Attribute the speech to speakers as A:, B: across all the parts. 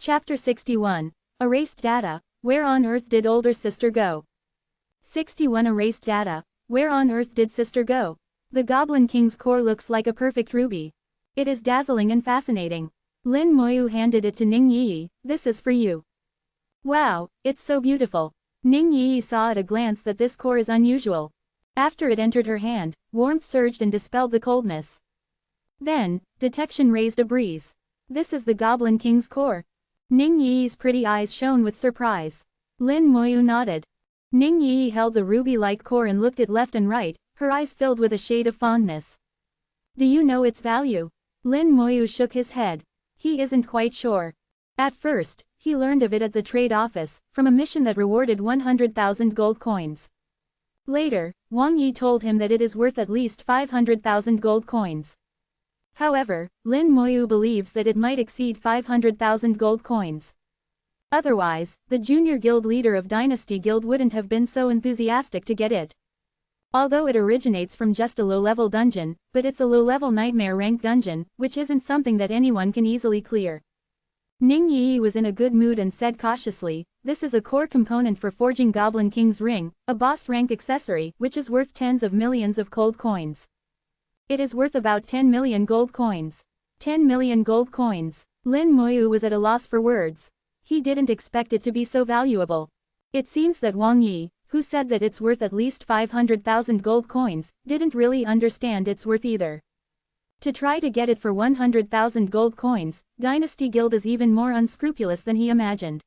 A: Chapter 61. Erased Data. Where on earth did older sister go? 61 Erased Data. Where on earth did sister go? The Goblin King's core looks like a perfect ruby. It is dazzling and fascinating. Lin Moyu handed it to Ning Yi. This is for you. Wow, it's so beautiful. Ning Yi saw at a glance that this core is unusual. After it entered her hand, warmth surged and dispelled the coldness. Then, detection raised a breeze. This is the Goblin King's core. Ning Yi's pretty eyes shone with surprise. Lin Moyu nodded. Ning Yi held the ruby-like core and looked it left and right, her eyes filled with a shade of fondness. Do you know its value? Lin Moyu shook his head. He isn't quite sure. At first, he learned of it at the trade office, from a mission that rewarded 100,000 gold coins. Later, Wang Yi told him that it is worth at least 500,000 gold coins. However, Lin Moyu believes that it might exceed 500,000 gold coins. Otherwise, the junior guild leader of Dynasty Guild wouldn't have been so enthusiastic to get it. Although it originates from just a low-level dungeon, but it's a low-level nightmare rank dungeon, which isn't something that anyone can easily clear. Ning Yi was in a good mood and said cautiously, this is a core component for forging Goblin King's ring, a boss rank accessory, which is worth tens of millions of gold coins. It is worth about 10 million gold coins. 10 million gold coins. Lin Moyu was at a loss for words. He didn't expect it to be so valuable. It seems that Wang Yi, who said that it's worth at least 500,000 gold coins, didn't really understand its worth either. To try to get it for 100,000 gold coins, Dynasty Guild is even more unscrupulous than he imagined.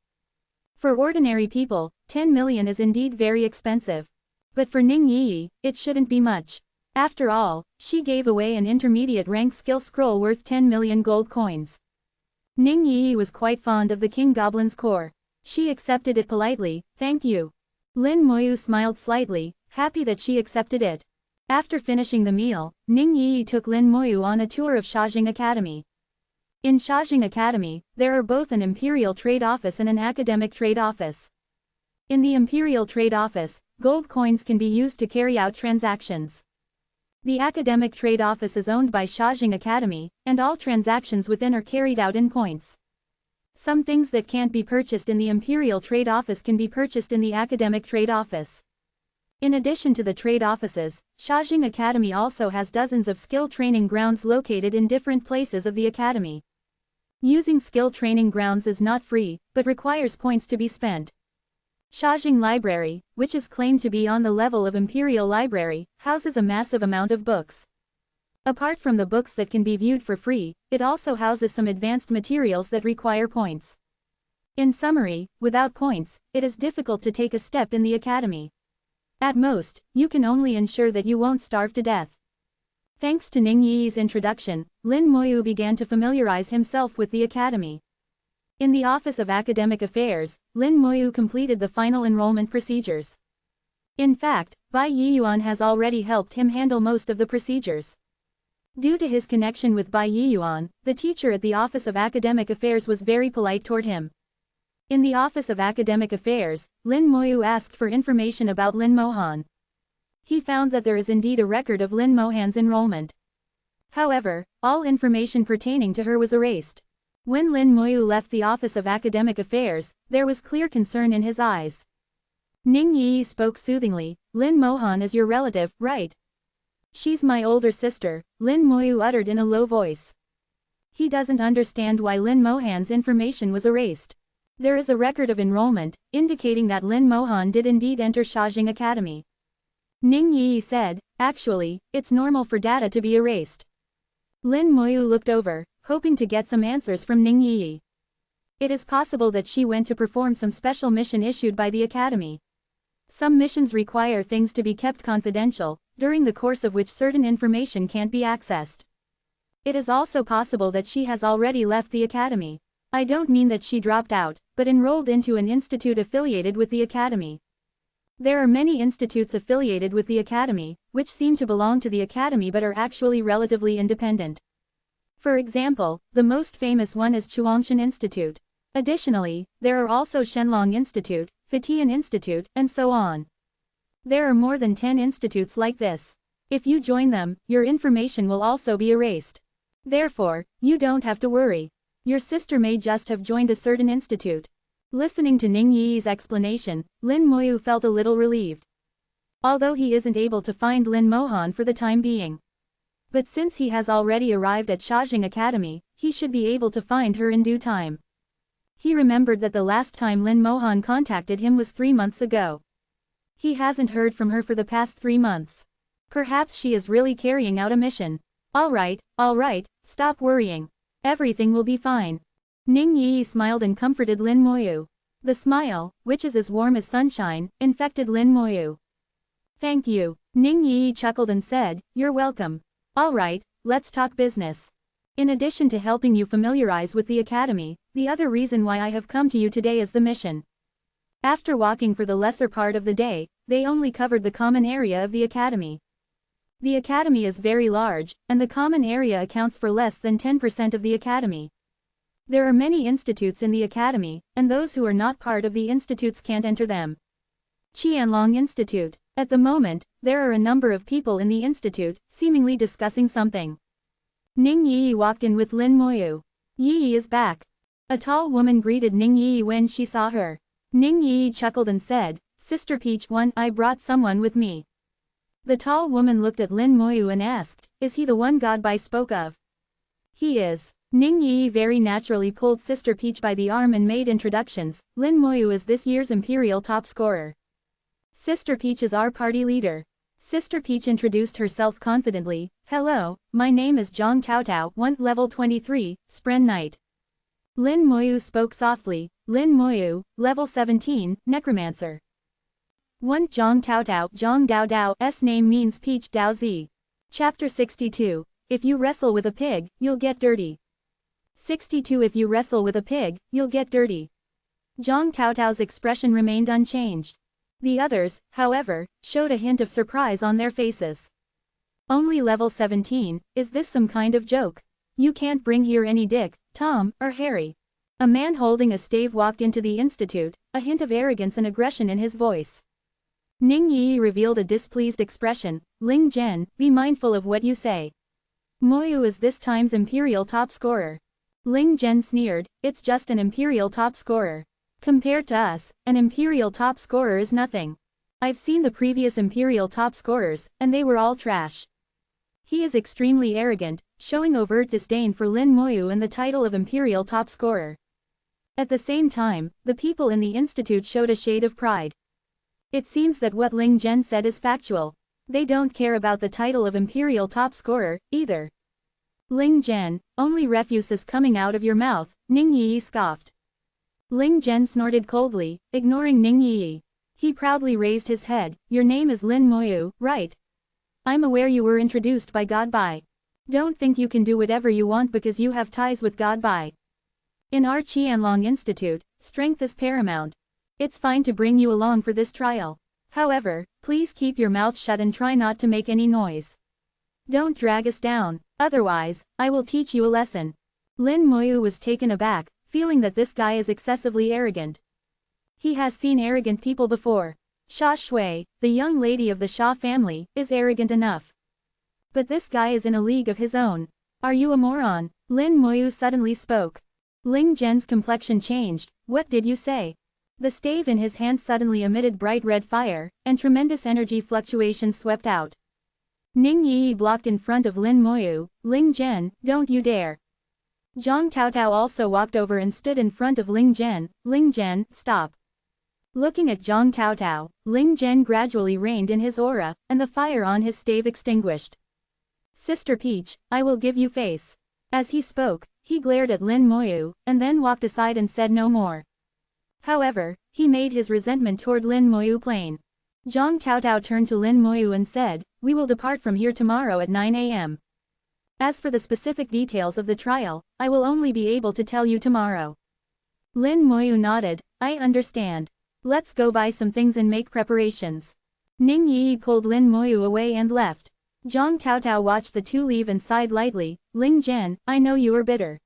A: For ordinary people, 10 million is indeed very expensive. But for Ning Yi, it shouldn't be much. After all, she gave away an intermediate rank skill scroll worth 10 million gold coins. Ning Yi was quite fond of the King Goblin's core. She accepted it politely, thank you. Lin Moyu smiled slightly, happy that she accepted it. After finishing the meal, Ning Yi took Lin Moyu on a tour of Shajing Academy. In Shajing Academy, there are both an Imperial Trade Office and an Academic Trade Office. In the Imperial Trade Office, gold coins can be used to carry out transactions. The Academic Trade Office is owned by Shajing Academy, and all transactions within are carried out in points. Some things that can't be purchased in the Imperial Trade Office can be purchased in the Academic Trade Office. In addition to the trade offices, Shajing Academy also has dozens of skill training grounds located in different places of the academy. Using skill training grounds is not free, but requires points to be spent. Shajing Library, which is claimed to be on the level of Imperial Library, houses a massive amount of books. Apart from the books that can be viewed for free, it also houses some advanced materials that require points. In summary, without points, it is difficult to take a step in the academy. At most, you can only ensure that you won't starve to death. Thanks to Ning Yi's introduction, Lin Moyu began to familiarize himself with the academy. In the Office of Academic Affairs, Lin Moyu completed the final enrollment procedures. In fact, Bai Yiyuan has already helped him handle most of the procedures. Due to his connection with Bai Yiyuan, the teacher at the Office of Academic Affairs was very polite toward him. In the Office of Academic Affairs, Lin Moyu asked for information about Lin Mohan. He found that there is indeed a record of Lin Mohan's enrollment. However, all information pertaining to her was erased. When Lin Moyu left the Office of Academic Affairs, there was clear concern in his eyes. Ning Yi spoke soothingly, Lin Mohan is your relative, right? She's my older sister, Lin Moyu uttered in a low voice. He doesn't understand why Lin Mohan's information was erased. There is a record of enrollment, indicating that Lin Mohan did indeed enter Shajing Academy. Ning Yi said, actually, it's normal for data to be erased. Lin Moyu looked over, hoping to get some answers from Ning Yi. It is possible that she went to perform some special mission issued by the academy. Some missions require things to be kept confidential, during the course of which certain information can't be accessed. It is also possible that she has already left the academy. I don't mean that she dropped out, but enrolled into an institute affiliated with the academy. There are many institutes affiliated with the academy, which seem to belong to the academy but are actually relatively independent. For example, the most famous one is Chuangshan Institute. Additionally, there are also Shenlong Institute, Fatian Institute, and so on. There are more than 10 institutes like this. If you join them, your information will also be erased. Therefore, you don't have to worry. Your sister may just have joined a certain institute. Listening to Ning Yi's explanation, Lin Moyu felt a little relieved. Although he isn't able to find Lin Mohan for the time being. But since he has already arrived at Shajing Academy, he should be able to find her in due time. He remembered that the last time Lin Mohan contacted him was 3 months ago. He hasn't heard from her for the past 3 months. Perhaps she is really carrying out a mission. All right, stop worrying. Everything will be fine. Ning Yi smiled and comforted Lin Moyu. The smile, which is as warm as sunshine, infected Lin Moyu. Thank you. Ning Yi chuckled and said, you're welcome. All right, let's talk business. In addition to helping you familiarize with the academy, the other reason why I have come to you today is the mission. After walking for the lesser part of the day, they only covered the common area of the academy. The academy is very large, and the common area accounts for less than 10% of the academy. There are many institutes in the academy, and those who are not part of the institutes can't enter them. Qianlong Institute. At the moment, there are a number of people in the institute, seemingly discussing something. Ning Yi walked in with Lin Moyu. Yi is back. A tall woman greeted Ning Yi when she saw her. Ning Yi chuckled and said, Sister Peach, I brought someone with me. The tall woman looked at Lin Moyu and asked, is he the one Godbai spoke of? He is. Ning Yi very naturally pulled Sister Peach by the arm and made introductions. Lin Moyu is this year's Imperial top scorer. Sister Peach is our party leader. Sister Peach introduced herself confidently. Hello, my name is Zhang Taotao, level 23, Spren Knight. Lin Moyu spoke softly. Lin Moyu, level 17, Necromancer. Zhang Taotao, Zhang Dao Dao's name means Peach Dao Zi. Chapter 62. If you wrestle with a pig, you'll get dirty. 62 If you wrestle with a pig, you'll get dirty. Zhang Taotao's expression remained unchanged. The others, however, showed a hint of surprise on their faces. Only level 17, is this some kind of joke? You can't bring here any Dick, Tom, or Harry. A man holding a stave walked into the institute, a hint of arrogance and aggression in his voice. Ning Yi revealed a displeased expression. Ling Zhen, be mindful of what you say. Moyu is this time's Imperial top scorer. Ling Zhen sneered, it's just an Imperial top scorer. Compared to us, an Imperial top scorer is nothing. I've seen the previous Imperial top scorers, and they were all trash. He is extremely arrogant, showing overt disdain for Lin Moyu and the title of Imperial top scorer. At the same time, the people in the institute showed a shade of pride. It seems that what Ling Zhen said is factual. They don't care about the title of Imperial top scorer, either. Ling Zhen, only refuse is coming out of your mouth, Ning Yi scoffed. Ling Zhen snorted coldly, ignoring Ning Yi. He proudly raised his head. Your name is Lin Moyu, right? I'm aware you were introduced by Godbai. Don't think you can do whatever you want because you have ties with Godbai. In our Qianlong Institute, strength is paramount. It's fine to bring you along for this trial. However, please keep your mouth shut and try not to make any noise. Don't drag us down, otherwise, I will teach you a lesson. Lin Moyu was taken aback, feeling that this guy is excessively arrogant. He has seen arrogant people before. Xia Shui, the young lady of the Xia family, is arrogant enough. But this guy is in a league of his own. Are you a moron? Lin Moyu suddenly spoke. Ling Zhen's complexion changed. What did you say? The stave in his hand suddenly emitted bright red fire, and tremendous energy fluctuations swept out. Ning Yi blocked in front of Lin Moyu. Ling Zhen, don't you dare. Zhang Taotao also walked over and stood in front of Ling Zhen. Ling Zhen, stop. Looking at Zhang Taotao, Ling Zhen gradually reined in his aura, and the fire on his stave extinguished. Sister Peach, I will give you face. As he spoke, he glared at Lin Moyu, and then walked aside and said no more. However, he made his resentment toward Lin Moyu plain. Zhang Taotao turned to Lin Moyu and said, we will depart from here tomorrow at 9 a.m. As for the specific details of the trial, I will only be able to tell you tomorrow. Lin Moyu nodded, I understand. Let's go buy some things and make preparations. Ning Yi pulled Lin Moyu away and left. Zhang Taotao watched the two leave and sighed lightly. Ling Zhen, I know you are bitter.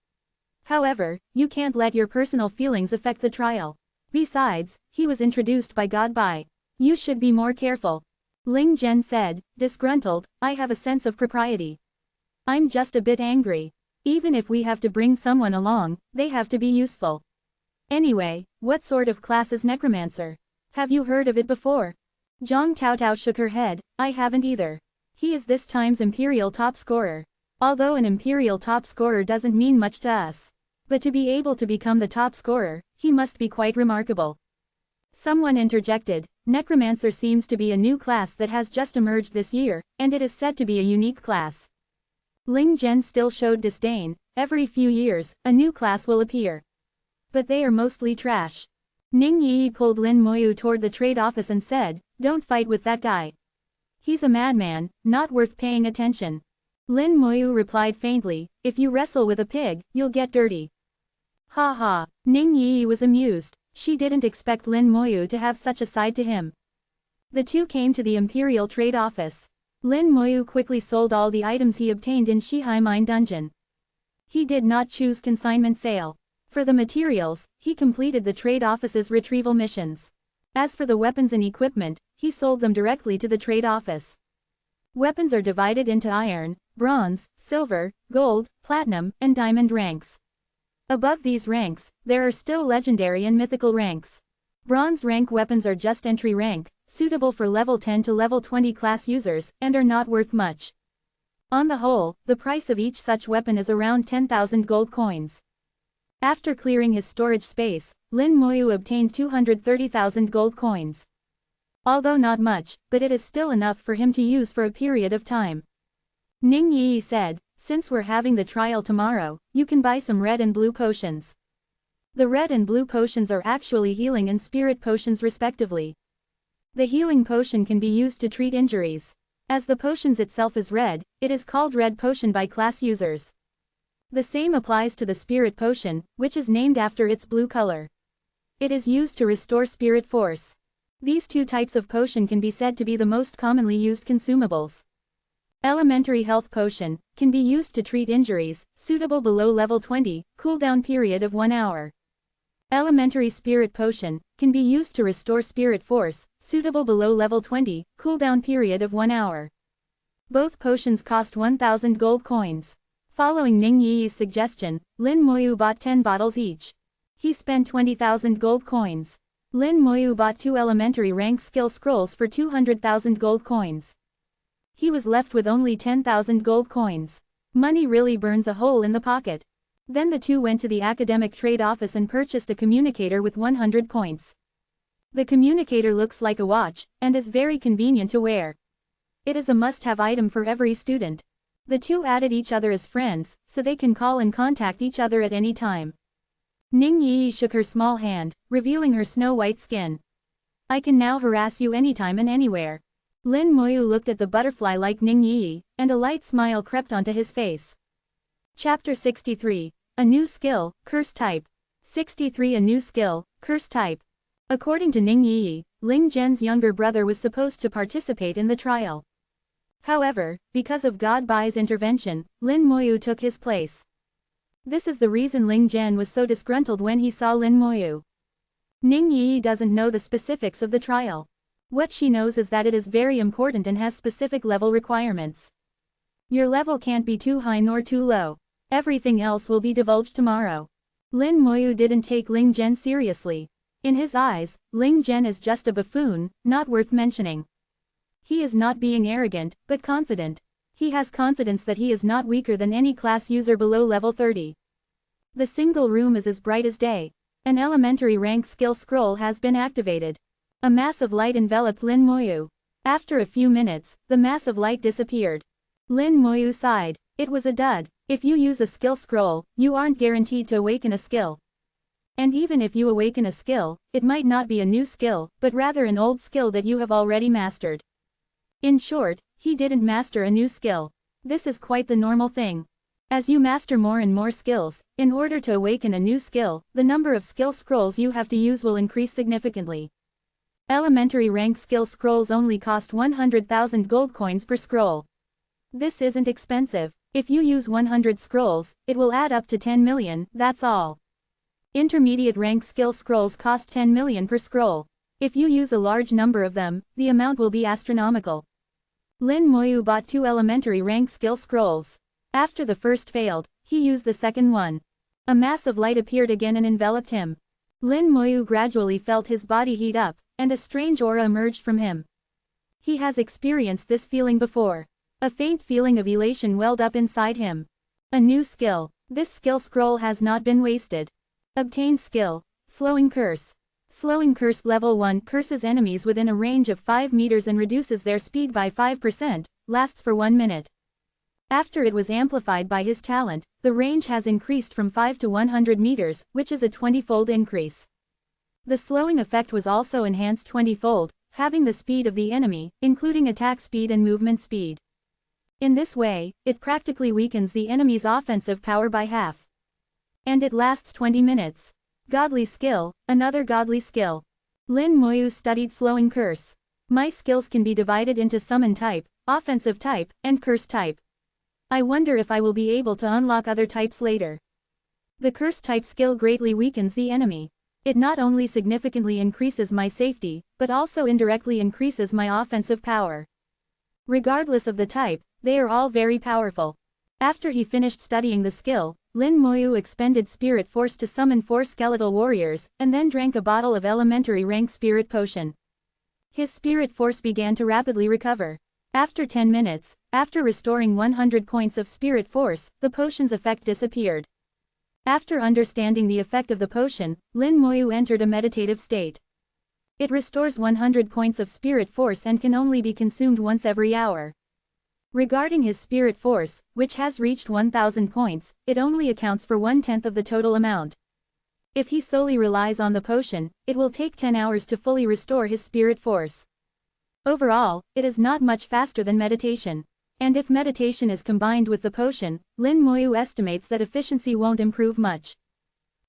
A: However, you can't let your personal feelings affect the trial. Besides, he was introduced by Godbai. You should be more careful. Ling Zhen said, disgruntled, I have a sense of propriety. I'm just a bit angry. Even if we have to bring someone along, they have to be useful. Anyway, what sort of class is Necromancer? Have you heard of it before? Zhang Taotao shook her head. I haven't either. He is this time's Imperial top scorer. Although an Imperial top scorer doesn't mean much to us. But to be able to become the top scorer, he must be quite remarkable. Someone interjected, Necromancer seems to be a new class that has just emerged this year, and it is said to be a unique class. Ling Zhen still showed disdain. Every few years, a new class will appear. But they are mostly trash. Ning Yi pulled Lin Moyu toward the trade office and said, don't fight with that guy. He's a madman, not worth paying attention. Lin Moyu replied faintly, if you wrestle with a pig, you'll get dirty. Ha ha. Ning Yi was amused. She didn't expect Lin Moyu to have such a side to him. The two came to the Imperial Trade Office. Lin Moyu quickly sold all the items he obtained in Shihai Mine Dungeon. He did not choose consignment sale. For the materials, he completed the trade office's retrieval missions. As for the weapons and equipment, he sold them directly to the trade office. Weapons are divided into iron, bronze, silver, gold, platinum, and diamond ranks. Above these ranks, there are still legendary and mythical ranks. Bronze rank weapons are just entry rank, suitable for level 10 to level 20 class users, and are not worth much. On the whole, the price of each such weapon is around 10,000 gold coins. After clearing his storage space, Lin Moyu obtained 230,000 gold coins. Although not much, but it is still enough for him to use for a period of time. Ning Yi said, since we're having the trial tomorrow, you can buy some red and blue potions. The red and blue potions are actually healing and spirit potions respectively. The healing potion can be used to treat injuries. As the potions itself is red, it is called red potion by class users. The same applies to the spirit potion, which is named after its blue color. It is used to restore spirit force. These two types of potion can be said to be the most commonly used consumables. Elementary health potion can be used to treat injuries, suitable below level 20, cooldown period of 1 hour. Elementary spirit potion can be used to restore spirit force, suitable below level 20, cooldown period of 1 hour. Both potions cost 1,000 gold coins. Following Ning Yi's suggestion, Lin Moyu bought 10 bottles each. He spent 20,000 gold coins. Lin Moyu bought 2 elementary rank skill scrolls for 200,000 gold coins. He was left with only 10,000 gold coins. Money really burns a hole in the pocket. Then the two went to the academic trade office and purchased a communicator with 100 points. The communicator looks like a watch, and is very convenient to wear. It is a must-have item for every student. The two added each other as friends, so they can call and contact each other at any time. Ning Yi shook her small hand, revealing her snow-white skin. I can now harass you anytime and anywhere. Lin Moyu looked at the butterfly like Ning Yi, and a light smile crept onto his face. Chapter 63. A new skill, curse type. 63. A new skill, curse type. According to Ning Yi, Ling Zhen's younger brother was supposed to participate in the trial. However, because of God Bai's intervention, Lin Moyu took his place. This is the reason Ling Zhen was so disgruntled when he saw Lin Moyu. Ning Yi doesn't know the specifics of the trial. What she knows is that it is very important and has specific level requirements. Your level can't be too high nor too low. Everything else will be divulged tomorrow. Lin Moyu didn't take Ling Zhen seriously. In his eyes, Ling Zhen is just a buffoon, not worth mentioning. He is not being arrogant, but confident. He has confidence that he is not weaker than any class user below level 30. The single room is as bright as day. An elementary rank skill scroll has been activated. A mass of light enveloped Lin Moyu. After a few minutes, the mass of light disappeared. Lin Moyu sighed. It was a dud. If you use a skill scroll, you aren't guaranteed to awaken a skill. And even if you awaken a skill, it might not be a new skill, but rather an old skill that you have already mastered. In short, he didn't master a new skill. This is quite the normal thing. As you master more and more skills, in order to awaken a new skill, the number of skill scrolls you have to use will increase significantly. Elementary rank skill scrolls only cost 100,000 gold coins per scroll. This isn't expensive. If you use 100 scrolls, it will add up to 10 million, that's all. Intermediate rank skill scrolls cost 10 million per scroll. If you use a large number of them, the amount will be astronomical. Lin Moyu bought 2 elementary rank skill scrolls. After the first failed, He used the second one. A mass of light appeared again and enveloped him. Lin Moyu gradually felt his body heat up, and a strange aura emerged from him. He has experienced this feeling before. A faint feeling of elation welled up inside him. A new skill. This skill scroll has not been wasted. Obtained skill. Slowing Curse. Slowing Curse Level 1 curses enemies within a range of 5 meters and reduces their speed by 5%, lasts for 1 minute. After it was amplified by his talent, the range has increased from 5 to 100 meters, which is a 20-fold increase. The slowing effect was also enhanced 20-fold, having the speed of the enemy, including attack speed and movement speed. In this way, it practically weakens the enemy's offensive power by half. And it lasts 20 minutes. Godly skill, another godly skill. Lin Moyu studied Slowing Curse. My skills can be divided into summon type, offensive type, and curse type. I wonder if I will be able to unlock other types later. The curse type skill greatly weakens the enemy. It not only significantly increases my safety, but also indirectly increases my offensive power. Regardless of the type, they are all very powerful. After he finished studying the skill, Lin Moyu expended spirit force to summon 4 skeletal warriors, and then drank a bottle of elementary rank spirit potion. His spirit force began to rapidly recover. After 10 minutes, after restoring 100 points of spirit force, the potion's effect disappeared. After understanding the effect of the potion, Lin Moyu entered a meditative state. It restores 100 points of spirit force and can only be consumed once every hour. Regarding his spirit force, which has reached 1000 points, it only accounts for 1/10 of the total amount. If he solely relies on the potion, it will take 10 hours to fully restore his spirit force. Overall, it is not much faster than meditation. And if meditation is combined with the potion, Lin Moyu estimates that efficiency won't improve much.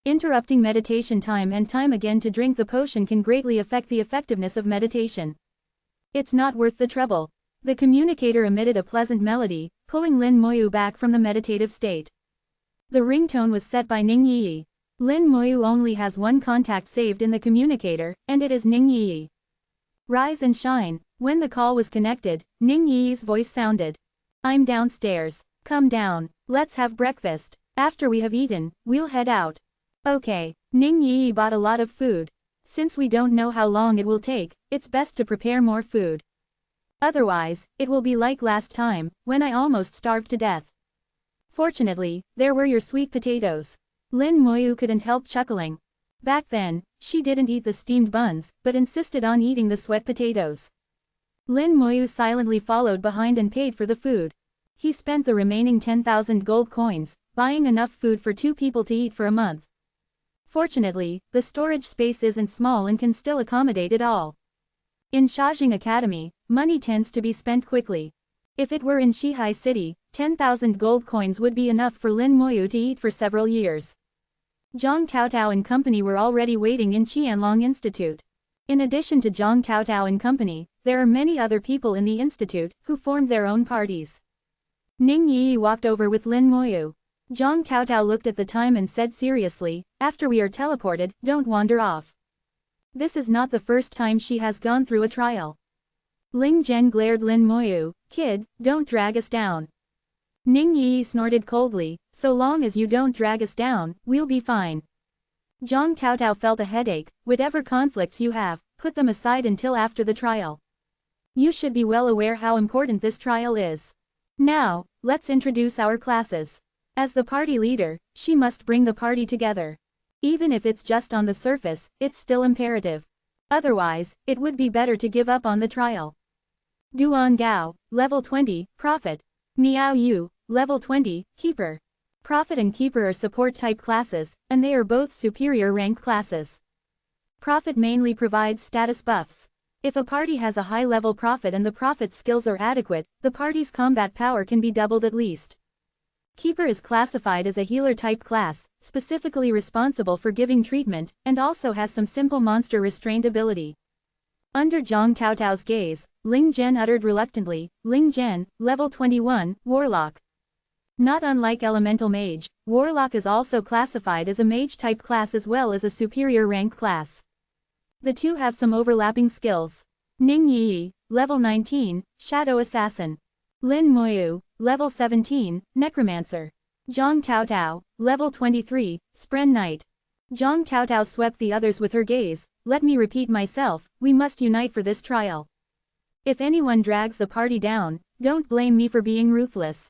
A: Interrupting meditation time and time again to drink the potion can greatly affect the effectiveness of meditation. It's not worth the trouble. The communicator emitted a pleasant melody, pulling Lin Moyu back from the meditative state. The ringtone was set by Ning Yi. Lin Moyu only has one contact saved in the communicator, and it is Ning Yi. Rise and shine. When the call was connected, Ning Yi's voice sounded. I'm downstairs. Come down. Let's have breakfast. After we have eaten, we'll head out. Okay. Ning Yi bought a lot of food. Since we don't know how long it will take, it's best to prepare more food. Otherwise, it will be like last time, when I almost starved to death. Fortunately, there were your sweet potatoes. Lin Moyu couldn't help chuckling. Back then, she didn't eat the steamed buns, but insisted on eating the sweet potatoes. Lin Moyu silently followed behind and paid for the food. He spent the remaining 10,000 gold coins, buying enough food for 2 people to eat for a month. Fortunately, the storage space isn't small and can still accommodate it all. In Shajing Academy, money tends to be spent quickly. If it were in Shihai City, 10,000 gold coins would be enough for Lin Moyu to eat for several years. Zhang Taotao and company were already waiting in Qianlong Institute. In addition to Zhang Taotao and company, there are many other people in the institute who formed their own parties. Ning Yi walked over with Lin Moyu. Zhang Taotao looked at the time and said seriously, after we are teleported, don't wander off. This is not the first time she has gone through a trial. Ling Zhen glared Lin Moyu, kid, don't drag us down. Ning Yi snorted coldly, so long as you don't drag us down, we'll be fine. Zhang Taotao felt a headache. Whatever conflicts you have, put them aside until after the trial. You should be well aware how important this trial is. Now, let's introduce our classes. As the party leader, she must bring the party together. Even if it's just on the surface, it's still imperative. Otherwise, it would be better to give up on the trial. Duan Gao, level 20, Prophet. Miao Yu, level 20, Keeper. Prophet and Keeper are support-type classes, and they are both superior rank classes. Prophet mainly provides status buffs. If a party has a high-level Prophet and the Prophet's skills are adequate, the party's combat power can be doubled at least. Keeper is classified as a healer-type class, specifically responsible for giving treatment, and also has some simple monster restraint ability. Under Zhang Taotao's gaze, Ling Zhen uttered reluctantly, Ling Zhen, level 21, Warlock. Not unlike Elemental Mage, Warlock is also classified as a mage-type class as well as a superior rank class. The two have some overlapping skills. Ning Yi, level 19, Shadow Assassin. Lin Moyu, level 17, Necromancer. Zhang Taotao, level 23, Spren Knight. Zhang Taotao swept the others with her gaze. Let me repeat myself, we must unite for this trial. If anyone drags the party down, don't blame me for being ruthless.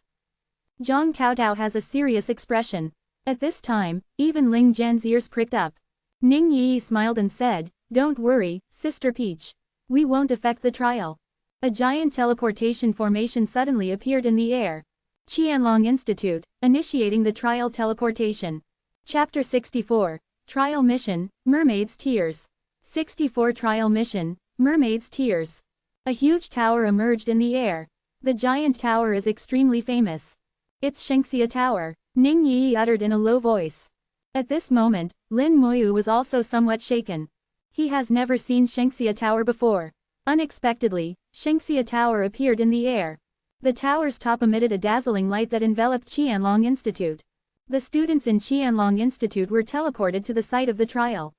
A: Zhang Taotao has a serious expression. At this time, even Ling Zhen's ears pricked up. Ning Yi smiled and said, don't worry, Sister Peach. We won't affect the trial. A giant teleportation formation suddenly appeared in the air. Qianlong Institute, initiating the trial teleportation. Chapter 64, Trial Mission, Mermaid's Tears. 64 Trial Mission, Mermaid's Tears. A huge tower emerged in the air. The giant tower is extremely famous. It's Shengxia Tower, Ning Yi uttered in a low voice. At this moment, Lin Moyu was also somewhat shaken. He has never seen Shengxia Tower before. Unexpectedly, Shengxia Tower appeared in the air. The tower's top emitted a dazzling light that enveloped Qianlong Institute. The students in Qianlong Institute were teleported to the site of the trial.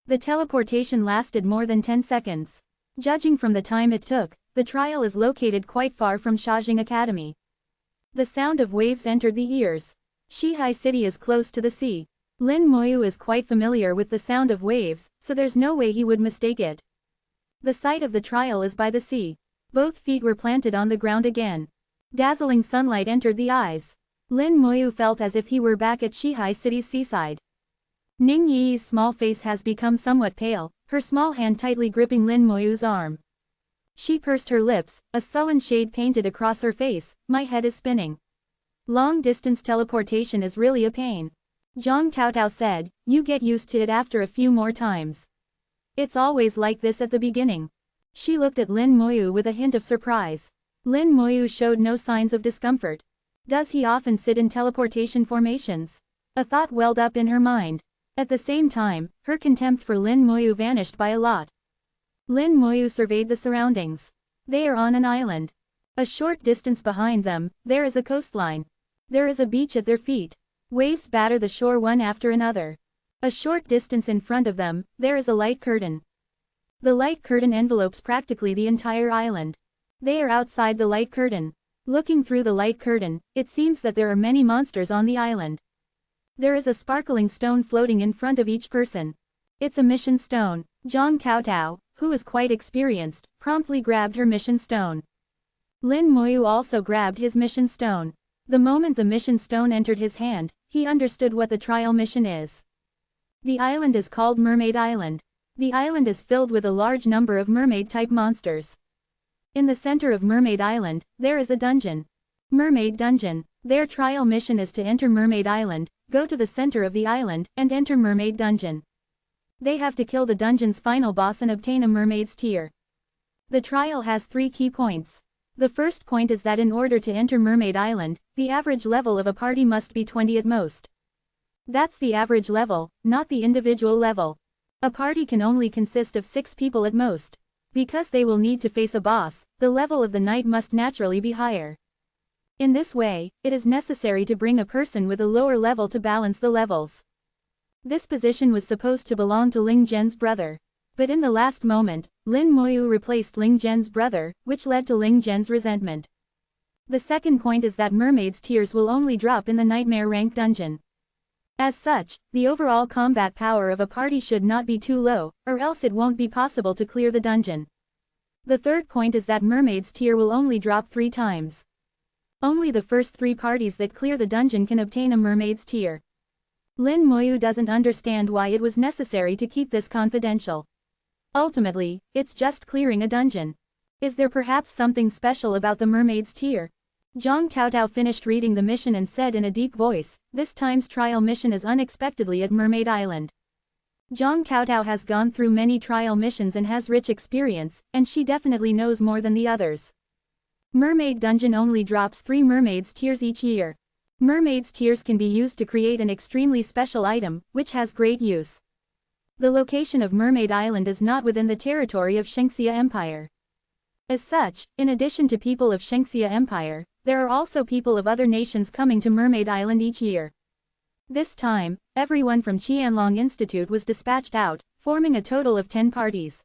A: The teleportation lasted more than 10 seconds. Judging from the time it took, the trial is located quite far from Shajing Academy. The sound of waves entered the ears. Shihai City is close to the sea. Lin Moyu is quite familiar with the sound of waves, so there's no way he would mistake it. The site of the trial is by the sea. Both feet were planted on the ground again. Dazzling sunlight entered the eyes. Lin Moyu felt as if he were back at Shihai City's seaside. Ning Yi's small face has become somewhat pale, her small hand tightly gripping Lin Moyu's arm. She pursed her lips, a sullen shade painted across her face. My head is spinning. Long-distance teleportation is really a pain. Zhang Taotao said, you get used to it after a few more times. It's always like this at the beginning. She looked at Lin Moyu with a hint of surprise. Lin Moyu showed no signs of discomfort. Does he often sit in teleportation formations? A thought welled up in her mind. At the same time, her contempt for Lin Moyu vanished by a lot. Lin Moyu surveyed the surroundings. They are on an island. A short distance behind them, there is a coastline. There is a beach at their feet. Waves batter the shore one after another. A short distance in front of them, there is a light curtain. The light curtain envelopes practically the entire island. They are outside the light curtain. Looking through the light curtain, it seems that there are many monsters on the island. There is a sparkling stone floating in front of each person. It's a mission stone. Zhang Taotao, who is quite experienced, promptly grabbed her mission stone. Lin Moyu also grabbed his mission stone. The moment the mission stone entered his hand, he understood what the trial mission is. The island is called Mermaid Island. The island is filled with a large number of mermaid-type monsters. In the center of Mermaid Island, there is a dungeon. Mermaid Dungeon. Their trial mission is to enter Mermaid Island, go to the center of the island, and enter Mermaid Dungeon. They have to kill the dungeon's final boss and obtain a mermaid's tear. The trial has 3 key points. The first point is that in order to enter Mermaid Island, the average level of a party must be 20 at most. That's the average level, not the individual level. A party can only consist of 6 people at most. Because they will need to face a boss, the level of the knight must naturally be higher. In this way, it is necessary to bring a person with a lower level to balance the levels. This position was supposed to belong to Ling Zhen's brother. But in the last moment, Lin Moyu replaced Ling Zhen's brother, which led to Ling Zhen's resentment. The second point is that mermaid's tears will only drop in the nightmare rank dungeon. As such, the overall combat power of a party should not be too low, or else it won't be possible to clear the dungeon. The third point is that mermaid's tear will only drop 3 times. Only the first 3 parties that clear the dungeon can obtain a mermaid's tear. Lin Moyu doesn't understand why it was necessary to keep this confidential. Ultimately, it's just clearing a dungeon. Is there perhaps something special about the mermaid's tear? Zhang Taotao finished reading the mission and said in a deep voice, this time's trial mission is unexpectedly at Mermaid Island. Zhang Taotao has gone through many trial missions and has rich experience, and she definitely knows more than the others. Mermaid Dungeon only drops 3 mermaid's tears each year. Mermaid's tears can be used to create an extremely special item, which has great use. The location of Mermaid Island is not within the territory of Shengxia Empire. As such, in addition to people of Shengxia Empire, there are also people of other nations coming to Mermaid Island each year. This time, everyone from Qianlong Institute was dispatched out, forming a total of 10 parties.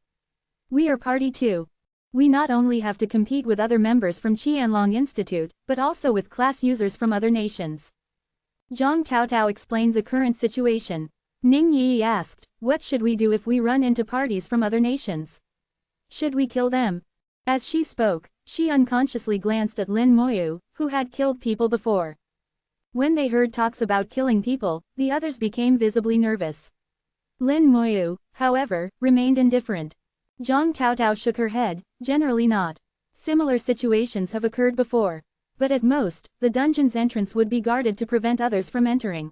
A: We are Party 2. We not only have to compete with other members from Qianlong Institute, but also with class users from other nations. Zhang Taotao explained the current situation. Ning Yi asked, what should we do if we run into parties from other nations? Should we kill them? As she spoke, she unconsciously glanced at Lin Moyu, who had killed people before. When they heard talks about killing people, the others became visibly nervous. Lin Moyu, however, remained indifferent. Zhang Taotao shook her head, generally not. Similar situations have occurred before. But at most, the dungeon's entrance would be guarded to prevent others from entering.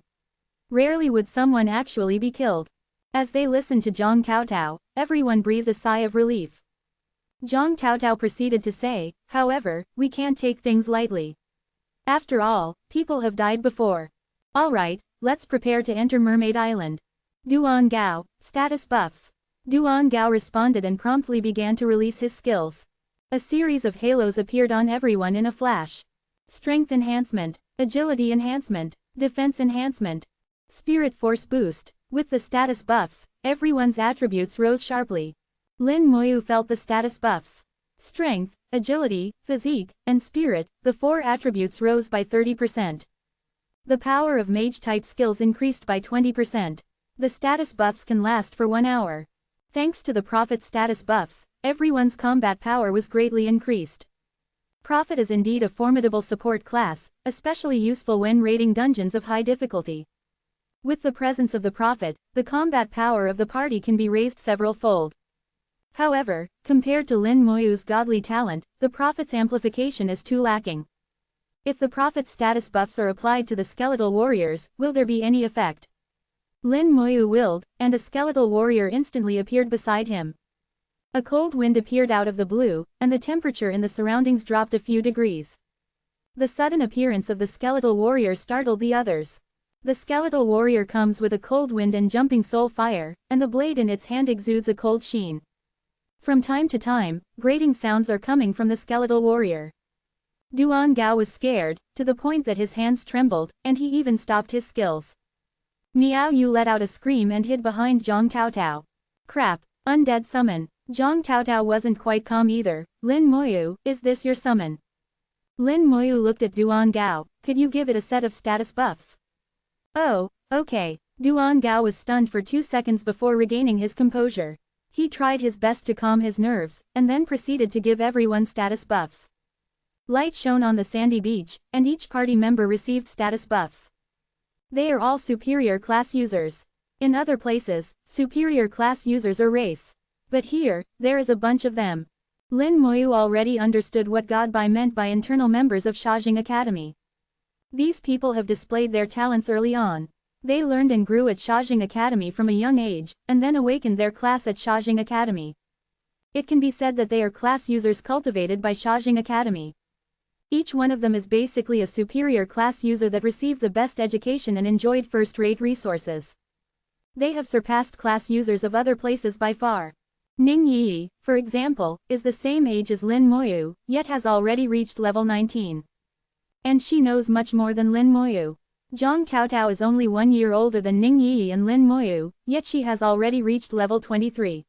A: Rarely would someone actually be killed. As they listened to Zhang Taotao, everyone breathed a sigh of relief. Zhang Taotao proceeded to say, however, we can't take things lightly. After all, people have died before. Alright, let's prepare to enter Mermaid Island. Duan Gao, status buffs. Duan Gao responded and promptly began to release his skills. A series of halos appeared on everyone in a flash. Strength enhancement, agility enhancement, defense enhancement, spirit force boost. With the status buffs, everyone's attributes rose sharply. Lin Moyu felt the status buffs. Strength, agility, physique, and spirit, the 4 attributes rose by 30%. The power of mage-type skills increased by 20%. The status buffs can last for 1 hour. Thanks to the Prophet's status buffs, everyone's combat power was greatly increased. Prophet is indeed a formidable support class, especially useful when raiding dungeons of high difficulty. With the presence of the Prophet, the combat power of the party can be raised several-fold. However, compared to Lin Moyu's godly talent, the Prophet's amplification is too lacking. If the Prophet's status buffs are applied to the skeletal warriors, will there be any effect? Lin Moyu willed, and a skeletal warrior instantly appeared beside him. A cold wind appeared out of the blue, and the temperature in the surroundings dropped a few degrees. The sudden appearance of the skeletal warrior startled the others. The skeletal warrior comes with a cold wind and jumping soul fire, and the blade in its hand exudes a cold sheen. From time to time, grating sounds are coming from the skeletal warrior. Duan Gao was scared, to the point that his hands trembled, and he even stopped his skills. Miao Yu let out a scream and hid behind Zhang Taotao. Crap, undead summon. Zhang Taotao wasn't quite calm either. Lin Moyu, is this your summon? Lin Moyu looked at Duan Gao, could you give it a set of status buffs? Oh, okay. Duan Gao was stunned for 2 seconds before regaining his composure. He tried his best to calm his nerves, and then proceeded to give everyone status buffs. Light shone on the sandy beach, and each party member received status buffs. They are all superior class users. In other places, superior class users are race. But here, there is a bunch of them. Lin Moyu already understood what Godbai meant by internal members of Shajing Academy. These people have displayed their talents early on. They learned and grew at Shajing Academy from a young age, and then awakened their class at Shajing Academy. It can be said that they are class users cultivated by Shajing Academy. Each one of them is basically a superior class user that received the best education and enjoyed first-rate resources. They have surpassed class users of other places by far. Ning Yi, for example, is the same age as Lin Moyu, yet has already reached level 19. And she knows much more than Lin Moyu. Zhang Taotao is only 1 year older than Ning Yi and Lin Moyu, yet she has already reached level 23.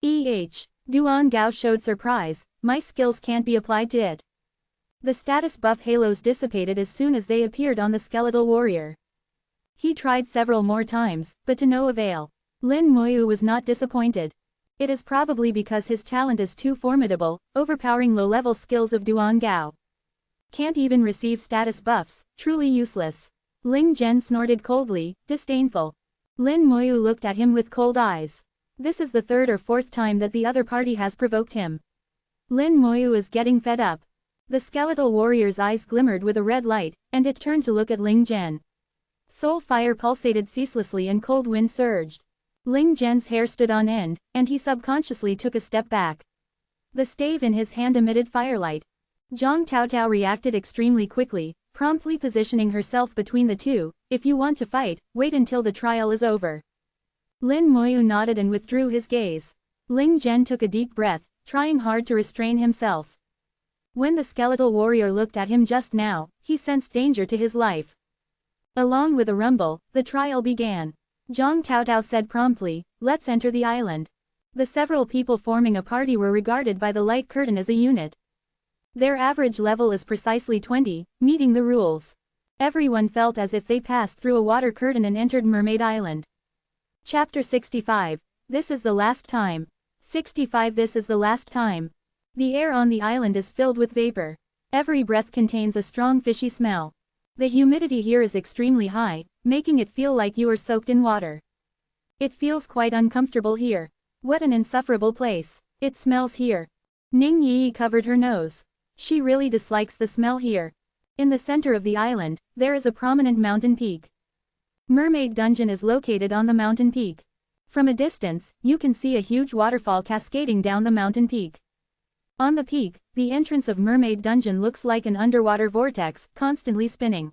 A: Duan Gao showed surprise, my skills can't be applied to it. The status buff halos dissipated as soon as they appeared on the skeletal warrior. He tried several more times, but to no avail. Lin Moyu was not disappointed. It is probably because his talent is too formidable, overpowering low-level skills of Duan Gao. Can't even receive status buffs, truly useless. Ling Zhen snorted coldly, disdainful. Lin Moyu looked at him with cold eyes. This is the 3rd or 4th time that the other party has provoked him. Lin Moyu is getting fed up. The skeletal warrior's eyes glimmered with a red light, and it turned to look at Ling Zhen. Soul fire pulsated ceaselessly and cold wind surged. Ling Zhen's hair stood on end, and he subconsciously took a step back. The stave in his hand emitted firelight. Zhang Taotao reacted extremely quickly, promptly positioning herself between the two. If you want to fight, wait until the trial is over. Lin Moyu nodded and withdrew his gaze. Ling Zhen took a deep breath, trying hard to restrain himself. When the skeletal warrior looked at him just now, he sensed danger to his life. Along with a rumble, the trial began. Zhang Taotao said promptly, let's enter the island. The several people forming a party were regarded by the light curtain as a unit. Their average level is precisely 20, meeting the rules. Everyone felt as if they passed through a water curtain and entered Mermaid Island. Chapter 65. This is the last time. 65. This is the last time. The air on the island is filled with vapor. Every breath contains a strong fishy smell. The humidity here is extremely high, making it feel like you are soaked in water. It feels quite uncomfortable here. What an insufferable place. It smells here. Ning Yi covered her nose. She really dislikes the smell here. In the center of the island, there is a prominent mountain peak. Mermaid Dungeon is located on the mountain peak. From a distance, you can see a huge waterfall cascading down the mountain peak. On the peak, the entrance of Mermaid Dungeon looks like an underwater vortex, constantly spinning.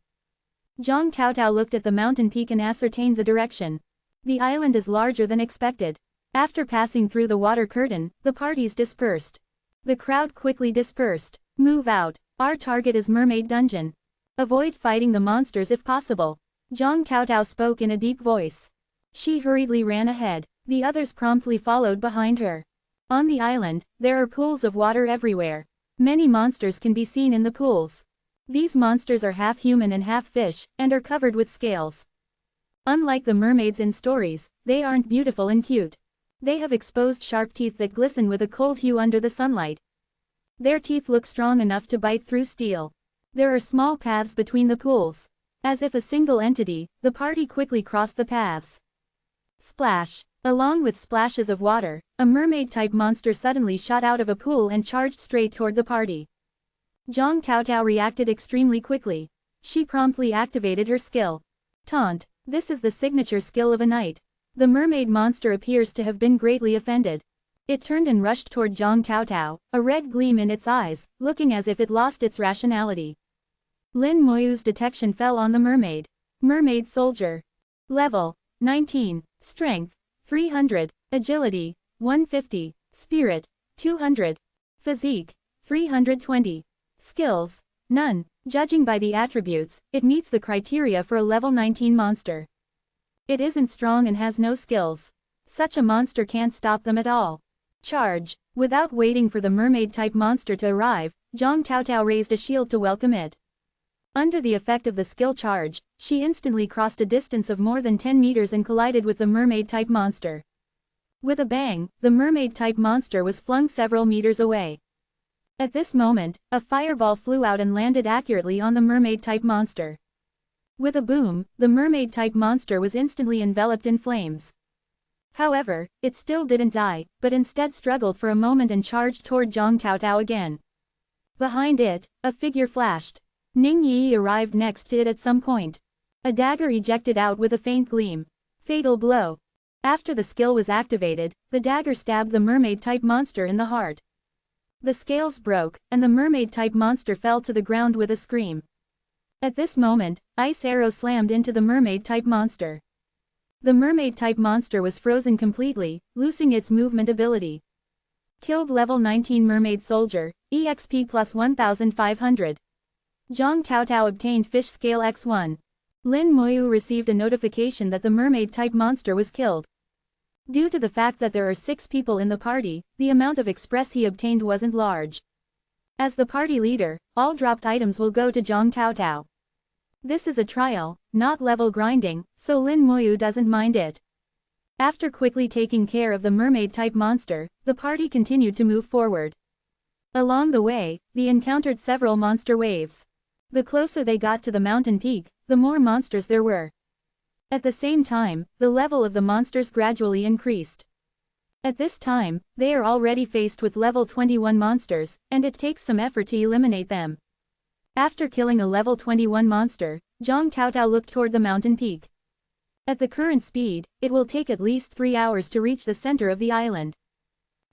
A: Zhang Taotao looked at the mountain peak and ascertained the direction. The island is larger than expected. After passing through the water curtain, the parties dispersed. The crowd quickly dispersed. Move out. Our target is Mermaid Dungeon. Avoid fighting the monsters if possible. Zhang Taotao spoke in a deep voice. She hurriedly ran ahead. The others promptly followed behind her. On the island, there are pools of water everywhere. Many monsters can be seen in the pools. These monsters are half human and half fish, and are covered with scales. Unlike the mermaids in stories, they aren't beautiful and cute. They have exposed sharp teeth that glisten with a cold hue under the sunlight. Their teeth look strong enough to bite through steel. There are small paths between the pools. As if a single entity, the party quickly crossed the paths. Splash! Along with splashes of water, a mermaid-type monster suddenly shot out of a pool and charged straight toward the party. Zhang Taotao reacted extremely quickly. She promptly activated her skill. Taunt. This is the signature skill of a knight. The mermaid monster appears to have been greatly offended. It turned and rushed toward Zhang Taotao, a red gleam in its eyes, looking as if it lost its rationality. Lin Moyu's detection fell on the mermaid. Mermaid Soldier. Level 19. Strength 300. Agility 150. Spirit 200. Physique 320. Skills none. Judging by the attributes, it meets the criteria for a level 19 monster. It isn't strong and has no skills. Such a monster can't stop them at all. Charge. Without waiting for the mermaid-type monster to arrive, Zhang Taotao raised a shield to welcome it. Under the effect of the skill charge, she instantly crossed a distance of more than 10 meters and collided with the mermaid-type monster. With a bang, the mermaid-type monster was flung several meters away. At this moment, a fireball flew out and landed accurately on the mermaid-type monster. With a boom, the mermaid-type monster was instantly enveloped in flames. However, it still didn't die, but instead struggled for a moment and charged toward Zhang Taotao again. Behind it, a figure flashed. Ning Yi arrived next to it at some point. A dagger ejected out with a faint gleam. Fatal blow. After the skill was activated, the dagger stabbed the mermaid-type monster in the heart. The scales broke, and the mermaid-type monster fell to the ground with a scream. At this moment, Ice Arrow slammed into the mermaid-type monster. The mermaid-type monster was frozen completely, losing its movement ability. Killed level 19 Mermaid Soldier, EXP plus 1500. Zhang Taotao obtained Fish Scale X1. Lin Moyu received a notification that the mermaid-type monster was killed. Due to the fact that there are 6 people in the party, the amount of express he obtained wasn't large. As the party leader, all dropped items will go to Zhang Taotao. This is a trial, not level grinding, so Lin Moyu doesn't mind it. After quickly taking care of the mermaid-type monster, the party continued to move forward. Along the way, they encountered several monster waves. The closer they got to the mountain peak, the more monsters there were. At the same time, the level of the monsters gradually increased. At this time, they are already faced with level 21 monsters, and it takes some effort to eliminate them. After killing a level 21 monster, Zhang Taotao looked toward the mountain peak. At the current speed, it will take at least 3 hours to reach the center of the island.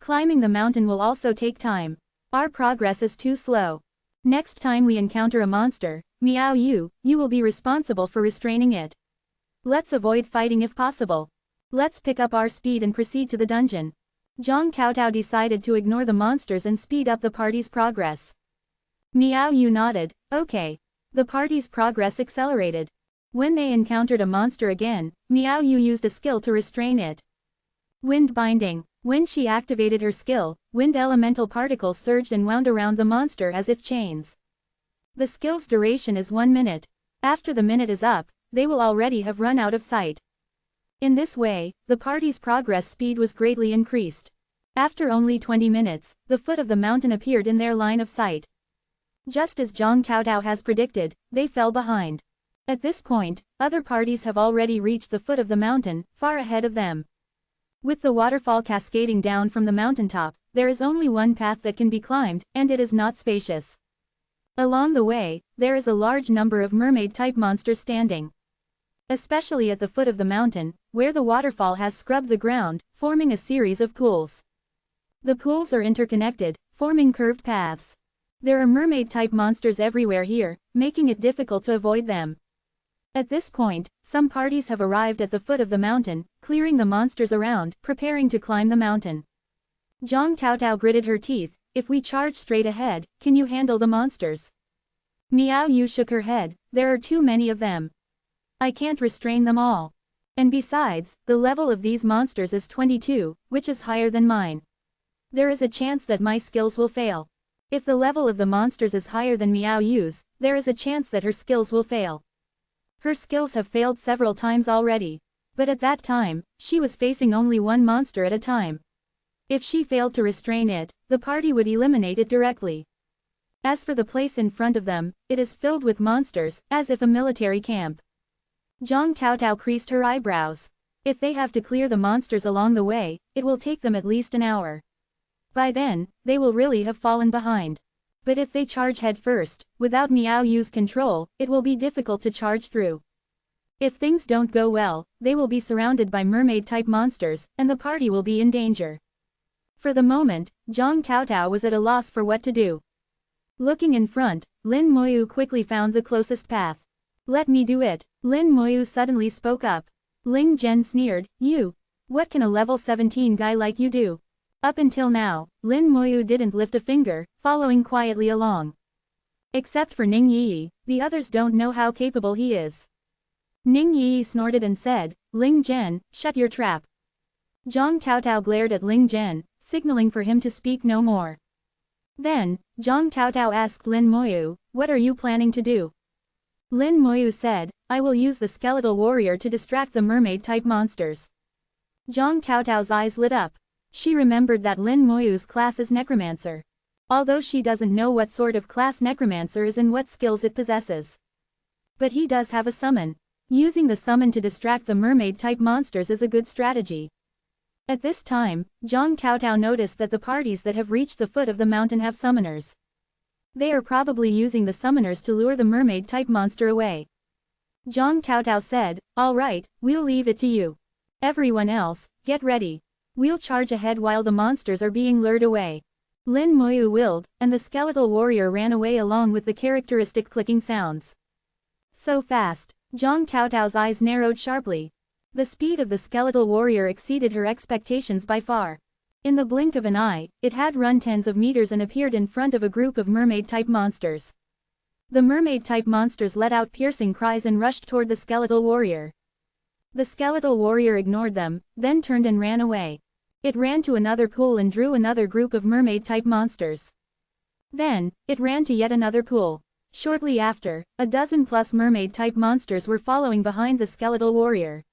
A: Climbing the mountain will also take time. Our progress is too slow. Next time we encounter a monster, Miao Yu, you will be responsible for restraining it. Let's avoid fighting if possible. Let's pick up our speed and proceed to the dungeon. Zhang Taotao decided to ignore the monsters and speed up the party's progress. Miao Yu nodded. Okay. The party's progress accelerated. When they encountered a monster again, Miao Yu used a skill to restrain it. Wind Binding. When she activated her skill, wind elemental particles surged and wound around the monster as if chains. The skill's duration is 1 minute. After the minute is up, they will already have run out of sight. In this way, the party's progress speed was greatly increased. After only 20 minutes, the foot of the mountain appeared in their line of sight. Just as Zhang Taotao has predicted, they fell behind. At this point, other parties have already reached the foot of the mountain, far ahead of them. With the waterfall cascading down from the mountaintop, there is only one path that can be climbed, and it is not spacious. Along the way, there is a large number of mermaid-type monsters standing. Especially at the foot of the mountain, where the waterfall has scrubbed the ground, forming a series of pools. The pools are interconnected, forming curved paths. There are mermaid-type monsters everywhere here, making it difficult to avoid them. At this point, some parties have arrived at the foot of the mountain, clearing the monsters around, preparing to climb the mountain. Zhang Taotao gritted her teeth. If we charge straight ahead, can you handle the monsters? Miao Yu shook her head. There are too many of them. I can't restrain them all. And besides, the level of these monsters is 22, which is higher than mine. There is a chance that my skills will fail. If the level of the monsters is higher than Miao Yu's, there is a chance that her skills will fail. Her skills have failed several times already. But at that time, she was facing only one monster at a time. If she failed to restrain it, the party would eliminate it directly. As for the place in front of them, it is filled with monsters, as if a military camp. Zhang Taotao creased her eyebrows. If they have to clear the monsters along the way, it will take them at least an hour. By then, they will really have fallen behind. But if they charge head first, without Miao Yu's control, it will be difficult to charge through. If things don't go well, they will be surrounded by mermaid-type monsters, and the party will be in danger. For the moment, Zhang Taotao was at a loss for what to do. Looking in front, Lin Moyu quickly found the closest path. Let me do it. Lin Moyu suddenly spoke up. Ling Zhen sneered, you. What can a level 17 guy like you do? Up until now, Lin Moyu didn't lift a finger, following quietly along. Except for Ning Yi, the others don't know how capable he is. Ning Yi snorted and said, Ling Zhen, shut your trap. Zhang Taotao glared at Ling Zhen, signaling for him to speak no more. Then, Zhang Taotao asked Lin Moyu, what are you planning to do? Lin Moyu said, I will use the skeletal warrior to distract the mermaid-type monsters. Zhang Taotao's eyes lit up. She remembered that Lin Moyu's class is Necromancer. Although she doesn't know what sort of class Necromancer is and what skills it possesses. But he does have a summon. Using the summon to distract the mermaid-type monsters is a good strategy. At this time, Zhang Taotao noticed that the parties that have reached the foot of the mountain have summoners. They are probably using the summoners to lure the mermaid-type monster away. Zhang Taotao said, all right, we'll leave it to you. Everyone else, get ready. We'll charge ahead while the monsters are being lured away. Lin Moyu willed, and the skeletal warrior ran away along with the characteristic clicking sounds. So fast, Zhang Taotao's eyes narrowed sharply. The speed of the skeletal warrior exceeded her expectations by far. In the blink of an eye, it had run tens of meters and appeared in front of a group of mermaid-type monsters. The mermaid-type monsters let out piercing cries and rushed toward the skeletal warrior. The skeletal warrior ignored them, then turned and ran away. It ran to another pool and drew another group of mermaid-type monsters. Then, it ran to yet another pool. Shortly after, a dozen-plus mermaid-type monsters were following behind the skeletal warrior.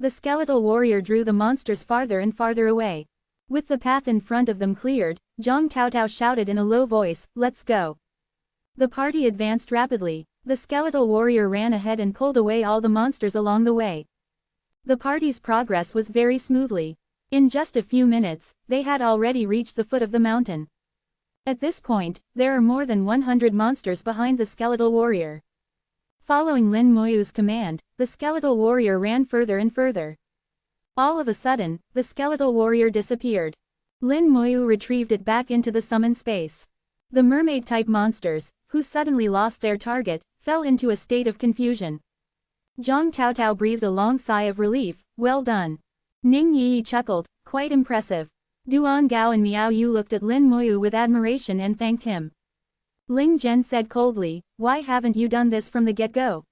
A: The skeletal warrior drew the monsters farther and farther away. With the path in front of them cleared, Zhang Taotao shouted in a low voice, let's go. The party advanced rapidly. The skeletal warrior ran ahead and pulled away all the monsters along the way. The party's progress was very smoothly. In just a few minutes, they had already reached the foot of the mountain. At this point, there are more than 100 monsters behind the skeletal warrior. Following Lin Moyu's command, the skeletal warrior ran further and further. All of a sudden, the skeletal warrior disappeared. Lin Moyu retrieved it back into the summon space. The mermaid-type monsters, who suddenly lost their target, fell into a state of confusion. Zhang Taotao breathed a long sigh of relief, well done. Ning Yi chuckled, quite impressive. Duan Gao and Miao Yu looked at Lin Moyu with admiration and thanked him. Ling Zhen said coldly, why haven't you done this from the get-go?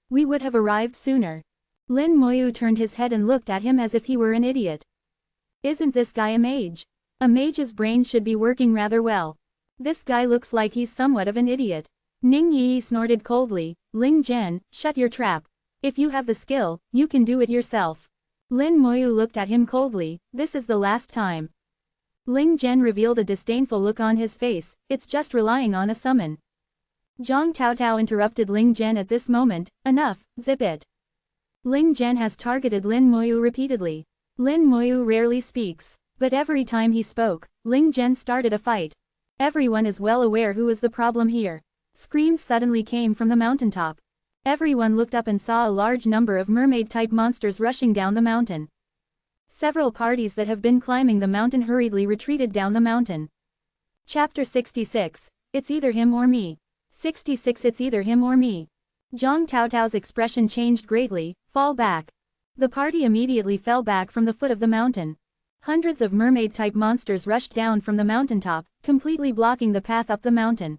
A: We would have arrived sooner. Lin Moyu turned his head and looked at him as if he were an idiot. Isn't this guy a mage? A mage's brain should be working rather well. This guy looks like he's somewhat of an idiot. Ning Yi snorted coldly, Ling Zhen, shut your trap. If you have the skill, you can do it yourself. Lin Moyu looked at him coldly, this is the last time. Ling Zhen revealed a disdainful look on his face, it's just relying on a summon. Zhang Taotao interrupted Ling Zhen at this moment, enough, zip it. Ling Zhen has targeted Lin Moyu repeatedly. Lin Moyu rarely speaks, but every time he spoke, Ling Zhen started a fight. Everyone is well aware who is the problem here. Screams suddenly came from the mountaintop. Everyone looked up and saw a large number of mermaid-type monsters rushing down the mountain. Several parties that have been climbing the mountain hurriedly retreated down the mountain. Chapter 66. It's either him or me. 66 It's either him or me. Zhang Taotao's expression changed greatly, fall back. The party immediately fell back from the foot of the mountain. Hundreds of mermaid-type monsters rushed down from the mountaintop, completely blocking the path up the mountain.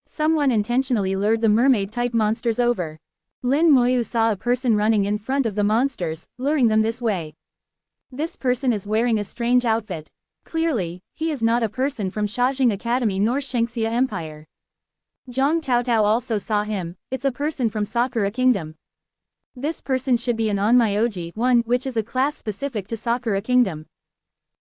A: Someone intentionally lured the mermaid-type monsters over. Lin Moyu saw a person running in front of the monsters, luring them this way. This person is wearing a strange outfit. Clearly, he is not a person from Shajing Academy nor Shengxia Empire. Zhang Taotao also saw him, it's a person from Sakura Kingdom. This person should be an Onmyoji one, which is a class specific to Sakura Kingdom.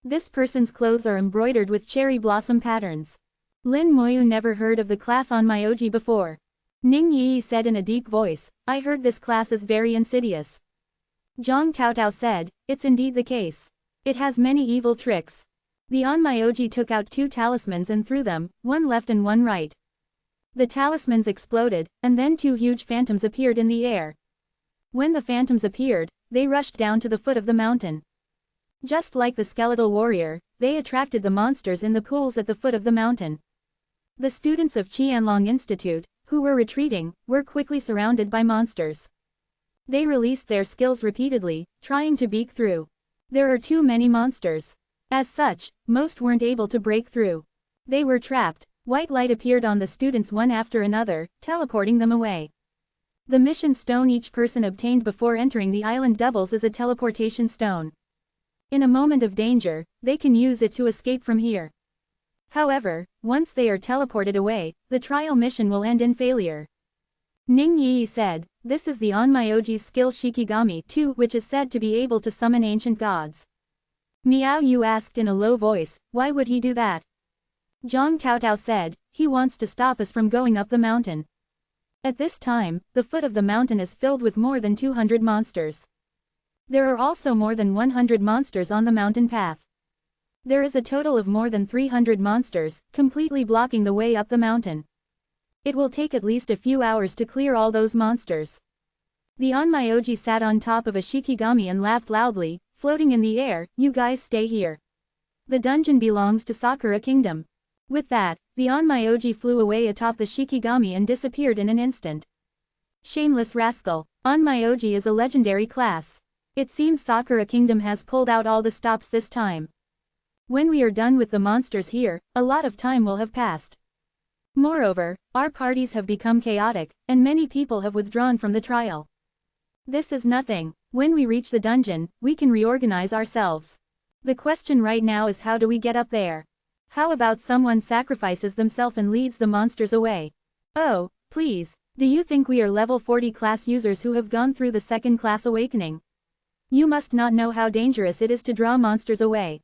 A: This person's clothes are embroidered with cherry blossom patterns. Lin Moyu never heard of the class Onmyoji before. Ning Yi said in a deep voice, I heard this class is very insidious. Zhang Taotao said, it's indeed the case. It has many evil tricks. The Onmyoji took out 2 talismans and threw them, one left and one right. The talismans exploded, and then 2 huge phantoms appeared in the air. When the phantoms appeared, they rushed down to the foot of the mountain. Just like the skeletal warrior, they attracted the monsters in the pools at the foot of the mountain. The students of Qianlong Institute, who were retreating, were quickly surrounded by monsters. They released their skills repeatedly, trying to break through. There are too many monsters. As such, most weren't able to break through. They were trapped. White light appeared on the students one after another, teleporting them away. The mission stone each person obtained before entering the island doubles as a teleportation stone. In a moment of danger, they can use it to escape from here. However, once they are teleported away, the trial mission will end in failure. Ning Yi said, this is the Onmyoji's skill Shikigami 2, which is said to be able to summon ancient gods. Miao Yu asked in a low voice, why would he do that? Zhang Taotao said, he wants to stop us from going up the mountain. At this time, the foot of the mountain is filled with more than 200 monsters. There are also more than 100 monsters on the mountain path. There is a total of more than 300 monsters, completely blocking the way up the mountain. It will take at least a few hours to clear all those monsters. The Onmyoji sat on top of a Shikigami and laughed loudly, floating in the air, you guys stay here. The dungeon belongs to Sakura Kingdom. With that, the Onmyoji flew away atop the Shikigami and disappeared in an instant. Shameless rascal, Onmyoji is a legendary class. It seems Sakura Kingdom has pulled out all the stops this time. When we are done with the monsters here, a lot of time will have passed. Moreover, our parties have become chaotic, and many people have withdrawn from the trial. This is nothing. When we reach the dungeon, we can reorganize ourselves. The question right now is how do we get up there? How about someone sacrifices themselves and leads the monsters away? Oh, please, do you think we are level 40 class users who have gone through the second class awakening? You must not know how dangerous it is to draw monsters away.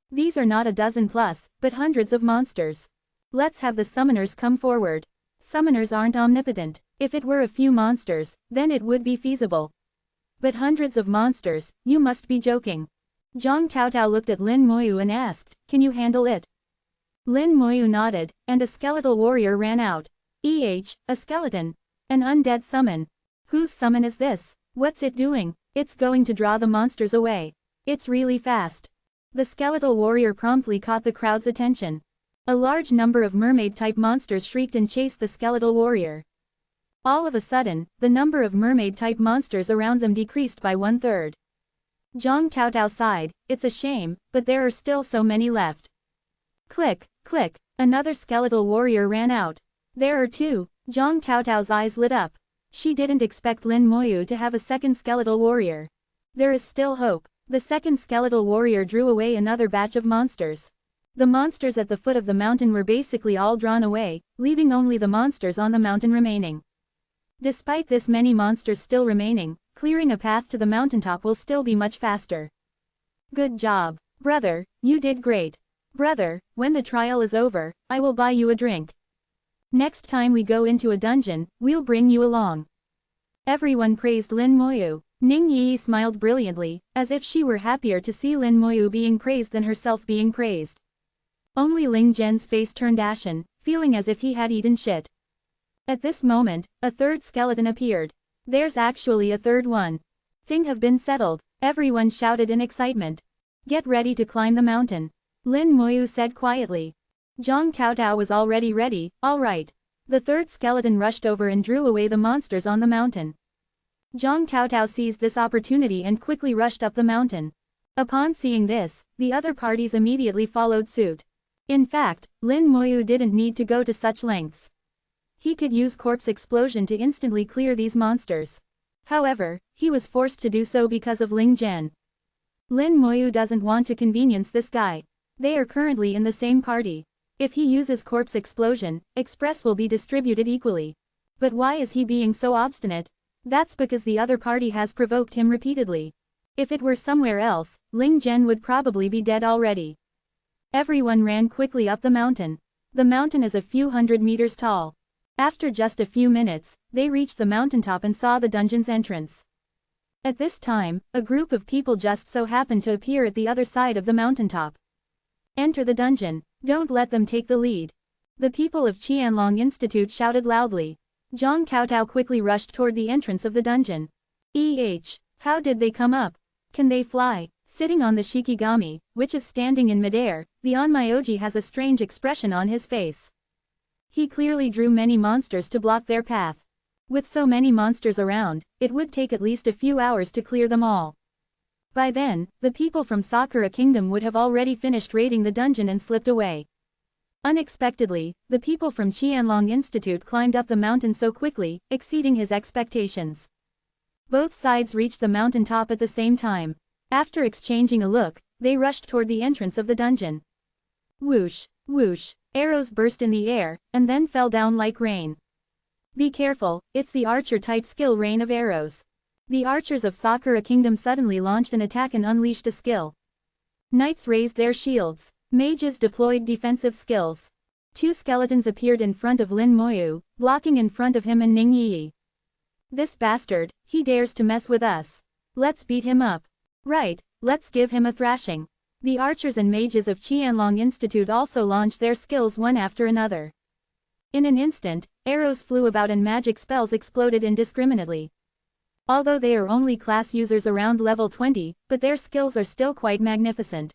A: These are not a dozen plus, but hundreds of monsters. Let's have the summoners come forward. Summoners aren't omnipotent. If it were a few monsters, then it would be feasible. But hundreds of monsters, you must be joking. Zhang Taotao looked at Lin Moyu and asked, can you handle it? Lin Moyu nodded, and a skeletal warrior ran out. A skeleton. An undead summon. Whose summon is this? What's it doing? It's going to draw the monsters away. It's really fast. The skeletal warrior promptly caught the crowd's attention. A large number of mermaid-type monsters shrieked and chased the skeletal warrior. All of a sudden, the number of mermaid-type monsters around them decreased by 1/3. Zhang Taotao sighed, it's a shame, but there are still so many left. Click, click, another skeletal warrior ran out. There are 2, Zhang Taotao's eyes lit up. She didn't expect Lin Moyu to have a second skeletal warrior. There is still hope. The second skeletal warrior drew away another batch of monsters. The monsters at the foot of the mountain were basically all drawn away, leaving only the monsters on the mountain remaining. Despite this, many monsters still remaining, clearing a path to the mountaintop will still be much faster. Good job, brother, you did great. Brother, when the trial is over, I will buy you a drink. Next time we go into a dungeon, we'll bring you along. Everyone praised Lin Moyu. Ning Yi smiled brilliantly, as if she were happier to see Lin Moyu being praised than herself being praised. Only Ling Zhen's face turned ashen, feeling as if he had eaten shit. At this moment, a third skeleton appeared. There's actually a third one. Thing have been settled, everyone shouted in excitement. Get ready to climb the mountain. Lin Moyu said quietly. Zhang Taotao was already ready, all right. The third skeleton rushed over and drew away the monsters on the mountain. Zhang Taotao seized this opportunity and quickly rushed up the mountain. Upon seeing this, the other parties immediately followed suit. In fact, Lin Moyu didn't need to go to such lengths. He could use corpse explosion to instantly clear these monsters. However, he was forced to do so because of Ling Zhen. Lin Moyu doesn't want to convenience this guy. They are currently in the same party. If he uses corpse explosion, express will be distributed equally. But why is he being so obstinate? That's because the other party has provoked him repeatedly. If it were somewhere else, Ling Zhen would probably be dead already. Everyone ran quickly up the mountain. The mountain is a few hundred meters tall. After just a few minutes, they reached the mountaintop and saw the dungeon's entrance. At this time, a group of people just so happened to appear at the other side of the mountaintop. Enter the dungeon, don't let them take the lead. The people of Qianlong Institute shouted loudly. Zhang Taotao quickly rushed toward the entrance of the dungeon. How did they come up? Can they fly? Sitting on the Shikigami, which is standing in midair, the Onmyoji has a strange expression on his face. He clearly drew many monsters to block their path. With so many monsters around, it would take at least a few hours to clear them all. By then, the people from Sakura Kingdom would have already finished raiding the dungeon and slipped away. Unexpectedly, the people from Qianlong Institute climbed up the mountain so quickly, exceeding his expectations. Both sides reached the mountain top at the same time. After exchanging a look, they rushed toward the entrance of the dungeon. Whoosh, whoosh, arrows burst in the air, and then fell down like rain. Be careful, it's the archer-type skill rain of arrows. The archers of Sakura Kingdom suddenly launched an attack and unleashed a skill. Knights raised their shields. Mages deployed defensive skills. Two skeletons appeared in front of Lin Moyu, blocking in front of him and Ning Yi. This bastard, he dares to mess with us. Let's beat him up. Right, let's give him a thrashing. The archers and mages of Qianlong Institute also launched their skills one after another. In an instant, arrows flew about and magic spells exploded indiscriminately. Although they are only class users around level 20, but their skills are still quite magnificent.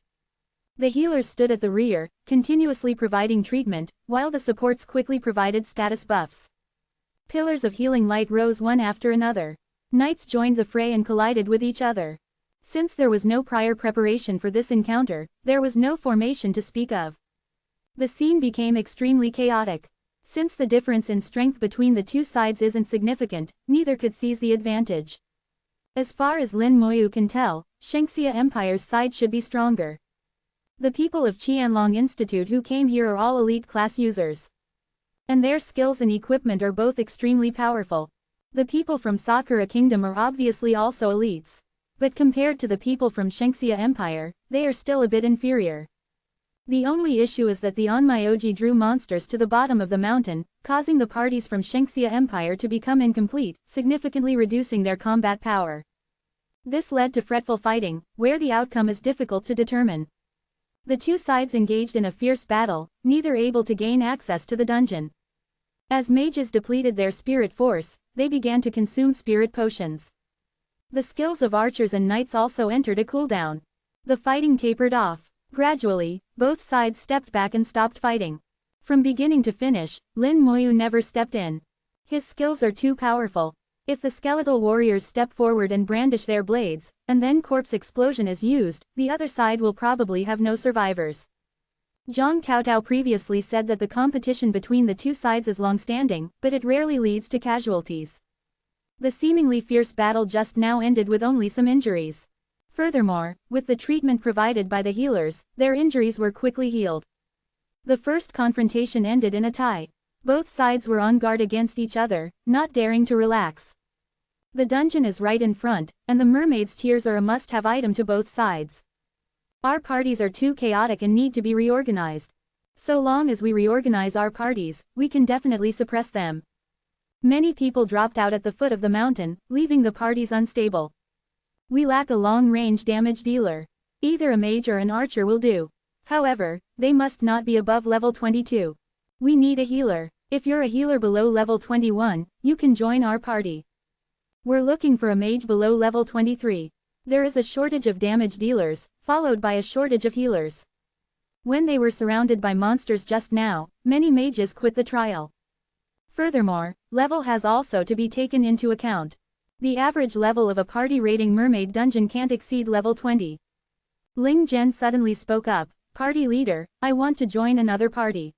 A: The healers stood at the rear, continuously providing treatment, while the supports quickly provided status buffs. Pillars of healing light rose one after another. Knights joined the fray and collided with each other. Since there was no prior preparation for this encounter, there was no formation to speak of. The scene became extremely chaotic. Since the difference in strength between the two sides isn't significant, neither could seize the advantage. As far as Lin Moyu can tell, Shengxia Empire's side should be stronger. The people of Qianlong Institute who came here are all elite class users. And their skills and equipment are both extremely powerful. The people from Sakura Kingdom are obviously also elites. But compared to the people from Shengxia Empire, they are still a bit inferior. The only issue is that the Onmyoji drew monsters to the bottom of the mountain, causing the parties from Shengxia Empire to become incomplete, significantly reducing their combat power. This led to fretful fighting, where the outcome is difficult to determine. The two sides engaged in a fierce battle, neither able to gain access to the dungeon. As mages depleted their spirit force, they began to consume spirit potions. The skills of archers and knights also entered a cooldown. The fighting tapered off. Gradually, both sides stepped back and stopped fighting. From beginning to finish, Lin Moyu never stepped in. His skills are too powerful. If the skeletal warriors step forward and brandish their blades, and then corpse explosion is used, the other side will probably have no survivors. Zhang Taotao previously said that the competition between the two sides is long-standing, but it rarely leads to casualties. The seemingly fierce battle just now ended with only some injuries. Furthermore, with the treatment provided by the healers, their injuries were quickly healed. The first confrontation ended in a tie. Both sides were on guard against each other, not daring to relax. The dungeon is right in front, and the mermaid's tears are a must-have item to both sides. Our parties are too chaotic and need to be reorganized. So long as we reorganize our parties, we can definitely suppress them. Many people dropped out at the foot of the mountain, leaving the parties unstable. We lack a long-range damage dealer. Either a mage or an archer will do. However, they must not be above level 22. We need a healer. If you're a healer below level 21, you can join our party. We're looking for a mage below level 23. There is a shortage of damage dealers, followed by a shortage of healers. When they were surrounded by monsters just now, many mages quit the trial. Furthermore, level has also to be taken into account. The average level of a party raiding mermaid dungeon can't exceed level 20. Ling Zhen suddenly spoke up, "Party leader, I want to join another party."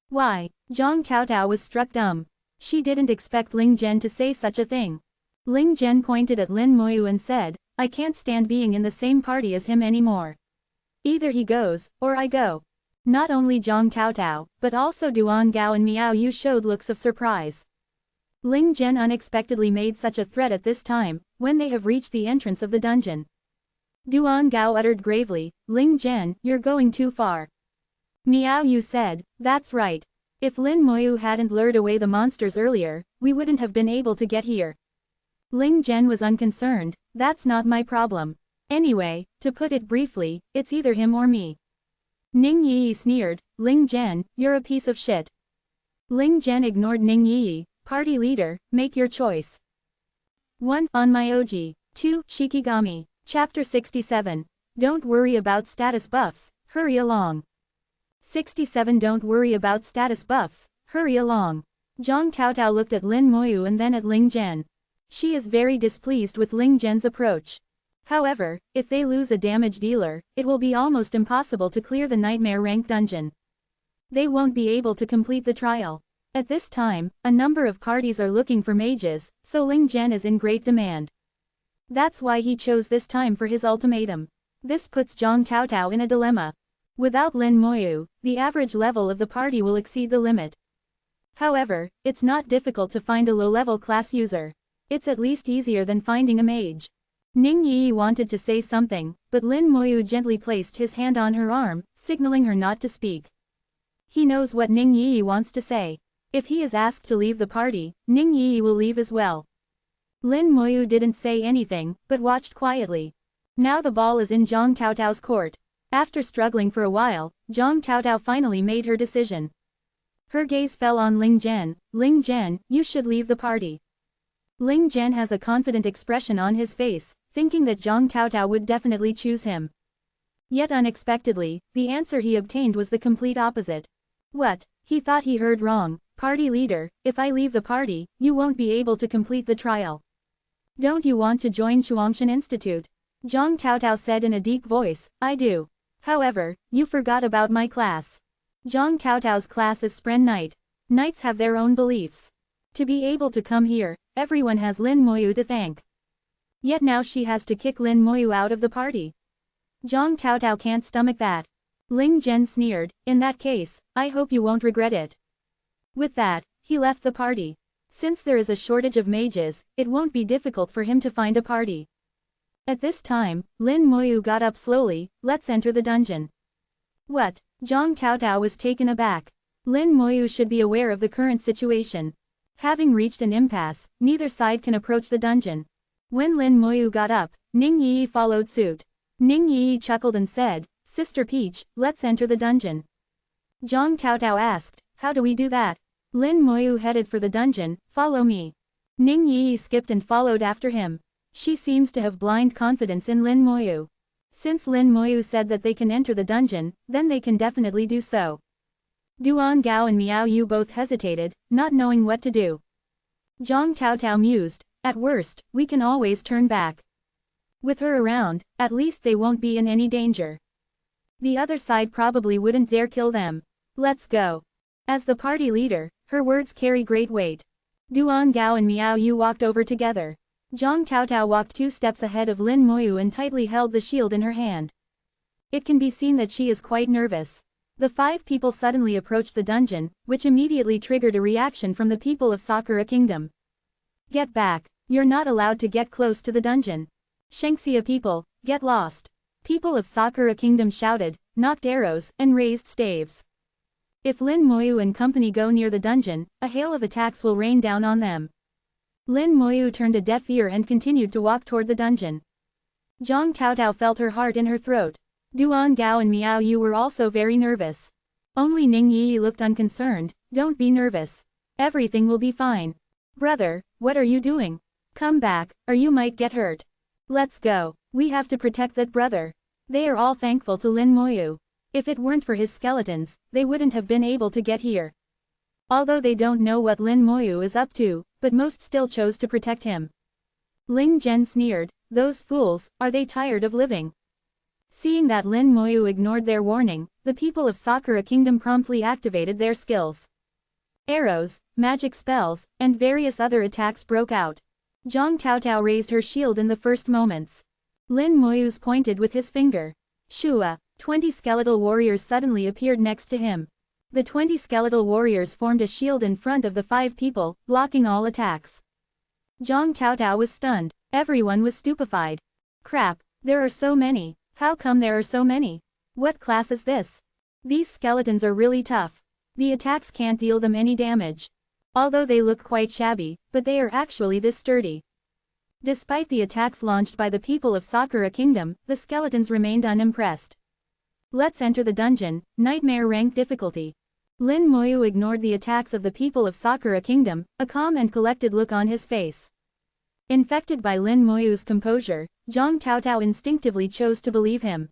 A: Why? Zhang Taotao was struck dumb. She didn't expect Ling Zhen to say such a thing. Ling Zhen pointed at Lin Moyu and said, "I can't stand being in the same party as him anymore. Either he goes, or I go." Not only Zhang Taotao, but also Duan Gao and Miao Yu showed looks of surprise. Ling Zhen unexpectedly made such a threat at this time, when they have reached the entrance of the dungeon. Duan Gao uttered gravely, "Ling Zhen, you're going too far." Miao Yu said, "That's right. If Lin Moyu hadn't lured away the monsters earlier, we wouldn't have been able to get here." Ling Zhen was unconcerned, "That's not my problem. Anyway, to put it briefly, it's either him or me." Ning Yi sneered, "Ling Zhen, you're a piece of shit." Ling Zhen ignored Ning Yi, "Party leader, make your choice." 1. On Myoji. 2. Shikigami. Chapter 67. Don't worry about status buffs, hurry along. 67. Don't worry about status buffs, hurry along. Zhang Taotao looked at Lin Moyu and then at Ling Zhen. She is very displeased with Ling Zhen's approach. However, if they lose a damage dealer, it will be almost impossible to clear the nightmare rank dungeon. They won't be able to complete the trial. At this time, a number of parties are looking for mages, so Ling Zhen is in great demand. That's why he chose this time for his ultimatum. This puts Zhang Taotao in a dilemma. Without Lin Moyu, the average level of the party will exceed the limit. However, it's not difficult to find a low-level class user. It's at least easier than finding a mage. Ning Yi wanted to say something, but Lin Moyu gently placed his hand on her arm, signaling her not to speak. He knows what Ning Yi wants to say. If he is asked to leave the party, Ning Yi will leave as well. Lin Moyu didn't say anything, but watched quietly. Now the ball is in Zhang Taotao's court. After struggling for a while, Zhang Taotao finally made her decision. Her gaze fell on Ling Zhen. "Ling Zhen, you should leave the party." Ling Zhen has a confident expression on his face, thinking that Zhang Taotao would definitely choose him. Yet unexpectedly, the answer he obtained was the complete opposite. What? He thought he heard wrong. "Party leader, if I leave the party, you won't be able to complete the trial. Don't you want to join Chuangshan Institute?" Zhang Taotao said in a deep voice, "I do. However, you forgot about my class." Zhang Taotao's class is Spren Knight. Knights have their own beliefs. To be able to come here, everyone has Lin Moyu to thank. Yet now she has to kick Lin Moyu out of the party. Zhang Taotao can't stomach that. Ling Zhen sneered, "In that case, I hope you won't regret it." With that, he left the party. Since there is a shortage of mages, it won't be difficult for him to find a party. At this time, Lin Moyu got up slowly, "Let's enter the dungeon." What? Zhang Taotao was taken aback. Lin Moyu should be aware of the current situation. Having reached an impasse, neither side can approach the dungeon. When Lin Moyu got up, Ning Yi followed suit. Ning Yi chuckled and said, "Sister Peach, let's enter the dungeon." Zhang Taotao asked, "How do we do that?" Lin Moyu headed for the dungeon, "Follow me." Ning Yi skipped and followed after him. She seems to have blind confidence in Lin Moyu. Since Lin Moyu said that they can enter the dungeon, then they can definitely do so. Duan Gao and Miao Yu both hesitated, not knowing what to do. Zhang Taotao mused, "At worst, we can always turn back. With her around, at least they won't be in any danger. The other side probably wouldn't dare kill them. Let's go." As the party leader, her words carry great weight. Duan Gao and Miao Yu walked over together. Zhang Taotao walked 2 steps ahead of Lin Moyu and tightly held the shield in her hand. It can be seen that she is quite nervous. The 5 people suddenly approached the dungeon, which immediately triggered a reaction from the people of Sakura Kingdom. Get back. You're not allowed to get close to the dungeon. Shangxia people, get lost. People of Sakura Kingdom shouted, knocked arrows, and raised staves. If Lin Moyu and company go near the dungeon, a hail of attacks will rain down on them. Lin Moyu turned a deaf ear and continued to walk toward the dungeon. Zhang Taotao felt her heart in her throat. Duan Gao and Miao Yu were also very nervous. Only Ning Yi looked unconcerned. Don't be nervous. Everything will be fine. Brother, what are you doing? Come back, or you might get hurt. Let's go. We have to protect that brother. They are all thankful to Lin Moyu. If it weren't for his skeletons, they wouldn't have been able to get here. Although they don't know what Lin Moyu is up to, but most still chose to protect him. Ling Zhen sneered, those fools, are they tired of living? Seeing that Lin Moyu ignored their warning, the people of Sakura Kingdom promptly activated their skills. Arrows, magic spells, and various other attacks broke out. Zhang Taotao raised her shield in the first moments. Lin Moyu's pointed with his finger. Shua, 20 skeletal warriors suddenly appeared next to him. The 20 skeletal warriors formed a shield in front of the 5 people, blocking all attacks. Zhang Taotao was stunned. Everyone was stupefied. Crap, there are so many. How come there are so many? What class is this? These skeletons are really tough. The attacks can't deal them any damage. Although they look quite shabby, but they are actually this sturdy. Despite the attacks launched by the people of Sakura Kingdom, the skeletons remained unimpressed. Let's enter the dungeon, nightmare rank difficulty. Lin Moyu ignored the attacks of the people of Sakura Kingdom, a calm and collected look on his face. Infected by Lin Moyu's composure, Zhang Taotao instinctively chose to believe him.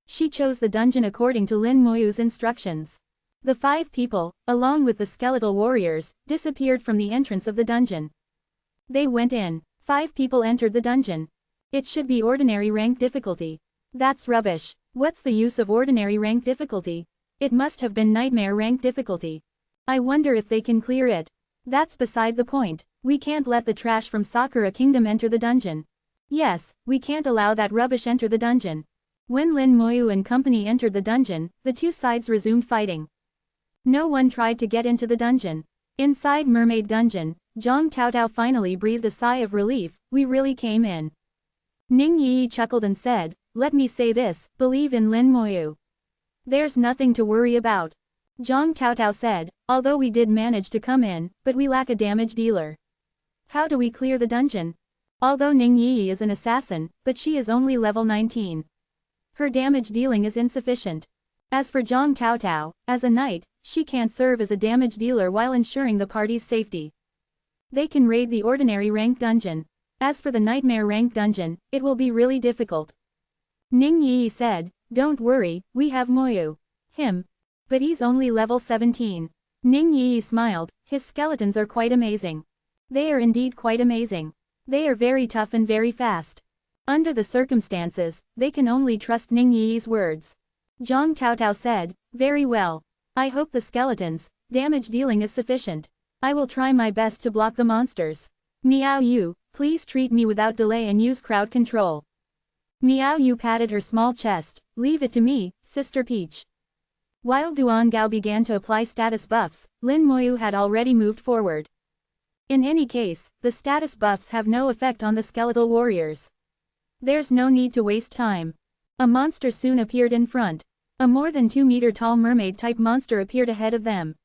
A: She chose the dungeon according to Lin Moyu's instructions. The 5 people, along with the skeletal warriors, disappeared from the entrance of the dungeon. They went in. 5 people entered the dungeon. It should be ordinary rank difficulty. That's rubbish. What's the use of ordinary rank difficulty? It must have been nightmare rank difficulty. I wonder if they can clear it. That's beside the point. We can't let the trash from Sakura Kingdom enter the dungeon. Yes, we can't allow that rubbish enter the dungeon. When Lin Moyu and company entered the dungeon, the 2 sides resumed fighting. No one tried to get into the dungeon. Inside Mermaid Dungeon, Zhang Taotao finally breathed a sigh of relief. We really came in. Ning Yi chuckled and said, let me say this, believe in Lin Moyu. There's nothing to worry about. Zhang Taotao said, although we did manage to come in, but we lack a damage dealer. How do we clear the dungeon? Although Ning Yi is an assassin, but she is only level 19. Her damage dealing is insufficient. As for Zhang Taotao, as a knight, she can't serve as a damage dealer while ensuring the party's safety. They can raid the ordinary rank dungeon. As for the nightmare rank dungeon, it will be really difficult. Ning Yi said, don't worry, we have Moyu. Him. But he's only level 17. Ning Yi smiled, his skeletons are quite amazing. They are indeed quite amazing. They are very tough and very fast. Under the circumstances, they can only trust Ning Yi's words. Zhang Taotao said, very well. I hope the skeletons' damage dealing is sufficient. I will try my best to block the monsters. Miao Yu, please treat me without delay and use crowd control. Miao Yu patted her small chest, leave it to me, Sister Peach. While Duan Gao began to apply status buffs, Lin Moyu had already moved forward. In any case, the status buffs have no effect on the skeletal warriors. There's no need to waste time. A monster soon appeared in front. A more than 2-meter tall mermaid-type monster appeared ahead of them.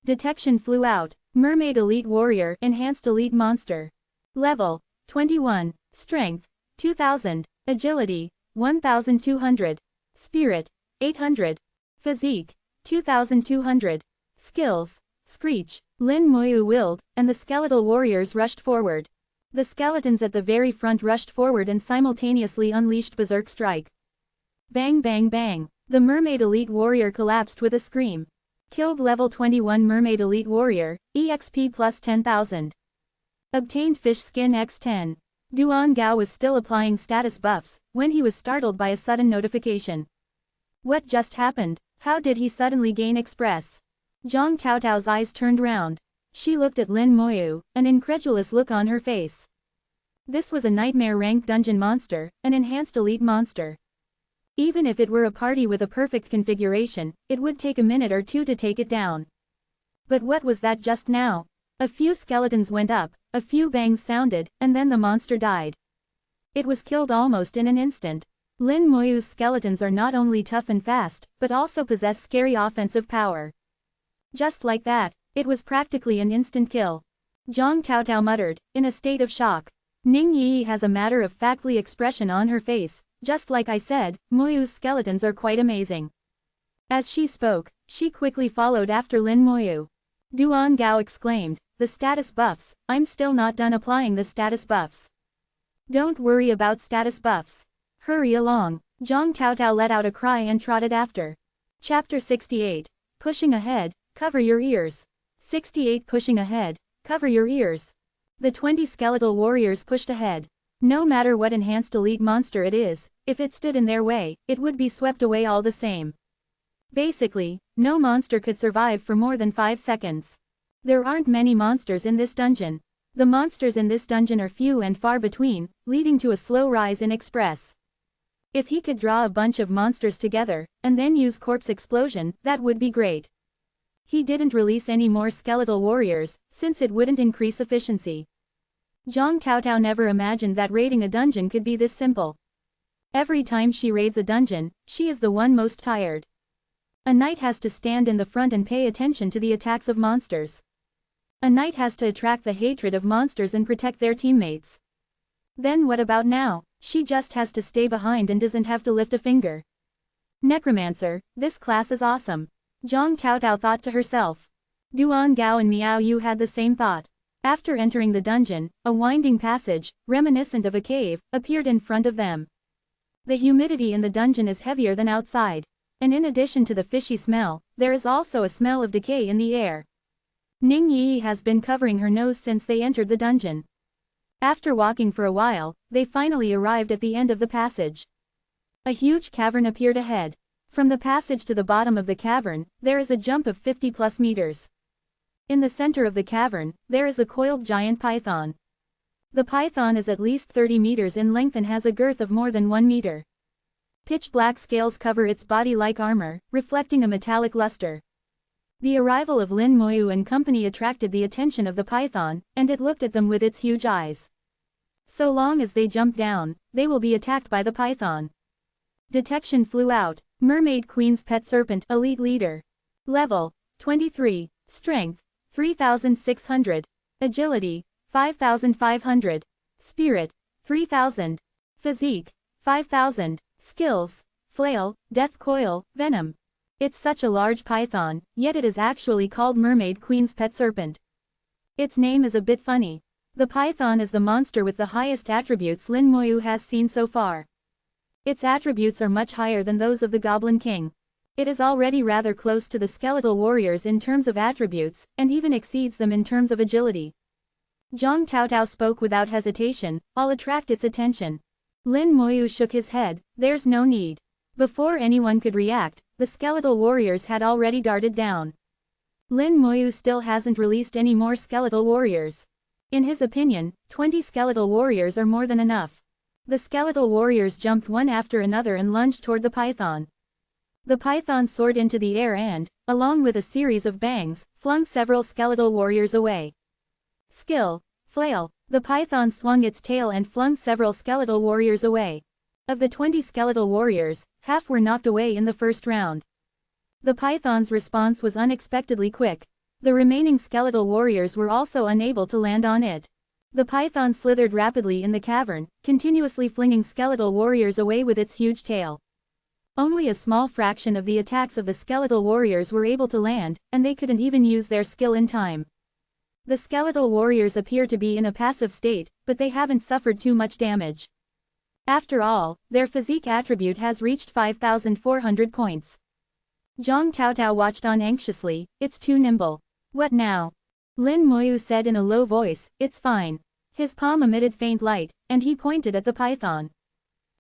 A: Detection flew out. Mermaid Elite Warrior, Enhanced Elite Monster. Level, 21. Strength, 2000. Agility, 1200. Spirit, 800. Physique, 2200. Skills, Screech. Lin Moyu willed, and the skeletal warriors rushed forward. The skeletons at the very front rushed forward and simultaneously unleashed Berserk Strike. Bang bang bang. The Mermaid Elite Warrior collapsed with a scream. Killed level 21 Mermaid Elite Warrior, EXP plus 10,000. Obtained Fish Skin x10. Duan Gao was still applying status buffs, when he was startled by a sudden notification. What just happened? How did he suddenly gain Express? Zhang Taotao's eyes turned round. She looked at Lin Moyu, an incredulous look on her face. This was a nightmare rank dungeon monster, an enhanced elite monster. Even if it were a party with a perfect configuration, it would take a minute or two to take it down. But what was that just now? A few skeletons went up, a few bangs sounded, and then the monster died. It was killed almost in an instant. Lin Moyu's skeletons are not only tough and fast, but also possess scary offensive power. Just like that, it was practically an instant kill. Zhang Taotao muttered, in a state of shock. Ning Yi has a matter-of-factly expression on her face. Just like I said, Moyu's skeletons are quite amazing. As she spoke, she quickly followed after Lin Moyu. Duan Gao exclaimed, the status buffs, I'm still not done applying the status buffs. Don't worry about status buffs. Hurry along. Zhang Taotao let out a cry and trotted after. Chapter 68. Pushing ahead, cover your ears. 68 Pushing ahead, cover your ears. The 20 skeletal warriors pushed ahead. No matter what enhanced elite monster it is, if it stood in their way, it would be swept away all the same. Basically, no monster could survive for more than 5 seconds. There aren't many monsters in this dungeon. The monsters in this dungeon are few and far between, leading to a slow rise in Express. If he could draw a bunch of monsters together, and then use corpse explosion, that would be great. He didn't release any more skeletal warriors, since it wouldn't increase efficiency. Zhang Taotao never imagined that raiding a dungeon could be this simple. Every time she raids a dungeon, she is the one most tired. A knight has to stand in the front and pay attention to the attacks of monsters. A knight has to attract the hatred of monsters and protect their teammates. Then what about now? She just has to stay behind and doesn't have to lift a finger. Necromancer, this class is awesome. Zhang Taotao thought to herself. Duan Gao and Miao Yu had the same thought. After entering the dungeon, a winding passage, reminiscent of a cave, appeared in front of them. The humidity in the dungeon is heavier than outside. And in addition to the fishy smell, there is also a smell of decay in the air. Ning Yi has been covering her nose since they entered the dungeon. After walking for a while, they finally arrived at the end of the passage. A huge cavern appeared ahead. From the passage to the bottom of the cavern, there is a jump of 50+ meters. In the center of the cavern, there is a coiled giant python. The python is at least 30 meters in length and has a girth of more than 1 meter. Pitch black scales cover its body like armor, reflecting a metallic luster. The arrival of Lin Moyu and company attracted the attention of the python, and it looked at them with its huge eyes. So long as they jump down, they will be attacked by the python. Detection flew out. Mermaid Queen's Pet Serpent Elite Leader. Level 23. Strength 3600. Agility 5500. Spirit 3000. Physique 5000. Skills: Flail, Death Coil, Venom. It's such a large python, yet it is actually called Mermaid Queen's Pet Serpent. Its name is a bit funny. The python is the monster with the highest attributes Lin Moyu has seen so far. Its attributes are much higher than those of the Goblin King. It is already rather close to the skeletal warriors in terms of attributes, and even exceeds them in terms of agility. Zhang Taotao spoke without hesitation, I'll attract its attention. Lin Moyu shook his head, there's no need. Before anyone could react, the skeletal warriors had already darted down. Lin Moyu still hasn't released any more skeletal warriors. In his opinion, 20 skeletal warriors are more than enough. The skeletal warriors jumped one after another and lunged toward the python. The python soared into the air and, along with a series of bangs, flung several skeletal warriors away. Skill: Flail. The python swung its tail and flung several skeletal warriors away. Of the 20 skeletal warriors, half were knocked away in the first round. The python's response was unexpectedly quick. The remaining skeletal warriors were also unable to land on it. The python slithered rapidly in the cavern, continuously flinging skeletal warriors away with its huge tail. Only a small fraction of the attacks of the skeletal warriors were able to land, and they couldn't even use their skill in time. The skeletal warriors appear to be in a passive state, but they haven't suffered too much damage. After all, their physique attribute has reached 5,400 points. Zhang Taotao watched on anxiously, it's too nimble. What now? Lin Moyu said in a low voice, it's fine. His palm emitted faint light, and he pointed at the python.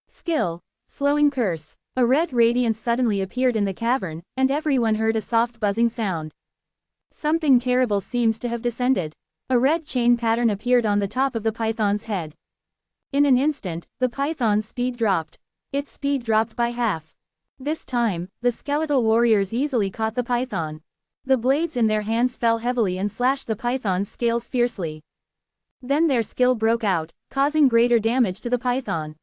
A: Skill: Slowing Curse. A red radiance suddenly appeared in the cavern, and everyone heard a soft buzzing sound. Something terrible seems to have descended. A red chain pattern appeared on the top of the python's head. In an instant, the python's speed dropped. Its speed dropped by half. This time, the skeletal warriors easily caught the python. The blades in their hands fell heavily and slashed the python's scales fiercely. Then their skill broke out, causing greater damage to the python.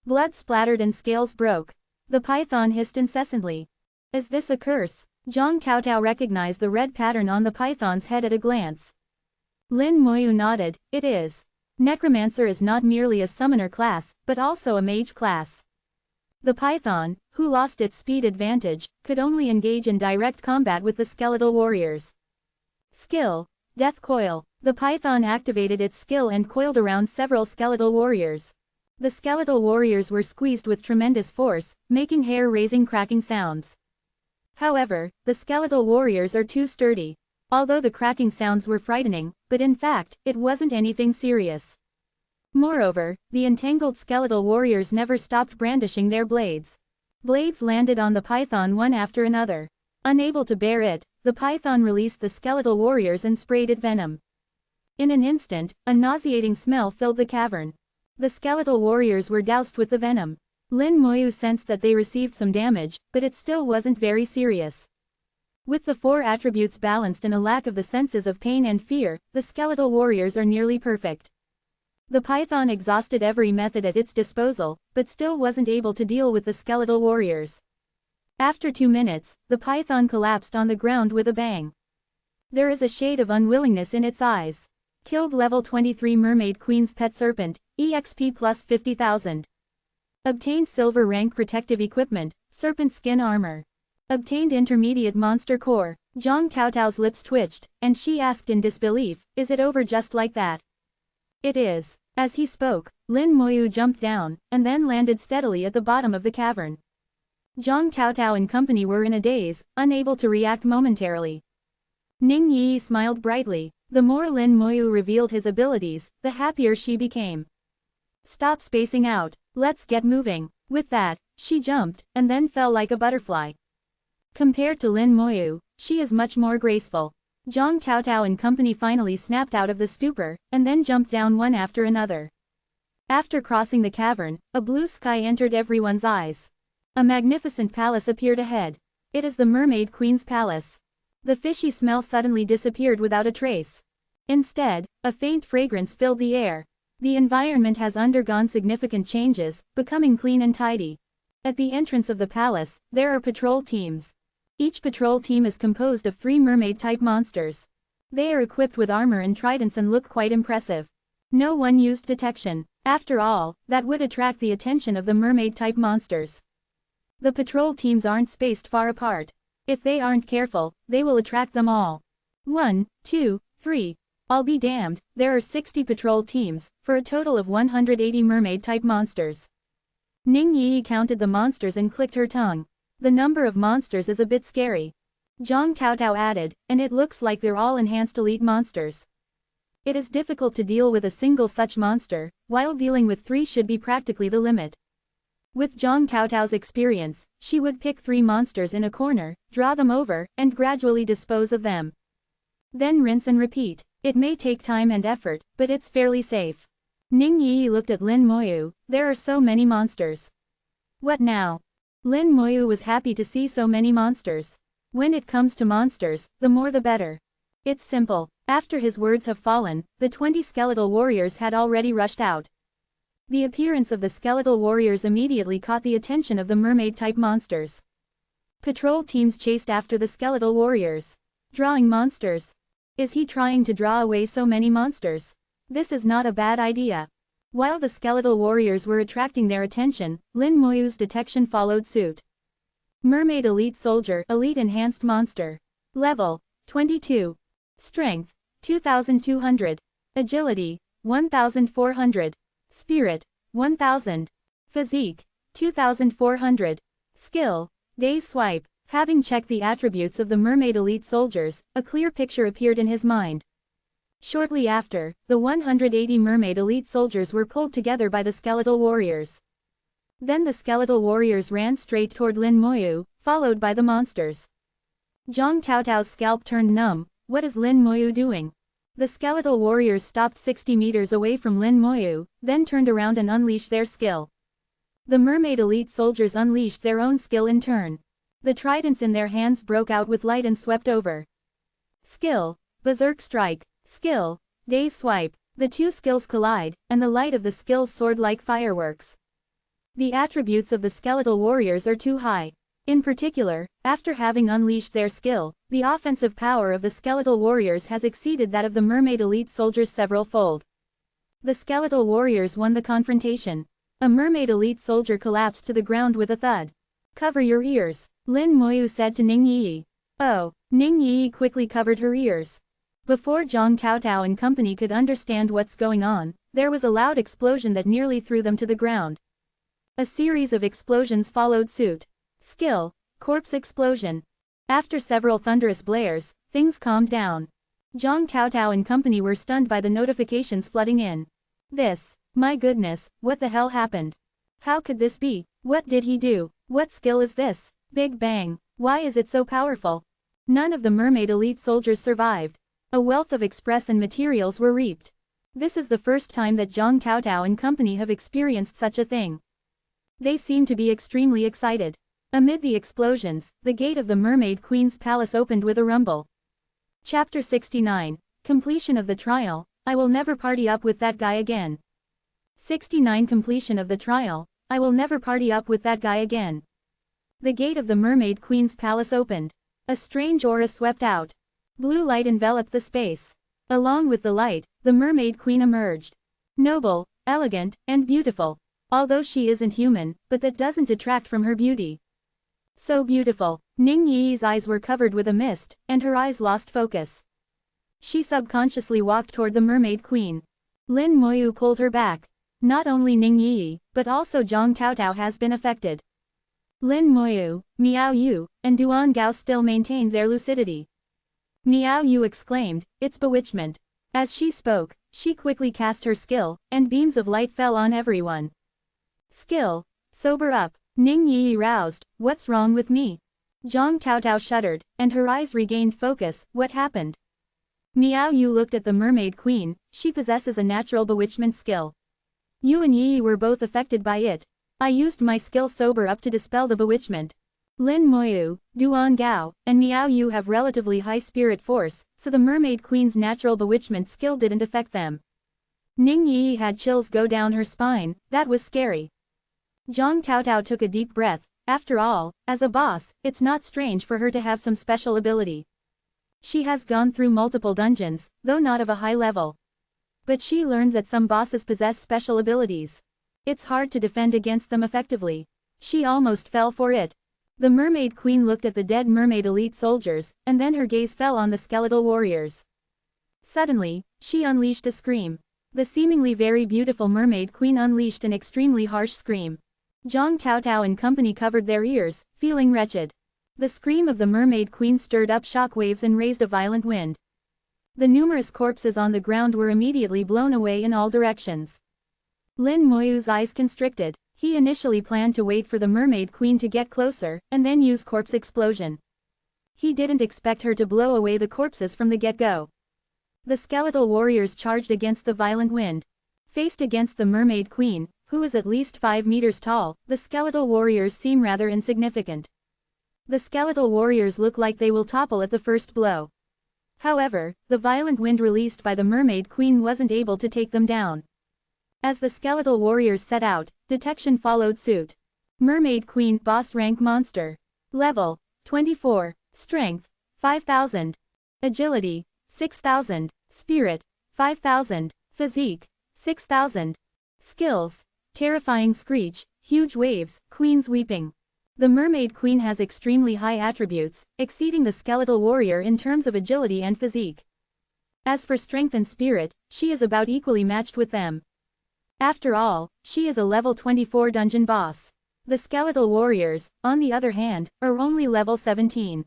A: Blood splattered and scales broke. The python hissed incessantly. Is this a curse? Zhang Taotao recognized the red pattern on the python's head at a glance. Lin Moyu nodded. It is. Necromancer is not merely a summoner class, but also a mage class. The python, who lost its speed advantage, could only engage in direct combat with the skeletal warriors. Skill. Death Coil. The python activated its skill and coiled around several skeletal warriors. The skeletal warriors were squeezed with tremendous force, making hair-raising cracking sounds. However, the skeletal warriors are too sturdy. Although the cracking sounds were frightening, but in fact, it wasn't anything serious. Moreover, the entangled skeletal warriors never stopped brandishing their blades. Blades landed on the python one after another. Unable to bear it, the python released the skeletal warriors and sprayed it venom. In an instant, a nauseating smell filled the cavern. The skeletal warriors were doused with the venom. Lin Moyu sensed that they received some damage, but it still wasn't very serious. With the four attributes balanced and a lack of the senses of pain and fear, the skeletal warriors are nearly perfect. The python exhausted every method at its disposal, but still wasn't able to deal with the skeletal warriors. After 2 minutes, the python collapsed on the ground with a bang. There is a shade of unwillingness in its eyes. Killed level 23 Mermaid Queen's Pet Serpent, EXP plus 50,000. Obtained silver rank protective equipment, serpent skin armor. Obtained intermediate monster core. Zhang Taotao's lips twitched, and she asked in disbelief, is it over just like that? It is. As he spoke, Lin Moyu jumped down, and then landed steadily at the bottom of the cavern. Zhang Taotao and company were in a daze, unable to react momentarily. Ning Yi smiled brightly. The more Lin Moyu revealed his abilities, the happier she became. Stop spacing out, let's get moving. With that, she jumped, and then fell like a butterfly. Compared to Lin Moyu, she is much more graceful. Zhang Taotao and company finally snapped out of the stupor, and then jumped down one after another. After crossing the cavern, a blue sky entered everyone's eyes. A magnificent palace appeared ahead. It is the Mermaid Queen's palace. The fishy smell suddenly disappeared without a trace. Instead, a faint fragrance filled the air. The environment has undergone significant changes, becoming clean and tidy. At the entrance of the palace, there are patrol teams. Each patrol team is composed of 3 mermaid-type monsters. They are equipped with armor and tridents and look quite impressive. No one used detection. After all, that would attract the attention of the mermaid-type monsters. The patrol teams aren't spaced far apart. If they aren't careful, they will attract them all. 1, 2, 3. I'll be damned, there are 60 patrol teams, for a total of 180 mermaid-type monsters. Ning Yi counted the monsters and clicked her tongue. The number of monsters is a bit scary. Zhang Taotao added, and it looks like they're all enhanced elite monsters. It is difficult to deal with a single such monster, while dealing with 3 should be practically the limit. With Zhang Taotao's experience, she would pick 3 monsters in a corner, draw them over, and gradually dispose of them. Then rinse and repeat. It may take time and effort, but it's fairly safe. Ning Yi looked at Lin Moyu. There are so many monsters. What now? Lin Moyu was happy to see so many monsters. When it comes to monsters, the more the better. It's simple. After his words have fallen, the 20 skeletal warriors had already rushed out. The appearance of the skeletal warriors immediately caught the attention of the mermaid-type monsters. Patrol teams chased after the skeletal warriors. Drawing monsters. Is he trying to draw away so many monsters? This is not a bad idea. While the skeletal warriors were attracting their attention, Lin Moyu's detection followed suit. Mermaid Elite Soldier, Elite Enhanced Monster. Level, 22. Strength, 2200. Agility, 1400. Spirit, 1000. Physique, 2400. Skill, Daze Swipe. Having checked the attributes of the Mermaid Elite Soldiers, a clear picture appeared in his mind. Shortly after, the 180 Mermaid Elite Soldiers were pulled together by the skeletal warriors. Then the skeletal warriors ran straight toward Lin Moyu, followed by the monsters. Zhang Taotao's scalp turned numb. What is Lin Moyu doing? The skeletal warriors stopped 60 meters away from Lin Moyu, then turned around and unleashed their skill. The mermaid elite soldiers unleashed their own skill in turn. The tridents in their hands broke out with light and swept over. Skill, berserk strike, skill, daze swipe. The two skills collide, and the light of the skills soared like fireworks. The attributes of the skeletal warriors are too high. In particular, after having unleashed their skill, the offensive power of the skeletal warriors has exceeded that of the mermaid elite soldiers several-fold. The skeletal warriors won the confrontation. A mermaid elite soldier collapsed to the ground with a thud. "Cover your ears," Lin Moyu said to Ning Yi. Oh, Ning Yi quickly covered her ears. Before Zhang Taotao and company could understand what's going on, there was a loud explosion that nearly threw them to the ground. A series of explosions followed suit. Skill, corpse explosion. After several thunderous blares, things calmed down. Zhang Taotao and company were stunned by the notifications flooding in. My goodness, what the hell happened? How could this be? What did he do? What skill is this? Big Bang, why is it so powerful? None of the mermaid elite soldiers survived. A wealth of express and materials were reaped. This is the first time that Zhang Taotao and company have experienced such a thing. They seem to be extremely excited. Amid the explosions, the gate of the Mermaid Queen's palace opened with a rumble. Chapter 69, Completion of the Trial. I will never party up with that guy again. 69 Completion of the Trial. I will never party up with that guy again. The gate of the Mermaid Queen's palace opened. A strange aura swept out. Blue light enveloped the space. Along with the light, the Mermaid Queen emerged. Noble, elegant, and beautiful. Although she isn't human, but that doesn't detract from her beauty. So beautiful, Ning Yi's eyes were covered with a mist, and her eyes lost focus. She subconsciously walked toward the Mermaid Queen. Lin Moyu pulled her back. Not only Ning Yi, but also Zhang Taotao has been affected. Lin Moyu, Miao Yu, and Duan Gao still maintained their lucidity. Miao Yu exclaimed, "It's bewitchment." As she spoke, she quickly cast her skill, and beams of light fell on everyone. Skill, sober up. Ning Yi roused, "What's wrong with me?" Zhang Taotao shuddered, and her eyes regained focus. What happened? Miao Yu looked at the Mermaid Queen. She possesses a natural bewitchment skill. You and Yi were both affected by it. I used my skill sober up to dispel the bewitchment. Lin Moyu, Duan Gao, and Miao Yu have relatively high spirit force, so the Mermaid Queen's natural bewitchment skill didn't affect them. Ning Yi had chills go down her spine. That was scary. Zhang Taotao took a deep breath. After all, as a boss, it's not strange for her to have some special ability. She has gone through multiple dungeons, though not of a high level. But she learned that some bosses possess special abilities. It's hard to defend against them effectively. She almost fell for it. The Mermaid Queen looked at the dead mermaid elite soldiers, and then her gaze fell on the skeletal warriors. Suddenly, she unleashed a scream. The seemingly very beautiful Mermaid Queen unleashed an extremely harsh scream. Zhang Taotao and company covered their ears, feeling wretched. The scream of the Mermaid Queen stirred up shockwaves and raised a violent wind. The numerous corpses on the ground were immediately blown away in all directions. Lin Moyu's eyes constricted. He initially planned to wait for the Mermaid Queen to get closer, and then use corpse explosion. He didn't expect her to blow away the corpses from the get-go. The skeletal warriors charged against the violent wind. Faced against the Mermaid Queen, who is at least 5 meters tall, the skeletal warriors seem rather insignificant. The skeletal warriors look like they will topple at the first blow. However, the violent wind released by the Mermaid Queen wasn't able to take them down. As the skeletal warriors set out, detection followed suit. Mermaid Queen boss rank monster. Level 24. Strength 5000. Agility 6000. Spirit 5000. Physique 6000. Skills: terrifying screech, huge waves, queen's weeping. The Mermaid Queen has extremely high attributes, exceeding the skeletal warrior in terms of agility and physique. As for strength and spirit, she is about equally matched with them. After all, she is a level 24 dungeon boss. The skeletal warriors, on the other hand, are only level 17.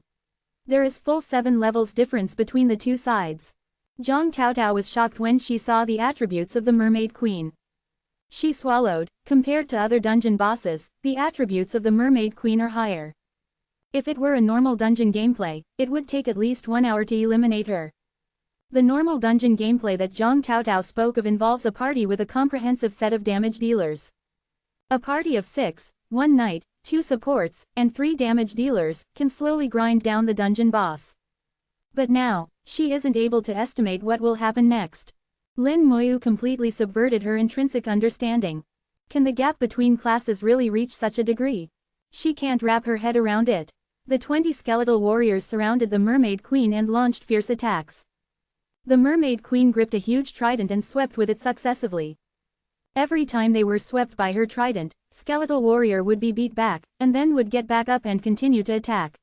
A: There is full 7 levels difference between the two sides. Zhang Taotao was shocked when she saw the attributes of the Mermaid Queen. She swallowed. Compared to other dungeon bosses, the attributes of the Mermaid Queen are higher. If it were a normal dungeon gameplay, it would take at least 1 hour to eliminate her. The normal dungeon gameplay that Zhang Taotao spoke of involves a party with a comprehensive set of damage dealers. A party of 6, 1 knight, 2 supports, and 3 damage dealers, can slowly grind down the dungeon boss. But now, she isn't able to estimate what will happen next. Lin Moyu completely subverted her intrinsic understanding. Can the gap between classes really reach such a degree? She can't wrap her head around it. The 20 skeletal warriors surrounded the Mermaid Queen and launched fierce attacks. The Mermaid Queen gripped a huge trident and swept with it successively. Every time they were swept by her trident, skeletal warrior would be beat back, and then would get back up and continue to attack.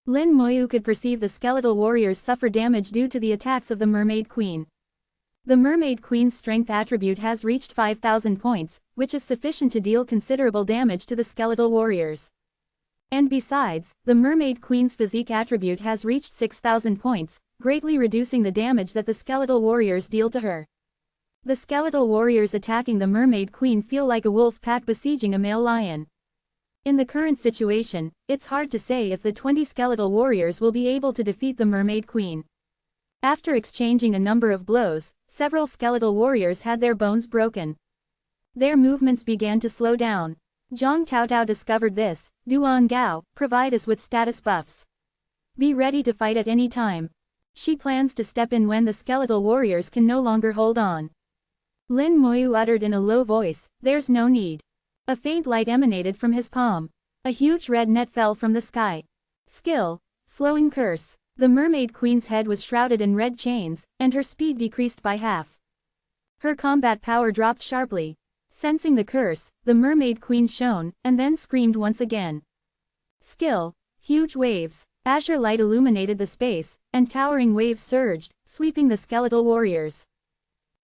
A: Lin Moyu could perceive the skeletal warriors suffer damage due to the attacks of the Mermaid Queen. The Mermaid Queen's strength attribute has reached 5,000 points, which is sufficient to deal considerable damage to the skeletal warriors. And besides, the Mermaid Queen's physique attribute has reached 6,000 points, greatly reducing the damage that the skeletal warriors deal to her. The skeletal warriors attacking the Mermaid Queen feel like a wolf pack besieging a male lion. In the current situation, it's hard to say if the 20 skeletal warriors will be able to defeat the Mermaid Queen. After exchanging a number of blows, several skeletal warriors had their bones broken. Their movements began to slow down. Zhang Taotao discovered this. Duan Gao, provide us with status buffs. Be ready to fight at any time. She plans to step in when the skeletal warriors can no longer hold on. Lin Moyu uttered in a low voice, there's no need. A faint light emanated from his palm. A huge red net fell from the sky. Skill, slowing curse. The Mermaid Queen's head was shrouded in red chains, and her speed decreased by half. Her combat power dropped sharply. Sensing the curse, the Mermaid Queen shone, and then screamed once again. Skill, huge waves. Azure light illuminated the space, and towering waves surged, sweeping the skeletal warriors.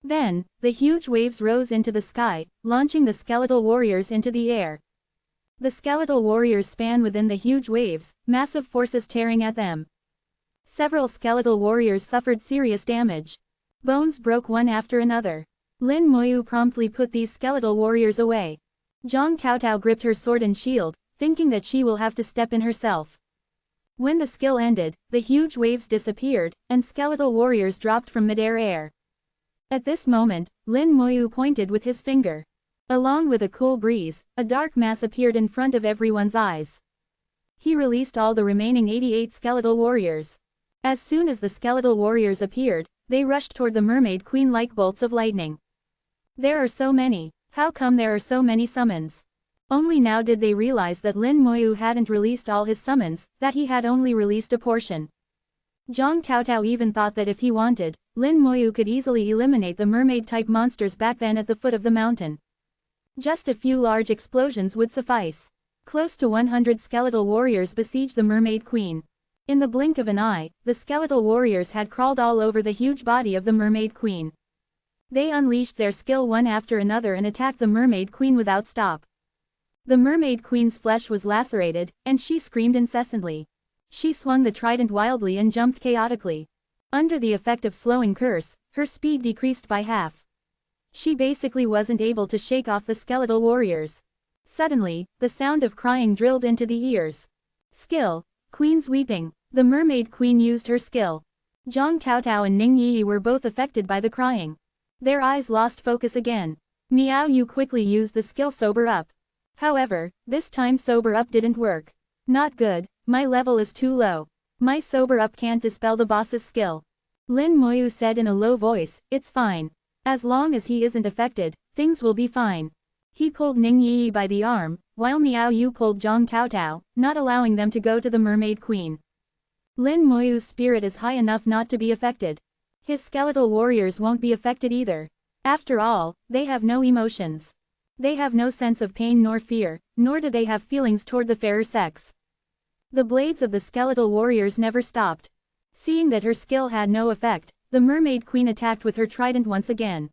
A: Then, the huge waves rose into the sky, launching the skeletal warriors into the air. The skeletal warriors span within the huge waves, massive forces tearing at them. Several skeletal warriors suffered serious damage. Bones broke one after another. Lin Moyu promptly put these skeletal warriors away. Zhang Taotao gripped her sword and shield, thinking that she will have to step in herself. When the skill ended, the huge waves disappeared, and skeletal warriors dropped from mid-air. At this moment, Lin Moyu pointed with his finger. Along with a cool breeze, a dark mass appeared in front of everyone's eyes. He released all the remaining 88 skeletal warriors. As soon as the skeletal warriors appeared, they rushed toward the Mermaid Queen like bolts of lightning. There are so many. How come there are so many summons? Only now did they realize that Lin Moyu hadn't released all his summons, that he had only released a portion. Zhang Taotao even thought that if he wanted, Lin Moyu could easily eliminate the mermaid-type monsters back then at the foot of the mountain. Just a few large explosions would suffice. Close to 100 skeletal warriors besieged the Mermaid Queen. In the blink of an eye, the skeletal warriors had crawled all over the huge body of the Mermaid Queen. They unleashed their skill one after another and attacked the Mermaid Queen without stop. The Mermaid Queen's flesh was lacerated, and she screamed incessantly. She swung the trident wildly and jumped chaotically. Under the effect of slowing curse, her speed decreased by half. She basically wasn't able to shake off the skeletal warriors. Suddenly, the sound of crying drilled into the ears. Skill, Queen's weeping. The Mermaid Queen used her skill. Zhang Taotao and Ning Yi were both affected by the crying. Their eyes lost focus again. Miao Yu quickly used the skill Sober Up. However, this time Sober Up didn't work. Not good, my level is too low. My Sober Up can't dispel the boss's skill. Lin Moyu said in a low voice, it's fine. As long as he isn't affected, things will be fine. He pulled Ning Yi by the arm, while Miao Yu pulled Zhang Taotao, not allowing them to go to the Mermaid Queen. Lin Moyu's spirit is high enough not to be affected. His skeletal warriors won't be affected either. After all, they have no emotions. They have no sense of pain nor fear, nor do they have feelings toward the fairer sex. The blades of the skeletal warriors never stopped. Seeing that her skill had no effect, the Mermaid Queen attacked with her trident once again.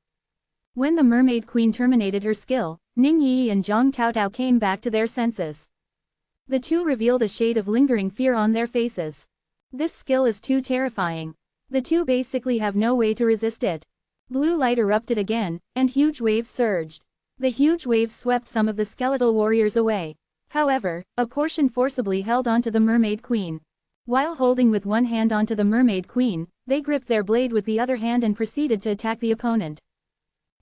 A: When the Mermaid Queen terminated her skill, Ning Yi and Zhang Taotao came back to their senses. The two revealed a shade of lingering fear on their faces. This skill is too terrifying. The two basically have no way to resist it. Blue light erupted again, and huge waves surged. The huge waves swept some of the skeletal warriors away. However, a portion forcibly held onto the Mermaid Queen. While holding with one hand onto the Mermaid Queen, they gripped their blade with the other hand and proceeded to attack the opponent.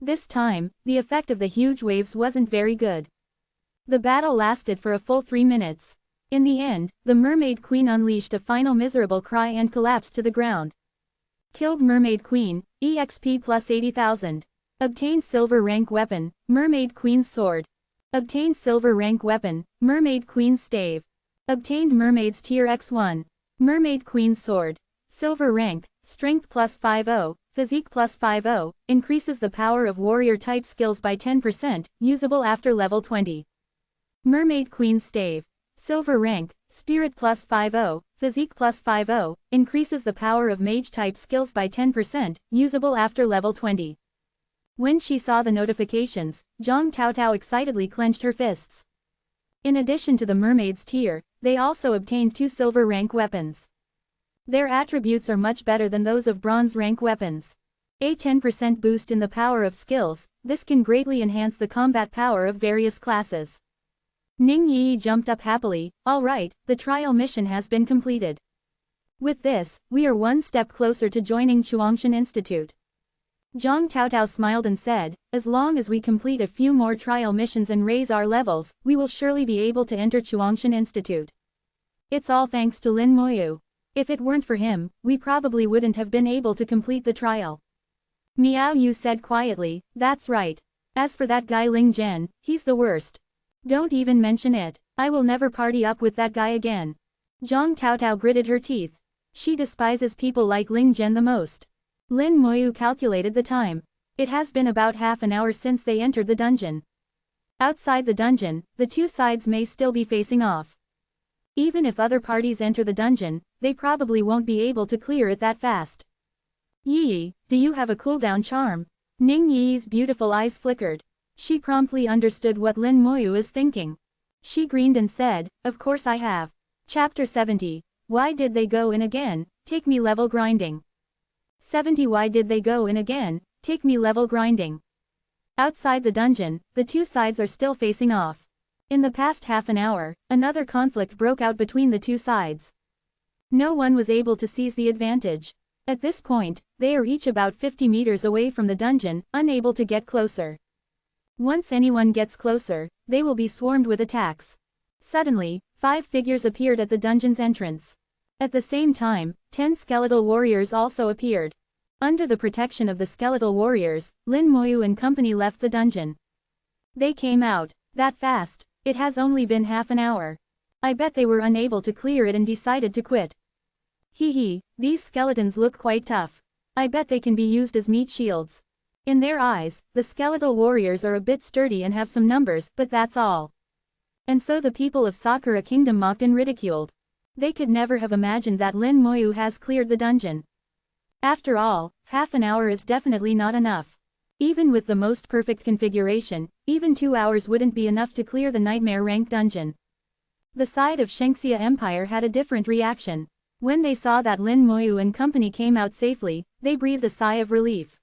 A: This time, the effect of the huge waves wasn't very good. The battle lasted for a full 3 minutes. In the end, the Mermaid Queen unleashed a final miserable cry and collapsed to the ground. Killed Mermaid Queen, EXP plus 80,000. Obtained silver rank weapon, Mermaid Queen's sword. Obtained silver rank weapon, Mermaid Queen's stave. Obtained Mermaid's tier X1. Mermaid Queen's sword. Silver rank, strength plus 50, physique plus 50, increases the power of warrior type skills by 10%, usable after level 20. Mermaid Queen's stave. Silver rank, spirit plus 50, physique plus 50, increases the power of mage type skills by 10%, usable after level 20. When she saw the notifications, Zhang Taotao excitedly clenched her fists. In addition to the mermaid's tier, they also obtained 2 silver rank weapons. Their attributes are much better than those of bronze rank weapons. A 10% boost in the power of skills, this can greatly enhance the combat power of various classes. Ning Yi jumped up happily. Alright, the trial mission has been completed. With this, we are one step closer to joining Chuangshan Institute. Zhang Taotao smiled and said, as long as we complete a few more trial missions and raise our levels, we will surely be able to enter Chuangshan Institute. It's all thanks to Lin Moyu. If it weren't for him, we probably wouldn't have been able to complete the trial. Miao Yu said quietly, that's right. As for that guy Ling Zhen, he's the worst. Don't even mention it. I will never party up with that guy again. Zhang Taotao gritted her teeth. She despises people like Ling Zhen the most. Lin Moyu calculated the time. It has been about half an hour since they entered the dungeon. Outside the dungeon, the two sides may still be facing off. Even if other parties enter the dungeon, they probably won't be able to clear it that fast. Yi, do you have a cooldown charm? Ning Yi's beautiful eyes flickered. She promptly understood what Lin Moyu is thinking. She grinned and said, of course I have. Chapter 70. Why did they go in again? Take me level grinding. 70. Why did they go in again? Take me level grinding. Outside the dungeon, the two sides are still facing off. In the past half an hour, another conflict broke out between the two sides. No one was able to seize the advantage. At this point, they are each about 50 meters away from the dungeon, unable to get closer. Once anyone gets closer, they will be swarmed with attacks. Suddenly, 5 figures appeared at the dungeon's entrance. At the same time, 10 skeletal warriors also appeared. Under the protection of the skeletal warriors, Lin Moyu and company left the dungeon. They came out that fast. It has only been half an hour. I bet they were unable to clear it and decided to quit. Hee, these skeletons look quite tough. I bet they can be used as meat shields. In their eyes, the skeletal warriors are a bit sturdy and have some numbers, but that's all. And so the people of Sakura Kingdom mocked and ridiculed. They could never have imagined that Lin Moyu has cleared the dungeon. After all, half an hour is definitely not enough. Even with the most perfect configuration, even 2 hours wouldn't be enough to clear the nightmare rank dungeon. The side of Shengxia Empire had a different reaction. When they saw that Lin Moyu and company came out safely, they breathed a sigh of relief.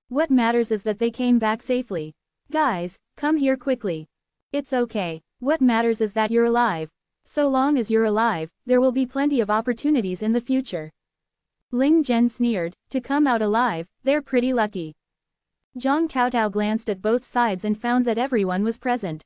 A: What matters is that they came back safely. Guys, come here quickly. It's okay. What matters is that you're alive. So long as you're alive, there will be plenty of opportunities in the future. Ling Zhen sneered, to come out alive, they're pretty lucky. Zhang Taotao glanced at both sides and found that everyone was present.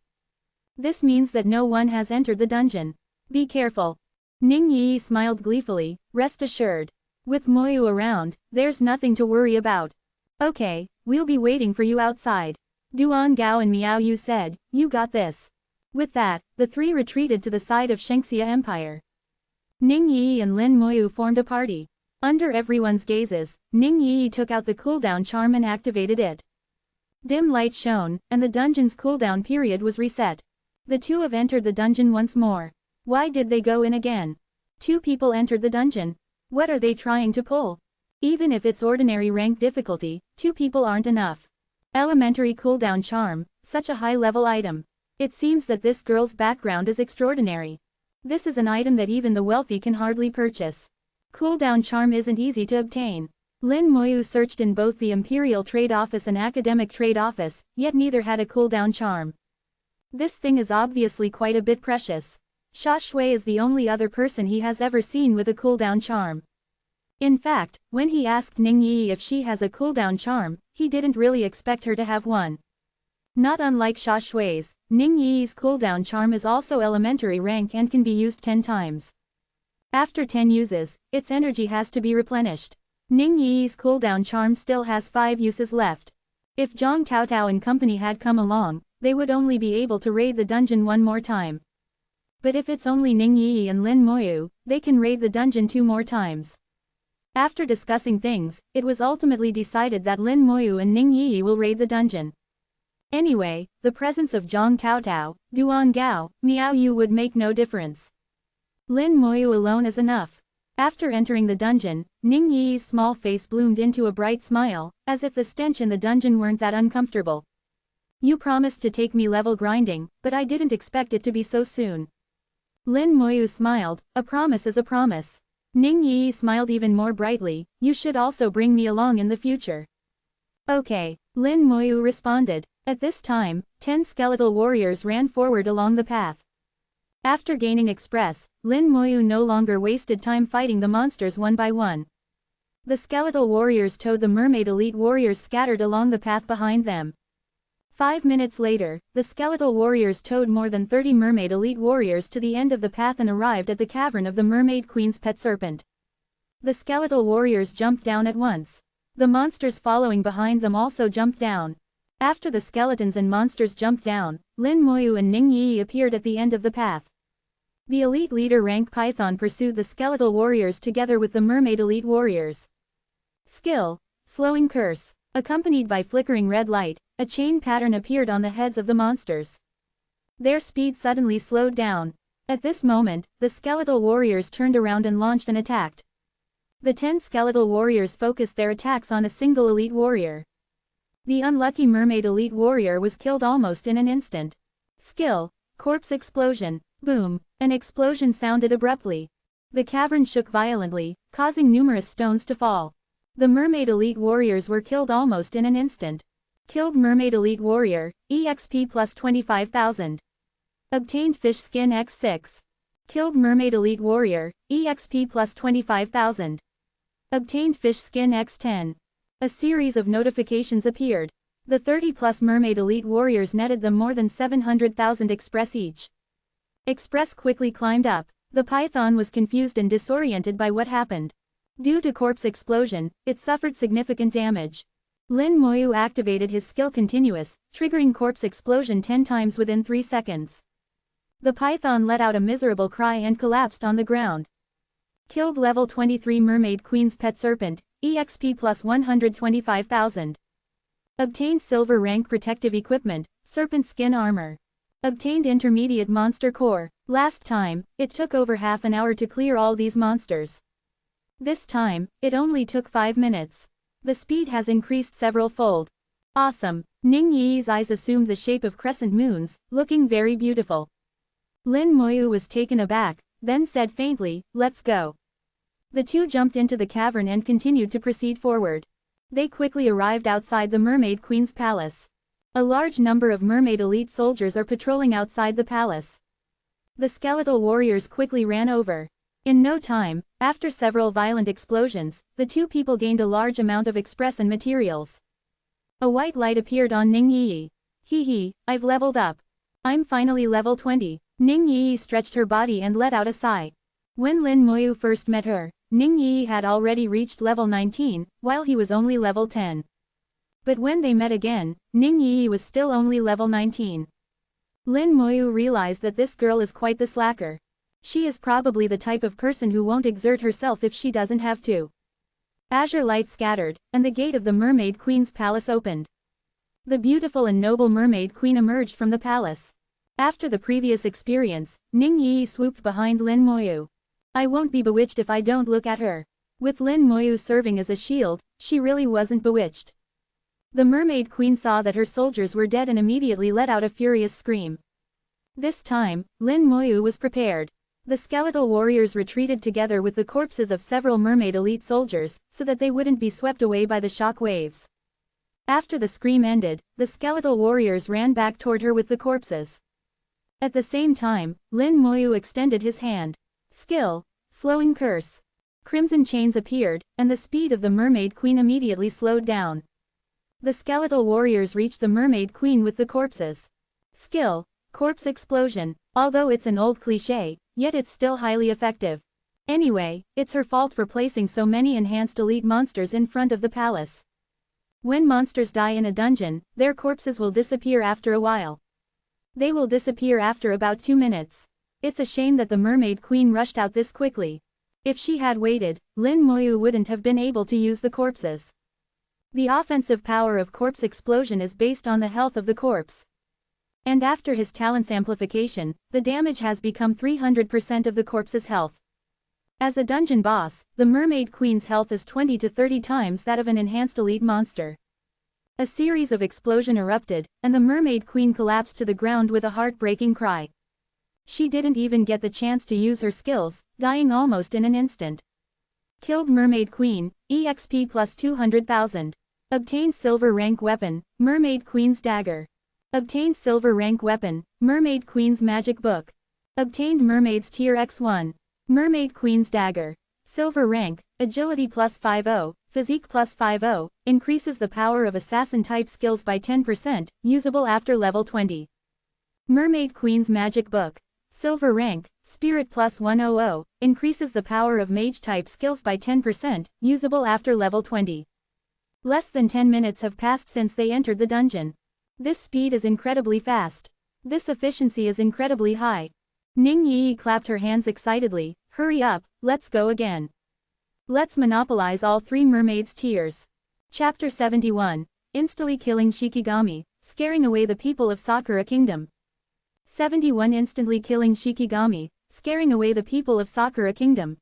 A: This means that no one has entered the dungeon. Be careful. Ning Yi smiled gleefully, rest assured. With Moyu around, there's nothing to worry about. Okay, we'll be waiting for you outside. Duan Gao and Miao Yu said, you got this. With that, the three retreated to the side of Shengxia Empire. Ning Yi and Lin Moyu formed a party. Under everyone's gazes, Ning Yi took out the cooldown charm and activated it. Dim light shone, and the dungeon's cooldown period was reset. The two have entered the dungeon once more. Why did they go in again? 2 people entered the dungeon. What are they trying to pull? Even if it's ordinary rank difficulty, 2 people aren't enough. Elementary cooldown charm, such a high-level item. It seems that this girl's background is extraordinary. This is an item that even the wealthy can hardly purchase. Cooldown charm isn't easy to obtain. Lin Moyu searched in both the Imperial Trade Office and Academic Trade Office, yet neither had a cooldown charm. This thing is obviously quite a bit precious. Xia Shui is the only other person he has ever seen with a cooldown charm. In fact, when he asked Ning Yi if she has a cooldown charm, he didn't really expect her to have one. Not unlike Sha Shui's, Ning Yi's cooldown charm is also elementary rank and can be used 10 times. After 10 uses, its energy has to be replenished. Ning Yi's cooldown charm still has 5 uses left. If Zhang Taotao and company had come along, they would only be able to raid the dungeon one more time. But if it's only Ning Yi and Lin Moyu, they can raid the dungeon 2 more times. After discussing things, it was ultimately decided that Lin Moyu and Ning Yi will raid the dungeon. Anyway, the presence of Zhang Taotao, Duan Gao, Miao Yu would make no difference. Lin Moyu alone is enough. After entering the dungeon, Ning Yi's small face bloomed into a bright smile, as if the stench in the dungeon weren't that uncomfortable. You promised to take me level grinding, but I didn't expect it to be so soon. Lin Moyu smiled, a promise is a promise. Ning Yi smiled even more brightly, you should also bring me along in the future. Okay, Lin Moyu responded. At this time, 10 skeletal warriors ran forward along the path. After gaining express, Lin Moyu no longer wasted time fighting the monsters one by one. The skeletal warriors towed the mermaid elite warriors scattered along the path behind them. 5 minutes later, the skeletal warriors towed more than 30 mermaid elite warriors to the end of the path and arrived at the cavern of the mermaid queen's pet serpent. The skeletal warriors jumped down at once. The monsters following behind them also jumped down. After the skeletons and monsters jumped down, Lin Moyu and Ning Yi appeared at the end of the path. The elite leader rank Python pursued the skeletal warriors together with the mermaid elite warriors. Skill, Slowing Curse. Accompanied by flickering red light, a chain pattern appeared on the heads of the monsters. Their speed suddenly slowed down. At this moment, the skeletal warriors turned around and launched and attacked. The 10 skeletal warriors focused their attacks on a single elite warrior. The unlucky mermaid elite warrior was killed almost in an instant. Skill, Corpse Explosion. Boom, an explosion sounded abruptly. The cavern shook violently, causing numerous stones to fall. The mermaid elite warriors were killed almost in an instant. Killed mermaid elite warrior, EXP plus 25,000. Obtained fish skin x6. Killed mermaid elite warrior, EXP plus 25,000. Obtained fish skin x10. A series of notifications appeared. The 30+ mermaid elite warriors netted them more than 700,000 express each. Express quickly climbed up. The python was confused and disoriented by what happened. Due to corpse explosion, it suffered significant damage. Lin Moyu activated his skill continuous, triggering corpse explosion 10 times within 3 seconds. The python let out a miserable cry and collapsed on the ground. Killed level 23 mermaid queen's pet serpent, EXP plus 125,000. Obtained silver rank protective equipment, serpent skin armor. Obtained intermediate monster core. Last time, it took over half an hour to clear all these monsters. This time, it only took 5 minutes. The speed has increased several fold. Awesome. Ning Yi's eyes assumed the shape of crescent moons, looking very beautiful. Lin Moyu was taken aback, then said faintly, let's go. The two jumped into the cavern and continued to proceed forward. They quickly arrived outside the mermaid queen's palace. A large number of mermaid elite soldiers are patrolling outside the palace. The skeletal warriors quickly ran over. In no time, after several violent explosions, the two people gained a large amount of express and materials. A white light appeared on Ning Yi. Hee, I've leveled up. I'm finally level 20. Ning Yi stretched her body and let out a sigh. When Lin Moyu first met her, Ning Yi had already reached level 19, while he was only level 10. But when they met again, Ning Yi was still only level 19. Lin Moyu realized that this girl is quite the slacker. She is probably the type of person who won't exert herself if she doesn't have to. Azure light scattered, and the gate of the mermaid queen's palace opened. The beautiful and noble mermaid queen emerged from the palace. After the previous experience, Ning Yi swooped behind Lin Moyu. I won't be bewitched if I don't look at her. With Lin Moyu serving as a shield, she really wasn't bewitched. The mermaid queen saw that her soldiers were dead and immediately let out a furious scream. This time, Lin Moyu was prepared. The skeletal warriors retreated together with the corpses of several mermaid elite soldiers, so that they wouldn't be swept away by the shock waves. After the scream ended, the skeletal warriors ran back toward her with the corpses. At the same time, Lin Moyu extended his hand. Skill, Slowing Curse. Crimson chains appeared, and the speed of the mermaid queen immediately slowed down. The skeletal warriors reached the mermaid queen with the corpses. Skill. Corpse explosion. Although it's an old cliché, yet it's still highly effective. Anyway, it's her fault for placing so many enhanced elite monsters in front of the palace. When monsters die in a dungeon, their corpses will disappear after a while. They will disappear after about 2 minutes. It's a shame that the mermaid queen rushed out this quickly. If she had waited, Lin Moyu wouldn't have been able to use the corpses. The offensive power of corpse explosion is based on the health of the corpse. And after his talent's amplification, the damage has become 300% of the corpse's health. As a dungeon boss, the mermaid queen's health is 20 to 30 times that of an enhanced elite monster. A series of explosions erupted, and the mermaid queen collapsed to the ground with a heartbreaking cry. She didn't even get the chance to use her skills, dying almost in an instant. Killed mermaid queen, EXP plus 200,000. Obtained silver rank weapon, mermaid queen's dagger. Obtained silver rank weapon, mermaid queen's magic book. Obtained mermaid's tier X1. Mermaid queen's dagger. Silver rank, agility plus 50, physique plus 50, increases the power of assassin type skills by 10%, usable after level 20. Mermaid queen's magic book. Silver rank, spirit plus 100, increases the power of mage type skills by 10%, usable after level 20. Less than 10 minutes have passed since they entered the dungeon. This speed is incredibly fast. This efficiency is incredibly high. Ning Yi clapped her hands excitedly. Hurry up, let's go again. Let's monopolize all 3 mermaids' tiers. Chapter 71. Instantly killing Shikigami, scaring away the people of Sakura Kingdom. 71 Instantly killing Shikigami, scaring away the people of Sakura Kingdom.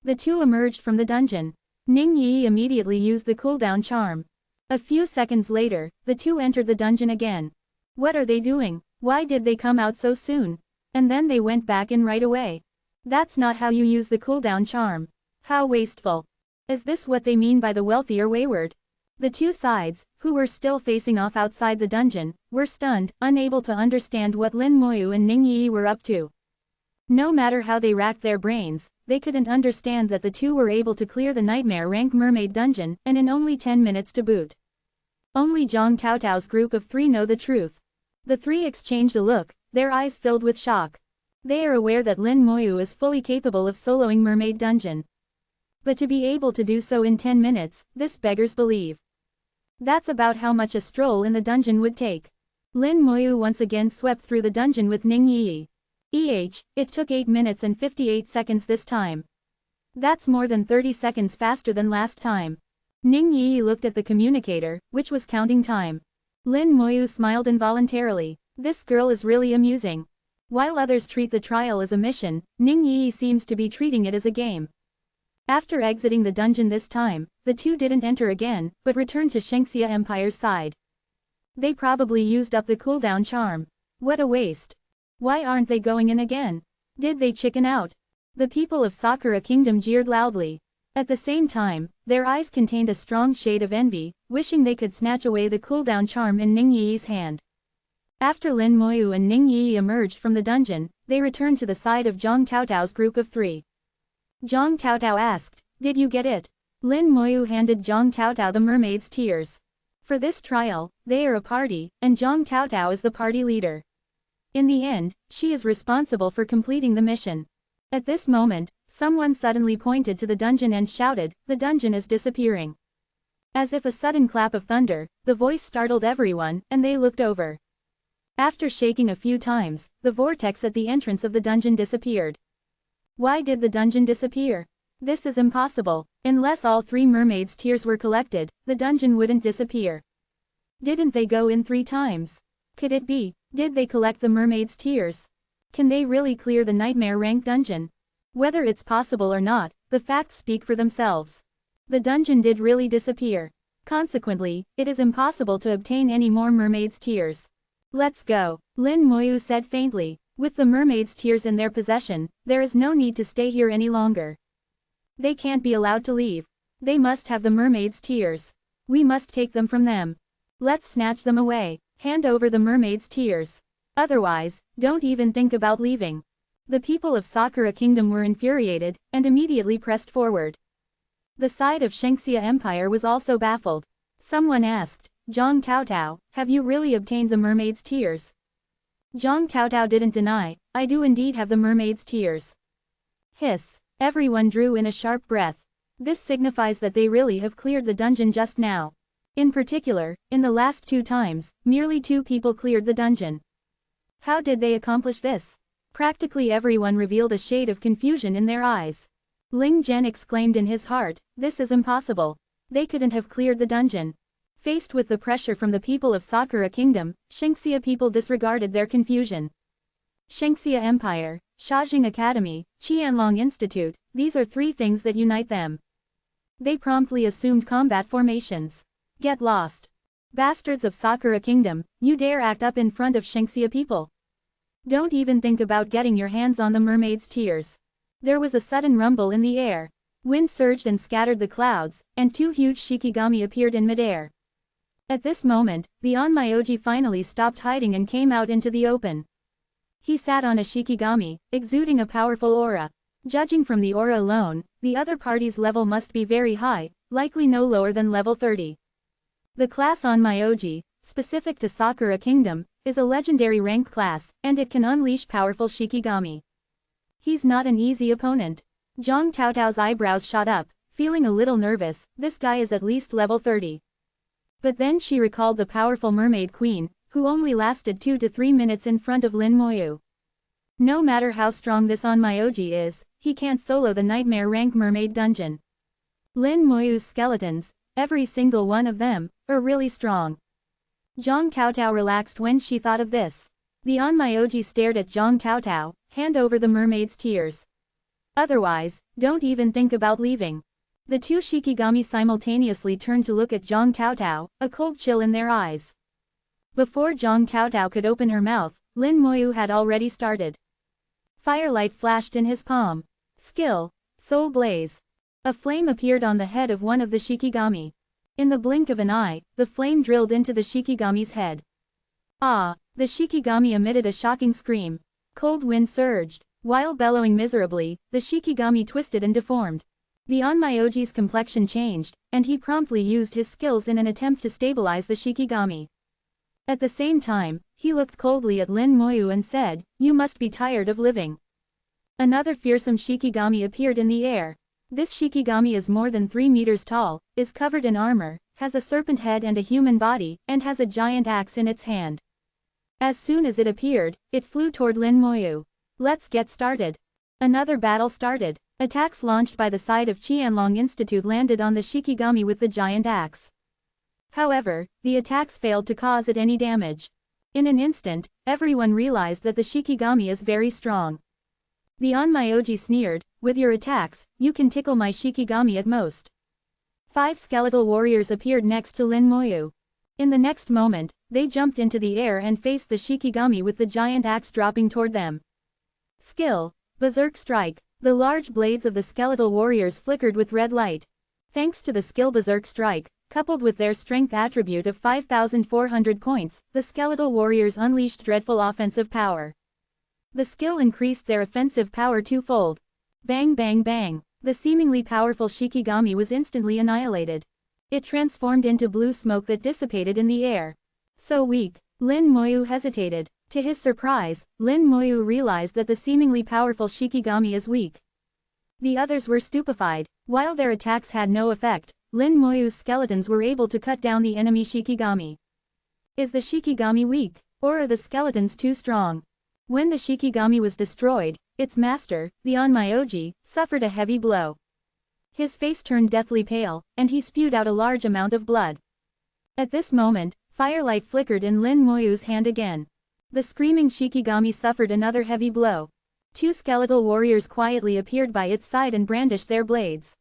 A: The two emerged from the dungeon. Ning Yi immediately used the cooldown charm. A few seconds later, the two entered the dungeon again. What are they doing? Why did they come out so soon? And then they went back in right away. That's not how you use the cooldown charm. How wasteful. Is this what they mean by the wealthy or wayward? The two sides, who were still facing off outside the dungeon, were stunned, unable to understand what Lin Moyu and Ning Yi were up to. No matter how they racked their brains, they couldn't understand that the two were able to clear the nightmare rank mermaid dungeon, and in only 10 minutes to boot. Only Zhang Taotao's group of 3 know the truth. The 3 exchanged a look, their eyes filled with shock. They are aware that Lin Moyu is fully capable of soloing mermaid dungeon. But to be able to do so in 10 minutes, this beggars belief. That's about how much a stroll in the dungeon would take. Lin Moyu once again swept through the dungeon with Ning Yi. It took 8 minutes and 58 seconds this time. That's more than 30 seconds faster than last time. Ning Yi looked at the communicator, which was counting time. Lin Moyu smiled involuntarily. This girl is really amusing. While others treat the trial as a mission, Ning Yi seems to be treating it as a game. After exiting the dungeon this time, the two didn't enter again, but returned to Shengxia Empire's side. They probably used up the cooldown charm. What a waste. Why aren't they going in again? Did they chicken out? The people of Sakura Kingdom jeered loudly. At the same time, their eyes contained a strong shade of envy, wishing they could snatch away the cooldown charm in Ning Yi's hand. After Lin Moyu and Ning Yi emerged from the dungeon, they returned to the side of Zhang Taotao's group of 3. Zhang Taotao asked, "Did you get it?" Lin Moyu handed Zhang Taotao the mermaid's tears. For this trial, they are a party, and Zhang Taotao is the party leader. In the end, she is responsible for completing the mission. At this moment, someone suddenly pointed to the dungeon and shouted, "The dungeon is disappearing." As if a sudden clap of thunder, the voice startled everyone, and they looked over. After shaking a few times, the vortex at the entrance of the dungeon disappeared. Why did the dungeon disappear? This is impossible. Unless all 3 mermaids' tears were collected, the dungeon wouldn't disappear. Didn't they go in 3 times? Could it be? Did they collect the mermaid's tears? Can they really clear the nightmare rank dungeon? Whether it's possible or not, the facts speak for themselves. The dungeon did really disappear. Consequently, it is impossible to obtain any more mermaid's tears. Let's go, Lin Moyu said faintly. With the mermaid's tears in their possession, there is no need to stay here any longer. They can't be allowed to leave. They must have the mermaid's tears. We must take them from them. Let's snatch them away. Hand over the mermaid's tears. Otherwise, don't even think about leaving. The people of Sakura Kingdom were infuriated, and immediately pressed forward. The side of Shengxia Empire was also baffled. Someone asked, Zhang Taotao, have you really obtained the mermaid's tears? Zhang Taotao didn't deny, I do indeed have the mermaid's tears. Hiss. Everyone drew in a sharp breath. This signifies that they really have cleared the dungeon just now. In particular, in the last 2 times, merely 2 people cleared the dungeon. How did they accomplish this? Practically everyone revealed a shade of confusion in their eyes. Ling Zhen exclaimed in his heart, this is impossible. They couldn't have cleared the dungeon. Faced with the pressure from the people of Sakura Kingdom, Shengxia people disregarded their confusion. Shengxia Empire, Shajing Academy, Qianlong Institute, these are 3 things that unite them. They promptly assumed combat formations. Get lost. Bastards of Sakura Kingdom, you dare act up in front of Shengxia people. Don't even think about getting your hands on the mermaid's tears. There was a sudden rumble in the air. Wind surged and scattered the clouds, and 2 huge shikigami appeared in midair. At this moment, the Onmyoji finally stopped hiding and came out into the open. He sat on a shikigami, exuding a powerful aura. Judging from the aura alone, the other party's level must be very high, likely no lower than level 30. The class Onmyoji, specific to Sakura Kingdom, is a legendary rank class, and it can unleash powerful shikigami. He's not an easy opponent. Zhang Taotao's eyebrows shot up, feeling a little nervous, this guy is at least level 30. But then she recalled the powerful mermaid queen, who only lasted 2 to 3 minutes in front of Lin Moyu. No matter how strong this Onmyoji is, he can't solo the nightmare rank mermaid dungeon. Lin Moyu's skeletons, every single one of them, are really strong. Zhang Taotao relaxed when she thought of this. The Onmyoji stared at Zhang Taotao, hand over the mermaid's tears. Otherwise, don't even think about leaving. The 2 shikigami simultaneously turned to look at Zhang Taotao, a cold chill in their eyes. Before Zhang Taotao could open her mouth, Lin Moyu had already started. Firelight flashed in his palm. Skill. Soul Blaze. A flame appeared on the head of one of the shikigami. In the blink of an eye, the flame drilled into the shikigami's head. Ah! The shikigami emitted a shocking scream. Cold wind surged. While bellowing miserably, the shikigami twisted and deformed. The Onmyoji's complexion changed, and he promptly used his skills in an attempt to stabilize the shikigami. At the same time, he looked coldly at Lin Moyu and said, you must be tired of living. Another fearsome shikigami appeared in the air. This shikigami is more than 3 meters tall, is covered in armor, has a serpent head and a human body, and has a giant axe in its hand. As soon as it appeared, it flew toward Lin Moyu. Let's get started. Another battle started. Attacks launched by the side of Qianlong Institute landed on the shikigami with the giant axe. However, the attacks failed to cause it any damage. In an instant, everyone realized that the shikigami is very strong. The Onmyoji sneered, with your attacks, you can tickle my shikigami at most. 5 skeletal warriors appeared next to Lin Moyu. In the next moment, they jumped into the air and faced the shikigami with the giant axe dropping toward them. Skill. Berserk Strike. The large blades of the skeletal warriors flickered with red light. Thanks to the skill Berserk Strike, coupled with their strength attribute of 5,400 points, the skeletal warriors unleashed dreadful offensive power. The skill increased their offensive power 2-fold. Bang bang bang. The seemingly powerful shikigami was instantly annihilated. It transformed into blue smoke that dissipated in the air. So weak. Lin Moyu hesitated. To his surprise, Lin Moyu realized that the seemingly powerful shikigami is weak. The others were stupefied. While their attacks had no effect, Lin Moyu's skeletons were able to cut down the enemy shikigami. Is the shikigami weak, or are the skeletons too strong? When the shikigami was destroyed, its master, the Onmyoji, suffered a heavy blow. His face turned deathly pale, and he spewed out a large amount of blood. At this moment, firelight flickered in Lin Moyu's hand again. The screaming shikigami suffered another heavy blow. 2 skeletal warriors quietly appeared by its side and brandished their blades.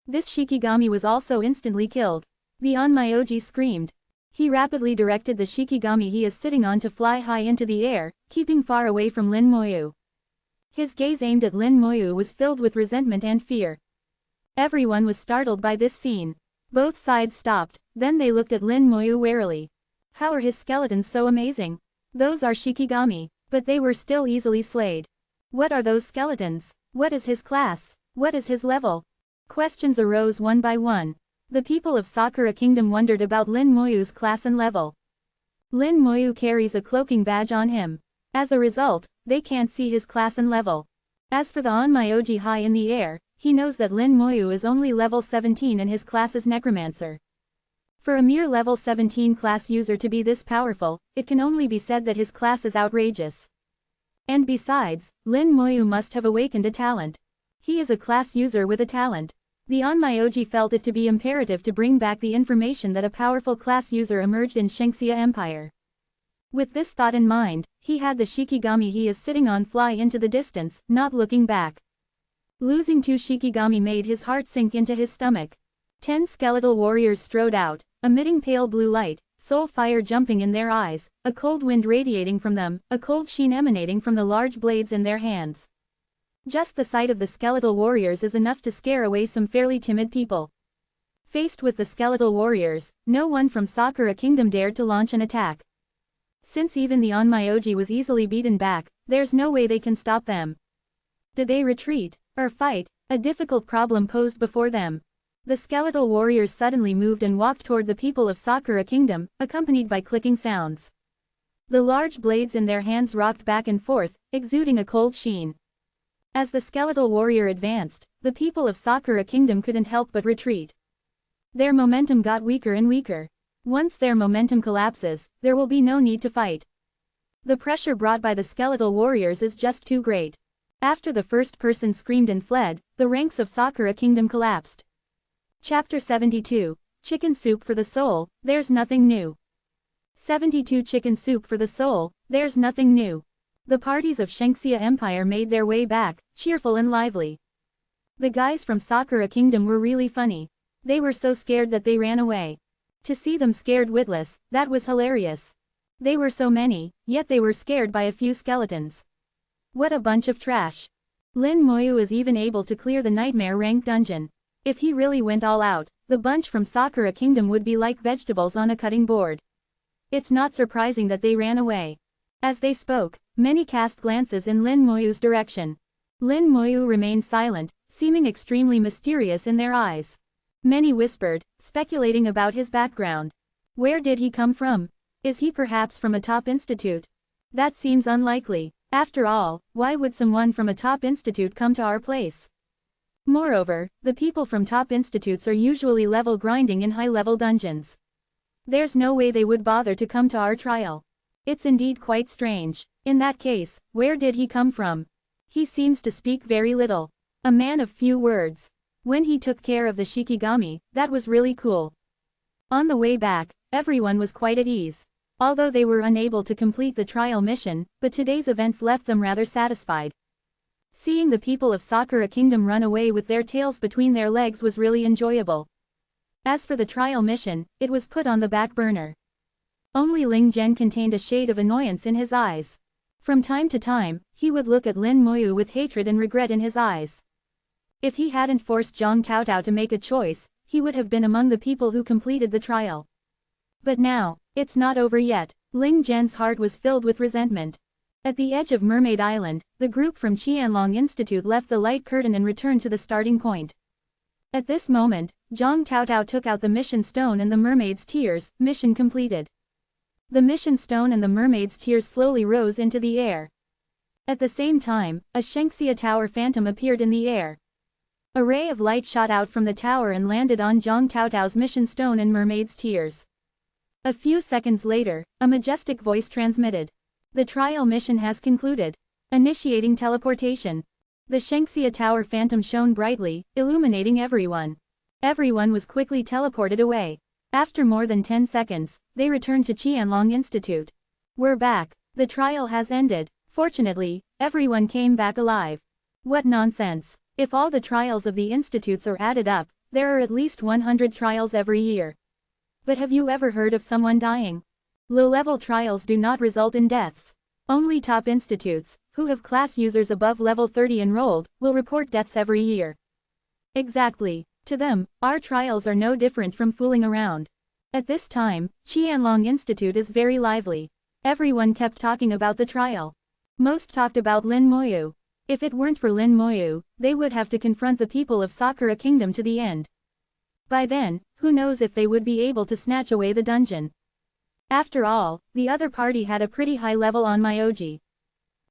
A: This shikigami was also instantly killed. The Onmyoji screamed. He rapidly directed the shikigami he is sitting on to fly high into the air, keeping far away from Lin Moyu. His gaze aimed at Lin Moyu was filled with resentment and fear. Everyone was startled by this scene. Both sides stopped, then they looked at Lin Moyu warily. How are his skeletons so amazing? Those are shikigami, but they were still easily slayed. What are those skeletons? What is his class? What is his level? Questions arose one by one. The people of Sakura Kingdom wondered about Lin Moyu's class and level. Lin Moyu carries a cloaking badge on him. As a result, they can't see his class and level. As for the Onmyoji high in the air, he knows that Lin Moyu is only level 17 and his class is Necromancer. For a mere level 17 class user to be this powerful, it can only be said that his class is outrageous. And besides, Lin Moyu must have awakened a talent. He is a class user with a talent. The Onmyoji felt it to be imperative to bring back the information that a powerful class user emerged in Shengxia Empire. With this thought in mind, he had the Shikigami he is sitting on fly into the distance, not looking back. Losing 2 Shikigami made his heart sink into his stomach. 10 skeletal warriors strode out, emitting pale blue light, soul fire jumping in their eyes, a cold wind radiating from them, a cold sheen emanating from the large blades in their hands. Just the sight of the skeletal warriors is enough to scare away some fairly timid people. Faced with the skeletal warriors, no one from Sakura Kingdom dared to launch an attack. Since even the Onmyoji was easily beaten back, there's no way they can stop them. Did they retreat, or fight? A difficult problem posed before them. The skeletal warriors suddenly moved and walked toward the people of Sakura Kingdom, accompanied by clicking sounds. The large blades in their hands rocked back and forth, exuding a cold sheen. As the skeletal warrior advanced, the people of Sakura Kingdom couldn't help but retreat. Their momentum got weaker and weaker. Once their momentum collapses, there will be no need to fight. The pressure brought by the skeletal warriors is just too great. After the first person screamed and fled, the ranks of Sakura Kingdom collapsed. Chapter 72, Chicken Soup for the Soul, There's Nothing New. 72 Chicken Soup for the Soul, There's Nothing New. The parties of Shengxia Empire made their way back, cheerful and lively. The guys from Sakura Kingdom were really funny. They were so scared that they ran away. To see them scared witless, that was hilarious. They were so many, yet they were scared by a few skeletons. What a bunch of trash. Lin Moyu is even able to clear the nightmare rank dungeon. If he really went all out, the bunch from Sakura Kingdom would be like vegetables on a cutting board. It's not surprising that they ran away. As they spoke, many cast glances in Lin Moyu's direction. Lin Moyu remained silent, seeming extremely mysterious in their eyes. Many whispered, speculating about his background. Where did he come from? Is he perhaps from a top institute? That seems unlikely. After all, why would someone from a top institute come to our place? Moreover, the people from top institutes are usually level grinding in high-level dungeons. There's no way they would bother to come to our trial. It's indeed quite strange. In that case, where did he come from? He seems to speak very little. A man of few words. When he took care of the Shikigami, that was really cool. On the way back, everyone was quite at ease. Although they were unable to complete the trial mission, but today's events left them rather satisfied. Seeing the people of Sakura Kingdom run away with their tails between their legs was really enjoyable. As for the trial mission, it was put on the back burner. Only Ling Zhen contained a shade of annoyance in his eyes. From time to time, he would look at Lin Moyu with hatred and regret in his eyes. If he hadn't forced Zhang Taotao to make a choice, he would have been among the people who completed the trial. But now, it's not over yet. Ling Zhen's heart was filled with resentment. At the edge of Mermaid Island, the group from Qianlong Institute left the light curtain and returned to the starting point. At this moment, Zhang Taotao took out the mission stone and the mermaid's tears, mission completed. The mission stone and the mermaid's tears slowly rose into the air. At the same time, a Shengxia Tower phantom appeared in the air. A ray of light shot out from the tower and landed on Zhang Taotao's mission stone and mermaid's tears. A few seconds later, a majestic voice transmitted. The trial mission has concluded. Initiating teleportation. The Shengxia Tower phantom shone brightly, illuminating everyone. Everyone was quickly teleported away. After more than 10 seconds, they returned to Qianlong Institute. We're back. The trial has ended. Fortunately, everyone came back alive. What nonsense. If all the trials of the institutes are added up, there are at least 100 trials every year. But have you ever heard of someone dying? Low-level trials do not result in deaths. Only top institutes, who have class users above level 30 enrolled, will report deaths every year. Exactly. To them, our trials are no different from fooling around. At this time, Qianlong Institute is very lively. Everyone kept talking about the trial. Most talked about Lin Moyu. If it weren't for Lin Moyu, they would have to confront the people of Sakura Kingdom to the end. By then, who knows if they would be able to snatch away the dungeon. After all, the other party had a pretty high level on Myoji.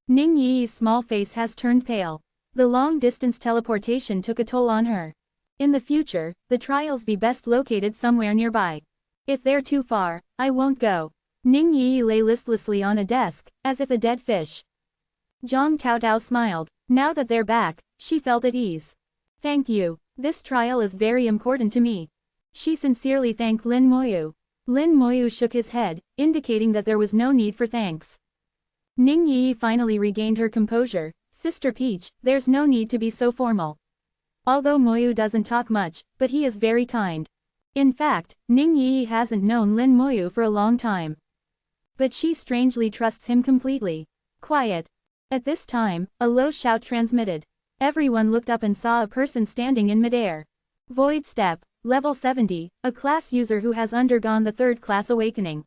A: Ning Yi's small face has turned pale. The long-distance teleportation took a toll on her. In the future, the trials be best located somewhere nearby. If they're too far, I won't go. Ning Yi lay listlessly on a desk, as if a dead fish. Zhang Taotao smiled. Now that they're back, she felt at ease. Thank you. This trial is very important to me. She sincerely thanked Lin Moyu. Lin Moyu shook his head, indicating that there was no need for thanks. Ning Yi finally regained her composure. Sister Peach, there's no need to be so formal. Although Moyu doesn't talk much, but he is very kind. In fact, Ning Yi hasn't known Lin Moyu for a long time. But she strangely trusts him completely. Quiet. At this time, a low shout transmitted. Everyone looked up and saw a person standing in midair. Void Step, level 70, a class user who has undergone the third class awakening.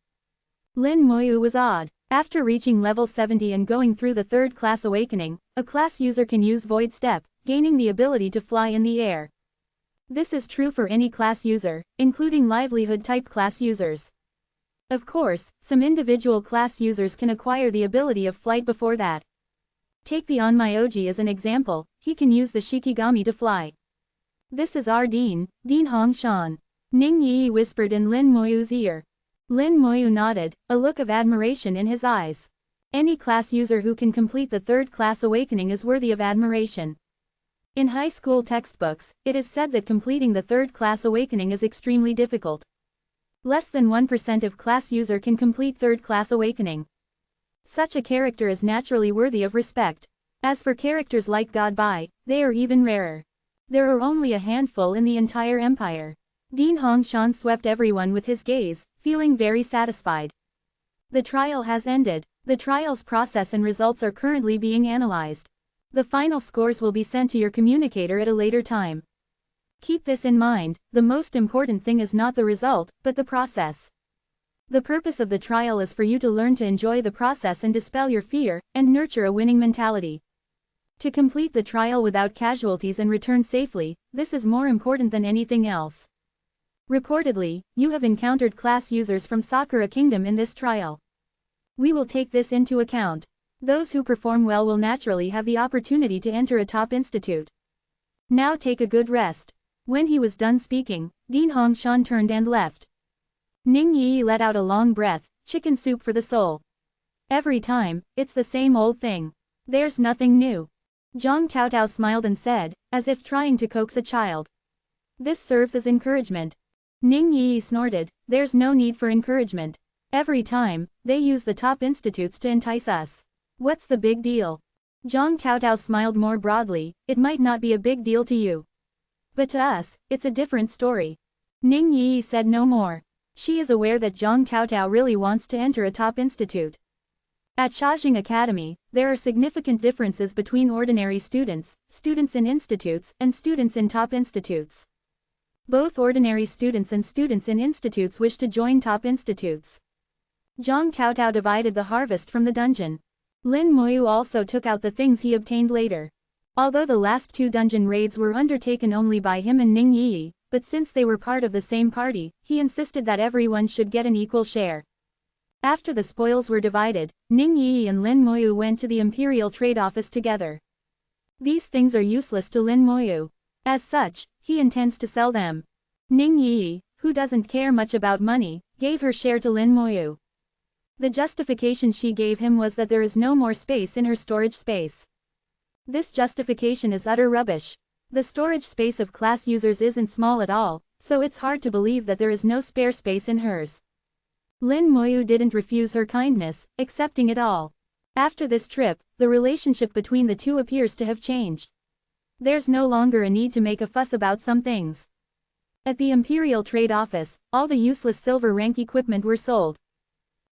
A: Lin Moyu was awed. After reaching level 70 and going through the third class awakening, a class user can use Void Step, gaining the ability to fly in the air. This is true for any class user, including livelihood-type class users. Of course, some individual class users can acquire the ability of flight before that. Take the Onmyoji as an example, he can use the Shikigami to fly. This is our Dean Hongshan. Ning Yi whispered in Lin Moyu's ear. Lin Moyu nodded, a look of admiration in his eyes. Any class user who can complete the third class awakening is worthy of admiration. In high school textbooks, it is said that completing the third class awakening is extremely difficult. Less than 1% of class user can complete third class awakening. Such a character is naturally worthy of respect. As for characters like God Bai, they are even rarer. There are only a handful in the entire empire. Dean Hongshan swept everyone with his gaze, feeling very satisfied. The trial has ended. The trial's process and results are currently being analyzed. The final scores will be sent to your communicator at a later time. Keep this in mind, the most important thing is not the result, but the process. The purpose of the trial is for you to learn to enjoy the process and dispel your fear, and nurture a winning mentality. To complete the trial without casualties and return safely, this is more important than anything else. Reportedly, you have encountered class users from Sakura Kingdom in this trial. We will take this into account. Those who perform well will naturally have the opportunity to enter a top institute. Now take a good rest. When he was done speaking, Dean Hongshan turned and left. Ning Yi let out a long breath, chicken soup for the soul. Every time, it's the same old thing. There's nothing new. Zhang Taotao smiled and said, as if trying to coax a child. This serves as encouragement. Ning Yi snorted, there's no need for encouragement. Every time, they use the top institutes to entice us. What's the big deal? Zhang Taotao smiled more broadly, it might not be a big deal to you. But to us, it's a different story. Ning Yi said no more. She is aware that Zhang Taotao really wants to enter a top institute. At Shajing Academy, there are significant differences between ordinary students, students in institutes, and students in top institutes. Both ordinary students and students in institutes wish to join top institutes. Zhang Taotao divided the harvest from the dungeon. Lin Moyu also took out the things he obtained later. Although the last two dungeon raids were undertaken only by him and Ning Yi, but since they were part of the same party, he insisted that everyone should get an equal share. After the spoils were divided, Ning Yi and Lin Moyu went to the Imperial Trade Office together. These things are useless to Lin Moyu. As such, he intends to sell them. Ning Yi, who doesn't care much about money, gave her share to Lin Moyu. The justification she gave him was that there is no more space in her storage space. This justification is utter rubbish. The storage space of class users isn't small at all, so it's hard to believe that there is no spare space in hers. Lin Moyu didn't refuse her kindness, accepting it all. After this trip, the relationship between the two appears to have changed. There's no longer a need to make a fuss about some things. At the Imperial Trade Office, all the useless silver rank equipment were sold.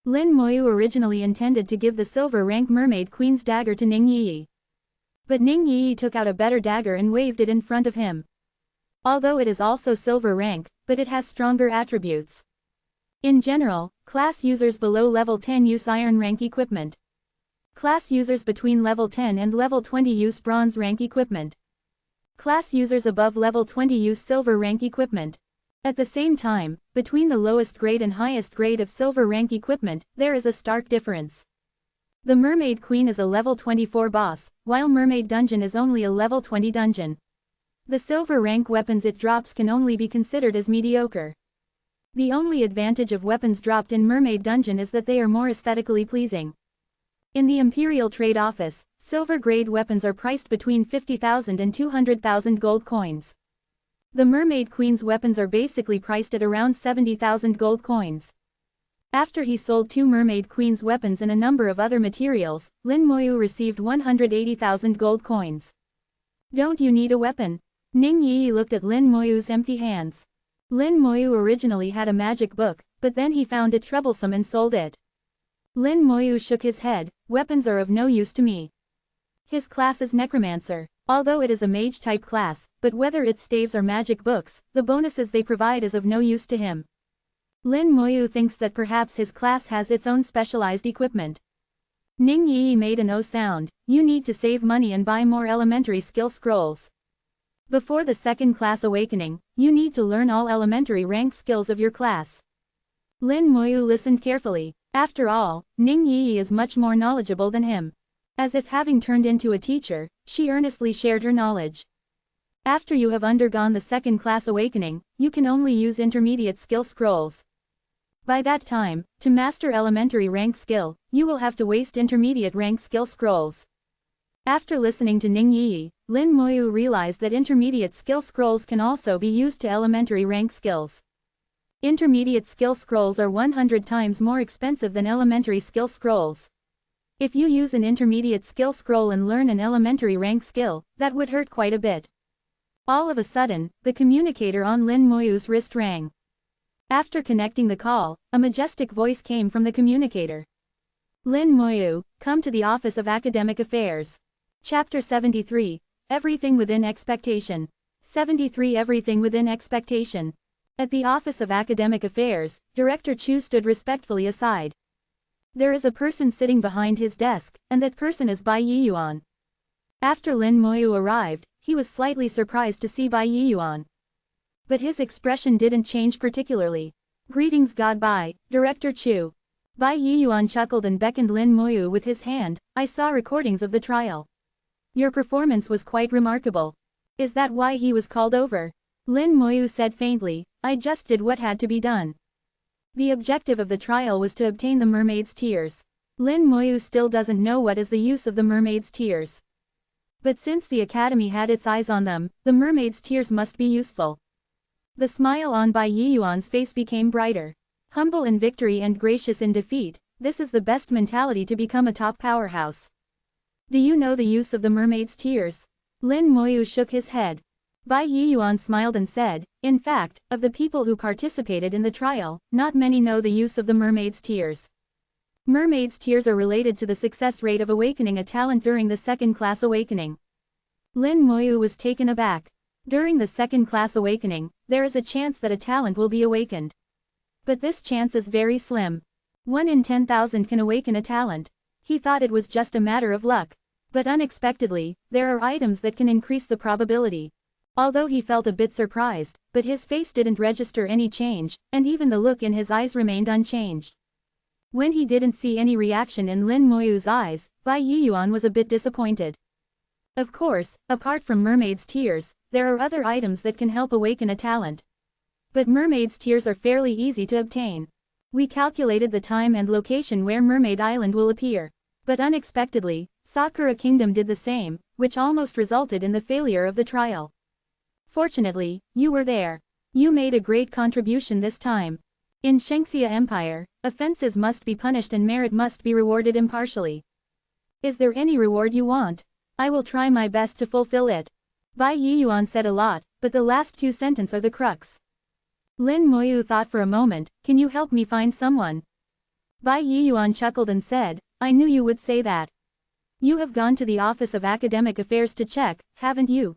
A: Lin Moyu originally intended to give the silver rank Mermaid Queen's dagger to Ning Yi. But Ning Yi took out a better dagger and waved it in front of him. Although it is also silver rank, but it has stronger attributes. In general, class users below level 10 use iron rank equipment. Class users between level 10 and level 20 use bronze rank equipment. Class users above level 20 use silver rank equipment. At the same time, between the lowest grade and highest grade of silver rank equipment, there is a stark difference. The Mermaid Queen is a level 24 boss, while Mermaid Dungeon is only a level 20 dungeon. The silver rank weapons it drops can only be considered as mediocre. The only advantage of weapons dropped in Mermaid Dungeon is that they are more aesthetically pleasing. In the Imperial Trade Office, silver grade weapons are priced between 50,000 and 200,000 gold coins. The Mermaid Queen's weapons are basically priced at around 70,000 gold coins. After he sold 2 Mermaid Queen's weapons and a number of other materials, Lin Moyu received 180,000 gold coins. Don't you need a weapon? Ning Yi looked at Lin Moyu's empty hands. Lin Moyu originally had a magic book, but then he found it troublesome and sold it. Lin Moyu shook his head. Weapons are of no use to me. His class is Necromancer, although it is a mage-type class, but whether it's staves or magic books, the bonuses they provide is of no use to him. Lin Moyu thinks that perhaps his class has its own specialized equipment. Ning Yi made an O sound. You need to save money and buy more elementary skill scrolls. Before the second class awakening, you need to learn all elementary rank skills of your class. Lin Moyu listened carefully. After all, Ning Yi is much more knowledgeable than him. As if having turned into a teacher, she earnestly shared her knowledge. After you have undergone the second class awakening, you can only use intermediate skill scrolls. By that time, to master elementary rank skill, you will have to waste intermediate rank skill scrolls. After listening to Ning Yi, Lin Moyu realized that intermediate skill scrolls can also be used to elementary rank skills. Intermediate skill scrolls are 100 times more expensive than elementary skill scrolls. If you use an intermediate skill scroll and learn an elementary rank skill, that would hurt quite a bit. All of a sudden, the communicator on Lin Moyu's wrist rang. After connecting the call, a majestic voice came from the communicator. Lin Moyu, come to the Office of Academic Affairs. Chapter 73, Everything Within Expectation. 73 Everything Within Expectation. At the Office of Academic Affairs, Director Chu stood respectfully aside. There is a person sitting behind his desk, and that person is Bai Yiyuan. After Lin Moyu arrived, he was slightly surprised to see Bai Yiyuan. But his expression didn't change particularly. Greetings God Bai, Director Chu. Bai Yiyuan chuckled and beckoned Lin Moyu with his hand. I saw recordings of the trial. Your performance was quite remarkable. Is that why he was called over? Lin Moyu said faintly, I just did what had to be done. The objective of the trial was to obtain the mermaid's tears. Lin Moyu still doesn't know what is the use of the mermaid's tears. But since the academy had its eyes on them, the mermaid's tears must be useful. The smile on Bai Yiyuan's face became brighter. Humble in victory and gracious in defeat, this is the best mentality to become a top powerhouse. Do you know the use of the mermaid's tears? Lin Moyu shook his head. Bai Yiyuan smiled and said, in fact, of the people who participated in the trial, not many know the use of the mermaid's tears. Mermaid's tears are related to the success rate of awakening a talent during the second class awakening. Lin Moyu was taken aback. During the second class awakening, there is a chance that a talent will be awakened. But this chance is very slim. 1 in 10,000 can awaken a talent. He thought it was just a matter of luck. But unexpectedly, there are items that can increase the probability. Although he felt a bit surprised, but his face didn't register any change, and even the look in his eyes remained unchanged. When he didn't see any reaction in Lin Moyu's eyes, Bai Yiyuan was a bit disappointed. Of course, apart from mermaid's tears, there are other items that can help awaken a talent. But mermaid's tears are fairly easy to obtain. We calculated the time and location where Mermaid Island will appear. But unexpectedly, Sakura Kingdom did the same, which almost resulted in the failure of the trial. Fortunately, you were there. You made a great contribution this time. In Shengxia Empire, offenses must be punished and merit must be rewarded impartially. Is there any reward you want? I will try my best to fulfill it. Bai Yiyuan said a lot, but the last 2 sentences are the crux. Lin Moyu thought for a moment, can you help me find someone? Bai Yiyuan chuckled and said, I knew you would say that. You have gone to the Office of Academic Affairs to check, haven't you?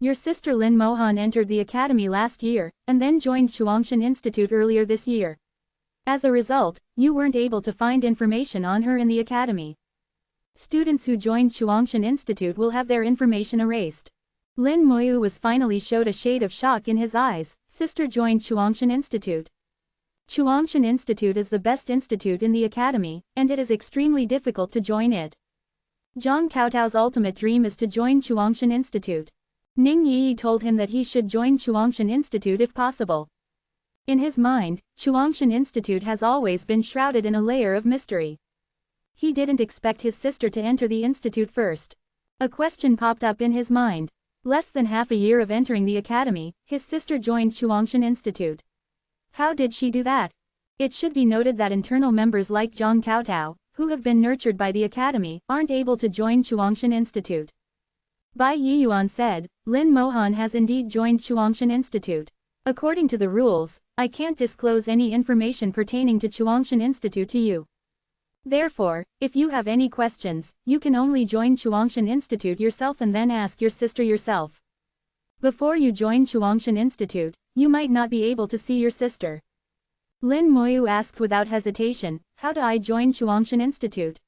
A: Your sister Lin Mohan entered the academy last year, and then joined Chuangshan Institute earlier this year. As a result, you weren't able to find information on her in the academy. Students who joined Chuangshan Institute will have their information erased. Lin Moyu was finally showed a shade of shock in his eyes. Sister joined Chuangshan Institute. Chuangshan Institute is the best institute in the academy, and it is extremely difficult to join it. Zhang Taotao's ultimate dream is to join Chuangshan Institute. Ning Yi told him that he should join Chuangshan Institute if possible. In his mind, Chuangshan Institute has always been shrouded in a layer of mystery. He didn't expect his sister to enter the institute first. A question popped up in his mind. Less than half a year of entering the academy, his sister joined Chuangshan Institute. How did she do that? It should be noted that internal members like Zhang Taotao, who have been nurtured by the academy, aren't able to join Chuangshan Institute. Bai Yiyuan said, Lin Mohan has indeed joined Chuangshan Institute. According to the rules, I can't disclose any information pertaining to Chuangshan Institute to you. Therefore, if you have any questions, you can only join Chuangshan Institute yourself and then ask your sister yourself. Before you join Chuangshan Institute, you might not be able to see your sister. Lin Moyu asked without hesitation, how do I join Chuangshan Institute?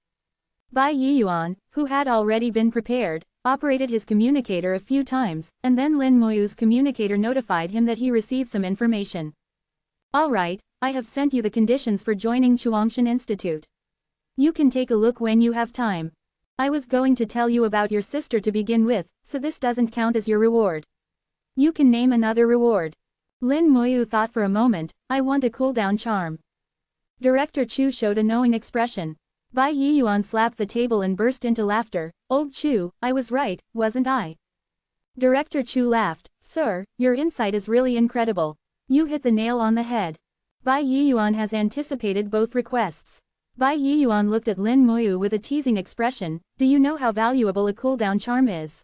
A: Bai Yiyuan, who had already been prepared, operated his communicator a few times, and then Lin Moyu's communicator notified him that he received some information. Alright, I have sent you the conditions for joining Chuangshan Institute. You can take a look when you have time. I was going to tell you about your sister to begin with, so this doesn't count as your reward. You can name another reward. Lin Moyu thought for a moment, I want a cooldown charm. Director Chu showed a knowing expression. Bai Yiyuan slapped the table and burst into laughter. Old Chu, I was right, wasn't I? Director Chu laughed. Sir, your insight is really incredible. You hit the nail on the head. Bai Yiyuan has anticipated both requests. Bai Yiyuan looked at Lin Moyu with a teasing expression. Do you know how valuable a cooldown charm is?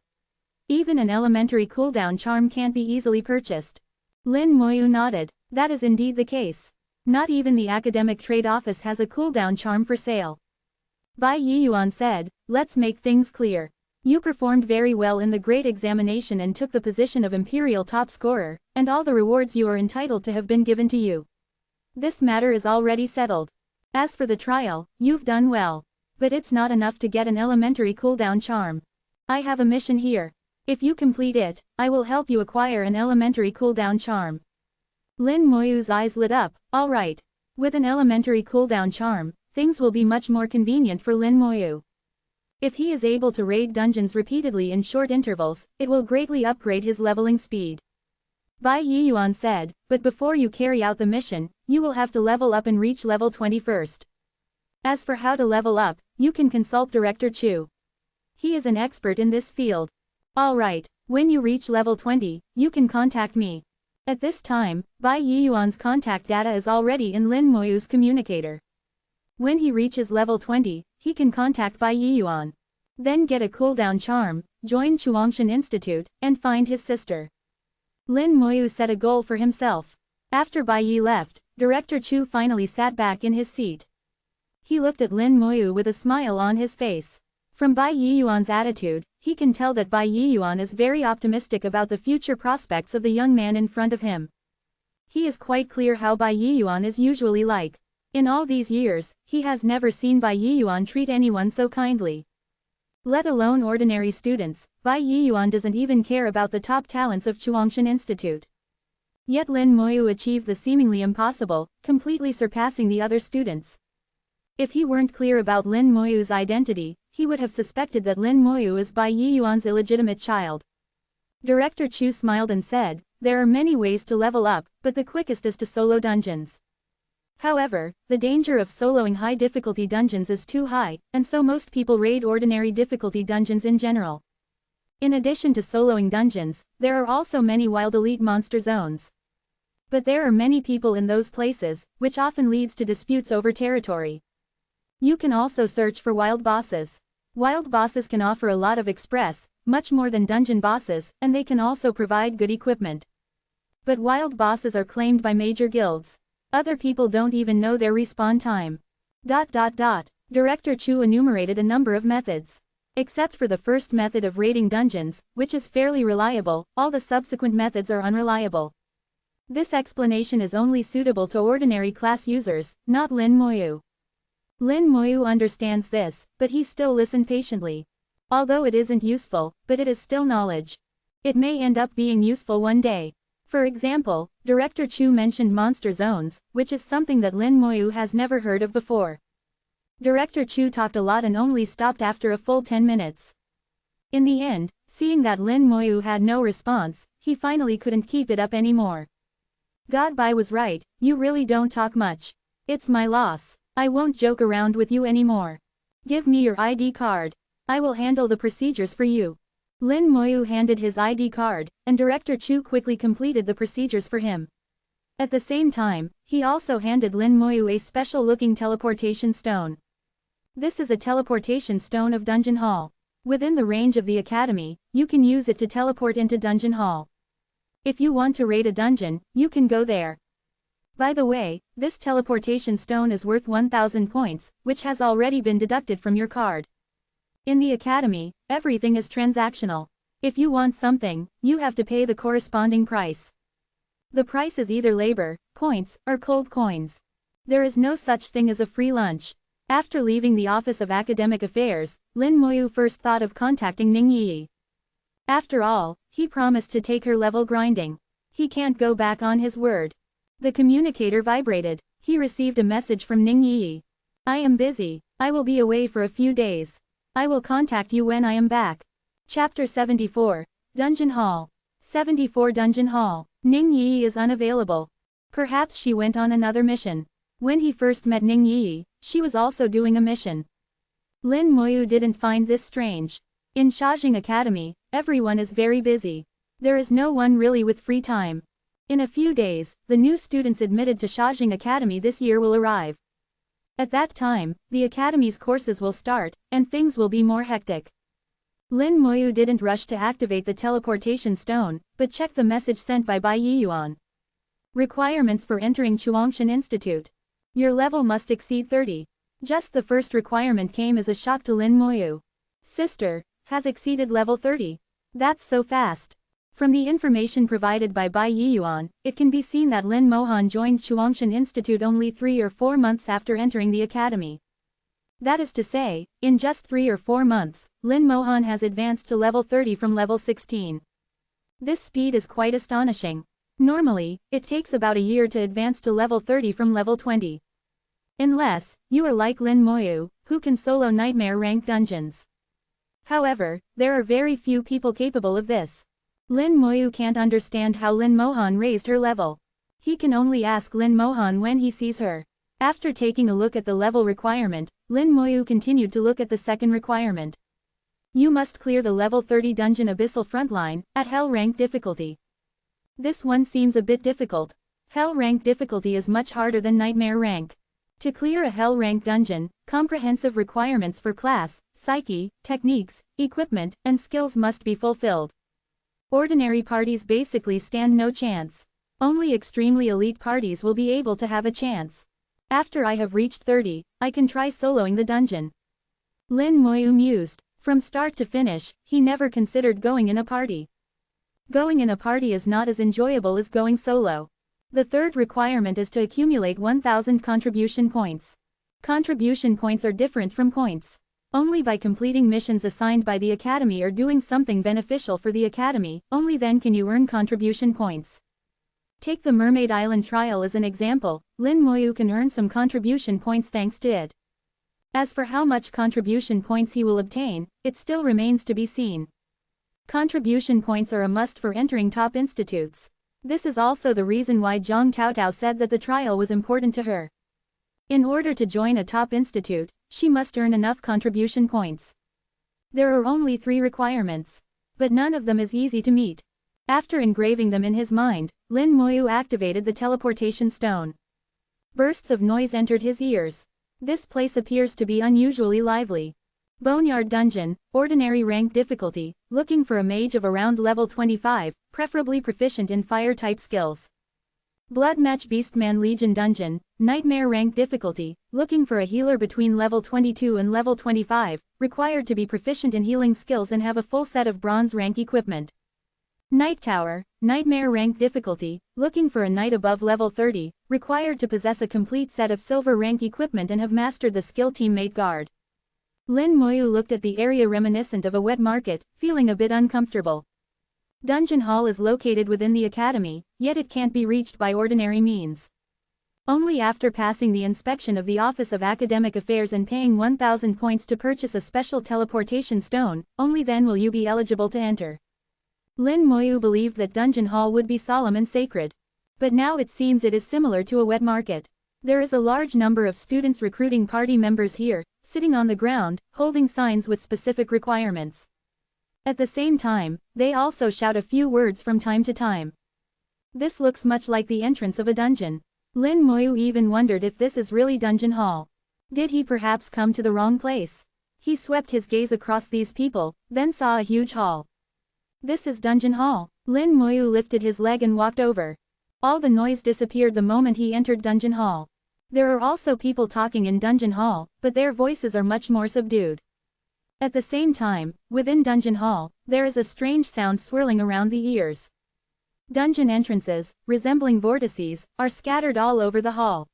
A: Even an elementary cooldown charm can't be easily purchased. Lin Moyu nodded. That is indeed the case. Not even the academic trade office has a cooldown charm for sale. Bai Yiyuan said, let's make things clear. You performed very well in the great examination and took the position of imperial top scorer, and all the rewards you are entitled to have been given to you. This matter is already settled. As for the trial, you've done well. But it's not enough to get an elementary cooldown charm. I have a mission here. If you complete it, I will help you acquire an elementary cooldown charm. Lin Moyu's eyes lit up. Alright. With an elementary cooldown charm, things will be much more convenient for Lin Moyu. If he is able to raid dungeons repeatedly in short intervals, it will greatly upgrade his leveling speed. Bai Yiyuan said, but before you carry out the mission, you will have to level up and reach level 20 first. As for how to level up, you can consult Director Chu. He is an expert in this field. Alright, when you reach level 20, you can contact me. At this time, Bai Yiyuan's contact data is already in Lin Moyu's communicator. When he reaches level 20, he can contact Bai Yiyuan. Then get a cooldown charm, join Chuangshan Institute, and find his sister. Lin Moyu set a goal for himself. After Bai Yi left, Director Chu finally sat back in his seat. He looked at Lin Moyu with a smile on his face. From Bai Yiyuan's attitude, he can tell that Bai Yiyuan is very optimistic about the future prospects of the young man in front of him. He is quite clear how Bai Yiyuan is usually like. In all these years, he has never seen Bai Yiyuan treat anyone so kindly. Let alone ordinary students, Bai Yiyuan doesn't even care about the top talents of Chuangshan Institute. Yet Lin Moyu achieved the seemingly impossible, completely surpassing the other students. If he weren't clear about Lin Moyu's identity, he would have suspected that Lin Moyu is Bai Yiyuan's illegitimate child. Director Chu smiled and said, there are many ways to level up, but the quickest is to solo dungeons. However, the danger of soloing high difficulty dungeons is too high, and so most people raid ordinary difficulty dungeons in general. In addition to soloing dungeons, there are also many wild elite monster zones. But there are many people in those places, which often leads to disputes over territory. You can also search for wild bosses. Wild bosses can offer a lot of express, much more than dungeon bosses, and they can also provide good equipment. But wild bosses are claimed by major guilds. Other people don't even know their respawn time. Director Chu enumerated a number of methods. Except for the first method of raiding dungeons, which is fairly reliable, all the subsequent methods are unreliable. This explanation is only suitable to ordinary class users, not Lin Moyu. Lin Moyu understands this, but he still listened patiently. Although it isn't useful, but it is still knowledge. It may end up being useful one day. For example, Director Chu mentioned monster zones, which is something that Lin Moyu has never heard of before. Director Chu talked a lot and only stopped after a full 10 minutes. In the end, seeing that Lin Moyu had no response, he finally couldn't keep it up anymore. Godbai was right, you really don't talk much. It's my loss. I won't joke around with you anymore. Give me your ID card. I will handle the procedures for you. Lin Moyu handed his ID card, and Director Chu quickly completed the procedures for him. At the same time, he also handed Lin Moyu a special-looking teleportation stone. This is a teleportation stone of Dungeon Hall. Within the range of the academy, you can use it to teleport into Dungeon Hall. If you want to raid a dungeon, you can go there. By the way, this teleportation stone is worth 1000 points, which has already been deducted from your card. In the academy, everything is transactional. If you want something, you have to pay the corresponding price. The price is either labor, points, or cold coins. There is no such thing as a free lunch. After leaving the Office of Academic Affairs, Lin Moyu first thought of contacting Ning Yi. After all, he promised to take her level grinding. He can't go back on his word. The communicator vibrated. He received a message from Ning Yi. I am busy. I will be away for a few days. I will contact you when I am back. Chapter 74. Dungeon Hall. 74 Dungeon Hall. Ning Yi is unavailable. Perhaps she went on another mission. When he first met Ning Yi, she was also doing a mission. Lin Moyu didn't find this strange. In Shajing Academy, everyone is very busy. There is no one really with free time. In a few days, the new students admitted to Shajing Academy this year will arrive. At that time, the academy's courses will start, and things will be more hectic. Lin Moyu didn't rush to activate the teleportation stone, but checked the message sent by Bai Yiyuan. Requirements for entering Chuangshan Institute. Your level must exceed 30. Just the first requirement came as a shock to Lin Moyu. Sister, has exceeded level 30. That's so fast. From the information provided by Bai Yiyuan, it can be seen that Lin Mohan joined Chuangshan Institute only 3 or 4 months after entering the academy. That is to say, in just 3 or 4 months, Lin Mohan has advanced to level 30 from level 16. This speed is quite astonishing. Normally, it takes about a year to advance to level 30 from level 20. Unless, you are like Lin Moyu, who can solo nightmare rank dungeons. However, there are very few people capable of this. Lin Moyu can't understand how Lin Mohan raised her level. He can only ask Lin Mohan when he sees her. After taking a look at the level requirement, Lin Moyu continued to look at the second requirement. You must clear the level 30 dungeon Abyssal Frontline, at Hell rank difficulty. This one seems a bit difficult. Hell rank difficulty is much harder than Nightmare rank. To clear a Hell rank dungeon, comprehensive requirements for class, psyche, techniques, equipment, and skills must be fulfilled. Ordinary parties basically stand no chance. Only extremely elite parties will be able to have a chance. After I have reached 30, I can try soloing the dungeon. Lin Moyu mused. From start to finish, he never considered going in a party. Going in a party is not as enjoyable as going solo. The third requirement is to accumulate 1000 contribution points. Contribution points are different from points. Only by completing missions assigned by the academy or doing something beneficial for the academy, only then can you earn contribution points. Take the Mermaid Island trial as an example. Lin Moyu can earn some contribution points thanks to it. As for how much contribution points he will obtain, it still remains to be seen. Contribution points are a must for entering top institutes. This is also the reason why Zhang Taotao said that the trial was important to her. In order to join a top institute, she must earn enough contribution points. There are only 3 requirements. But none of them is easy to meet. After engraving them in his mind, Lin Moyu activated the teleportation stone. Bursts of noise entered his ears. This place appears to be unusually lively. Boneyard Dungeon, ordinary rank difficulty, looking for a mage of around level 25, preferably proficient in fire-type skills. Bloodmatch Beastman Legion Dungeon, nightmare rank difficulty, looking for a healer between level 22 and level 25, required to be proficient in healing skills and have a full set of bronze rank equipment. Night Tower, nightmare rank difficulty, looking for a knight above level 30, required to possess a complete set of silver rank equipment and have mastered the skill teammate guard. Lin Moyu looked at the area reminiscent of a wet market, feeling a bit uncomfortable. Dungeon Hall is located within the academy, yet it can't be reached by ordinary means. Only after passing the inspection of the Office of Academic Affairs and paying 1,000 points to purchase a special teleportation stone, only then will you be eligible to enter. Lin Moyu believed that Dungeon Hall would be solemn and sacred. But now it seems it is similar to a wet market. There is a large number of students recruiting party members here, sitting on the ground, holding signs with specific requirements. At the same time, they also shout a few words from time to time. This looks much like the entrance of a dungeon. Lin Moyu even wondered if this is really Dungeon Hall. Did he perhaps come to the wrong place? He swept his gaze across these people, then saw a huge hall. This is Dungeon Hall. Lin Moyu lifted his leg and walked over. All the noise disappeared the moment he entered Dungeon Hall. There are also people talking in Dungeon Hall, but their voices are much more subdued. At the same time, within Dungeon Hall, there is a strange sound swirling around the ears. Dungeon entrances, resembling vortices, are scattered all over the hall.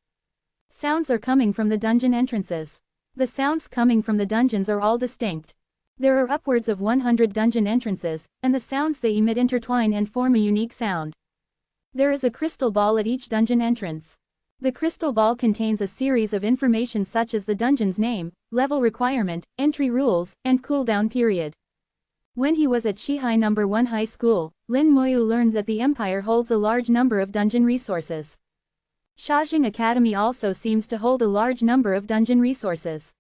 A: Sounds are coming from the dungeon entrances. The sounds coming from the dungeons are all distinct. There are upwards of 100 dungeon entrances, and the sounds they emit intertwine and form a unique sound. There is a crystal ball at each dungeon entrance. The crystal ball contains a series of information such as the dungeon's name, level requirement, entry rules, and cooldown period. When he was at Shihai No. 1 High School, Lin Moyu learned that the Empire holds a large number of dungeon resources. Shajing Academy also seems to hold a large number of dungeon resources.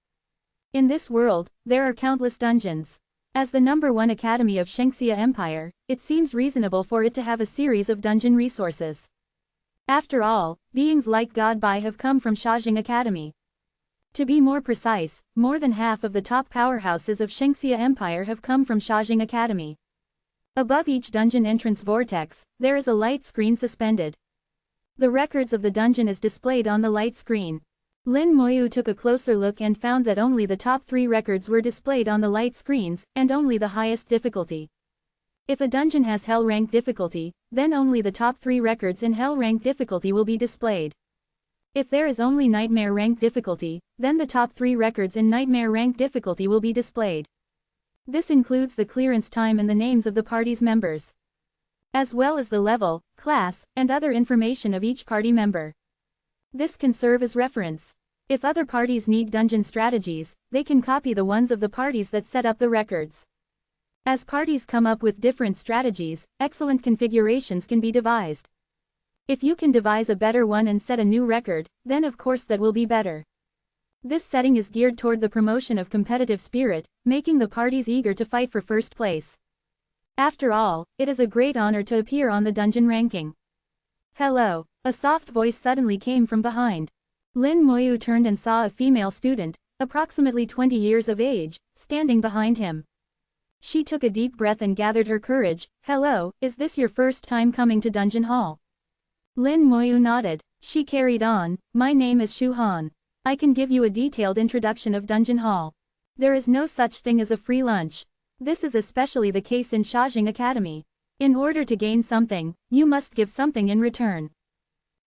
A: In this world, there are countless dungeons. As the No. 1 Academy of Shengxia Empire, it seems reasonable for it to have a series of dungeon resources. After all, beings like God Bai have come from Shajing Academy. To be more precise, more than half of the top powerhouses of Shengxia Empire have come from Shajing Academy. Above each dungeon entrance vortex, there is a light screen suspended. The records of the dungeon is displayed on the light screen. Lin Moyu took a closer look and found that only the top 3 records were displayed on the light screens, and only the highest difficulty. If a dungeon has Hell rank difficulty, then only the top 3 records in Hell rank difficulty will be displayed. If there is only Nightmare rank difficulty, then the top 3 records in Nightmare rank difficulty will be displayed. This includes the clearance time and the names of the party's members, as well as the level, class, and other information of each party member. This can serve as reference. If other parties need dungeon strategies, they can copy the ones of the parties that set up the records. As parties come up with different strategies, excellent configurations can be devised. If you can devise a better one and set a new record, then of course that will be better. This setting is geared toward the promotion of competitive spirit, making the parties eager to fight for first place. After all, it is a great honor to appear on the dungeon ranking. Hello, a soft voice suddenly came from behind. Lin Moyu turned and saw a female student, approximately 20 years of age, standing behind him. She took a deep breath and gathered her courage. Hello, is this your first time coming to Dungeon Hall? Lin Moyu nodded. She carried on, my name is Shu Han. I can give you a detailed introduction of Dungeon Hall. There is no such thing as a free lunch. This is especially the case in Shajing Academy. In order to gain something, you must give something in return.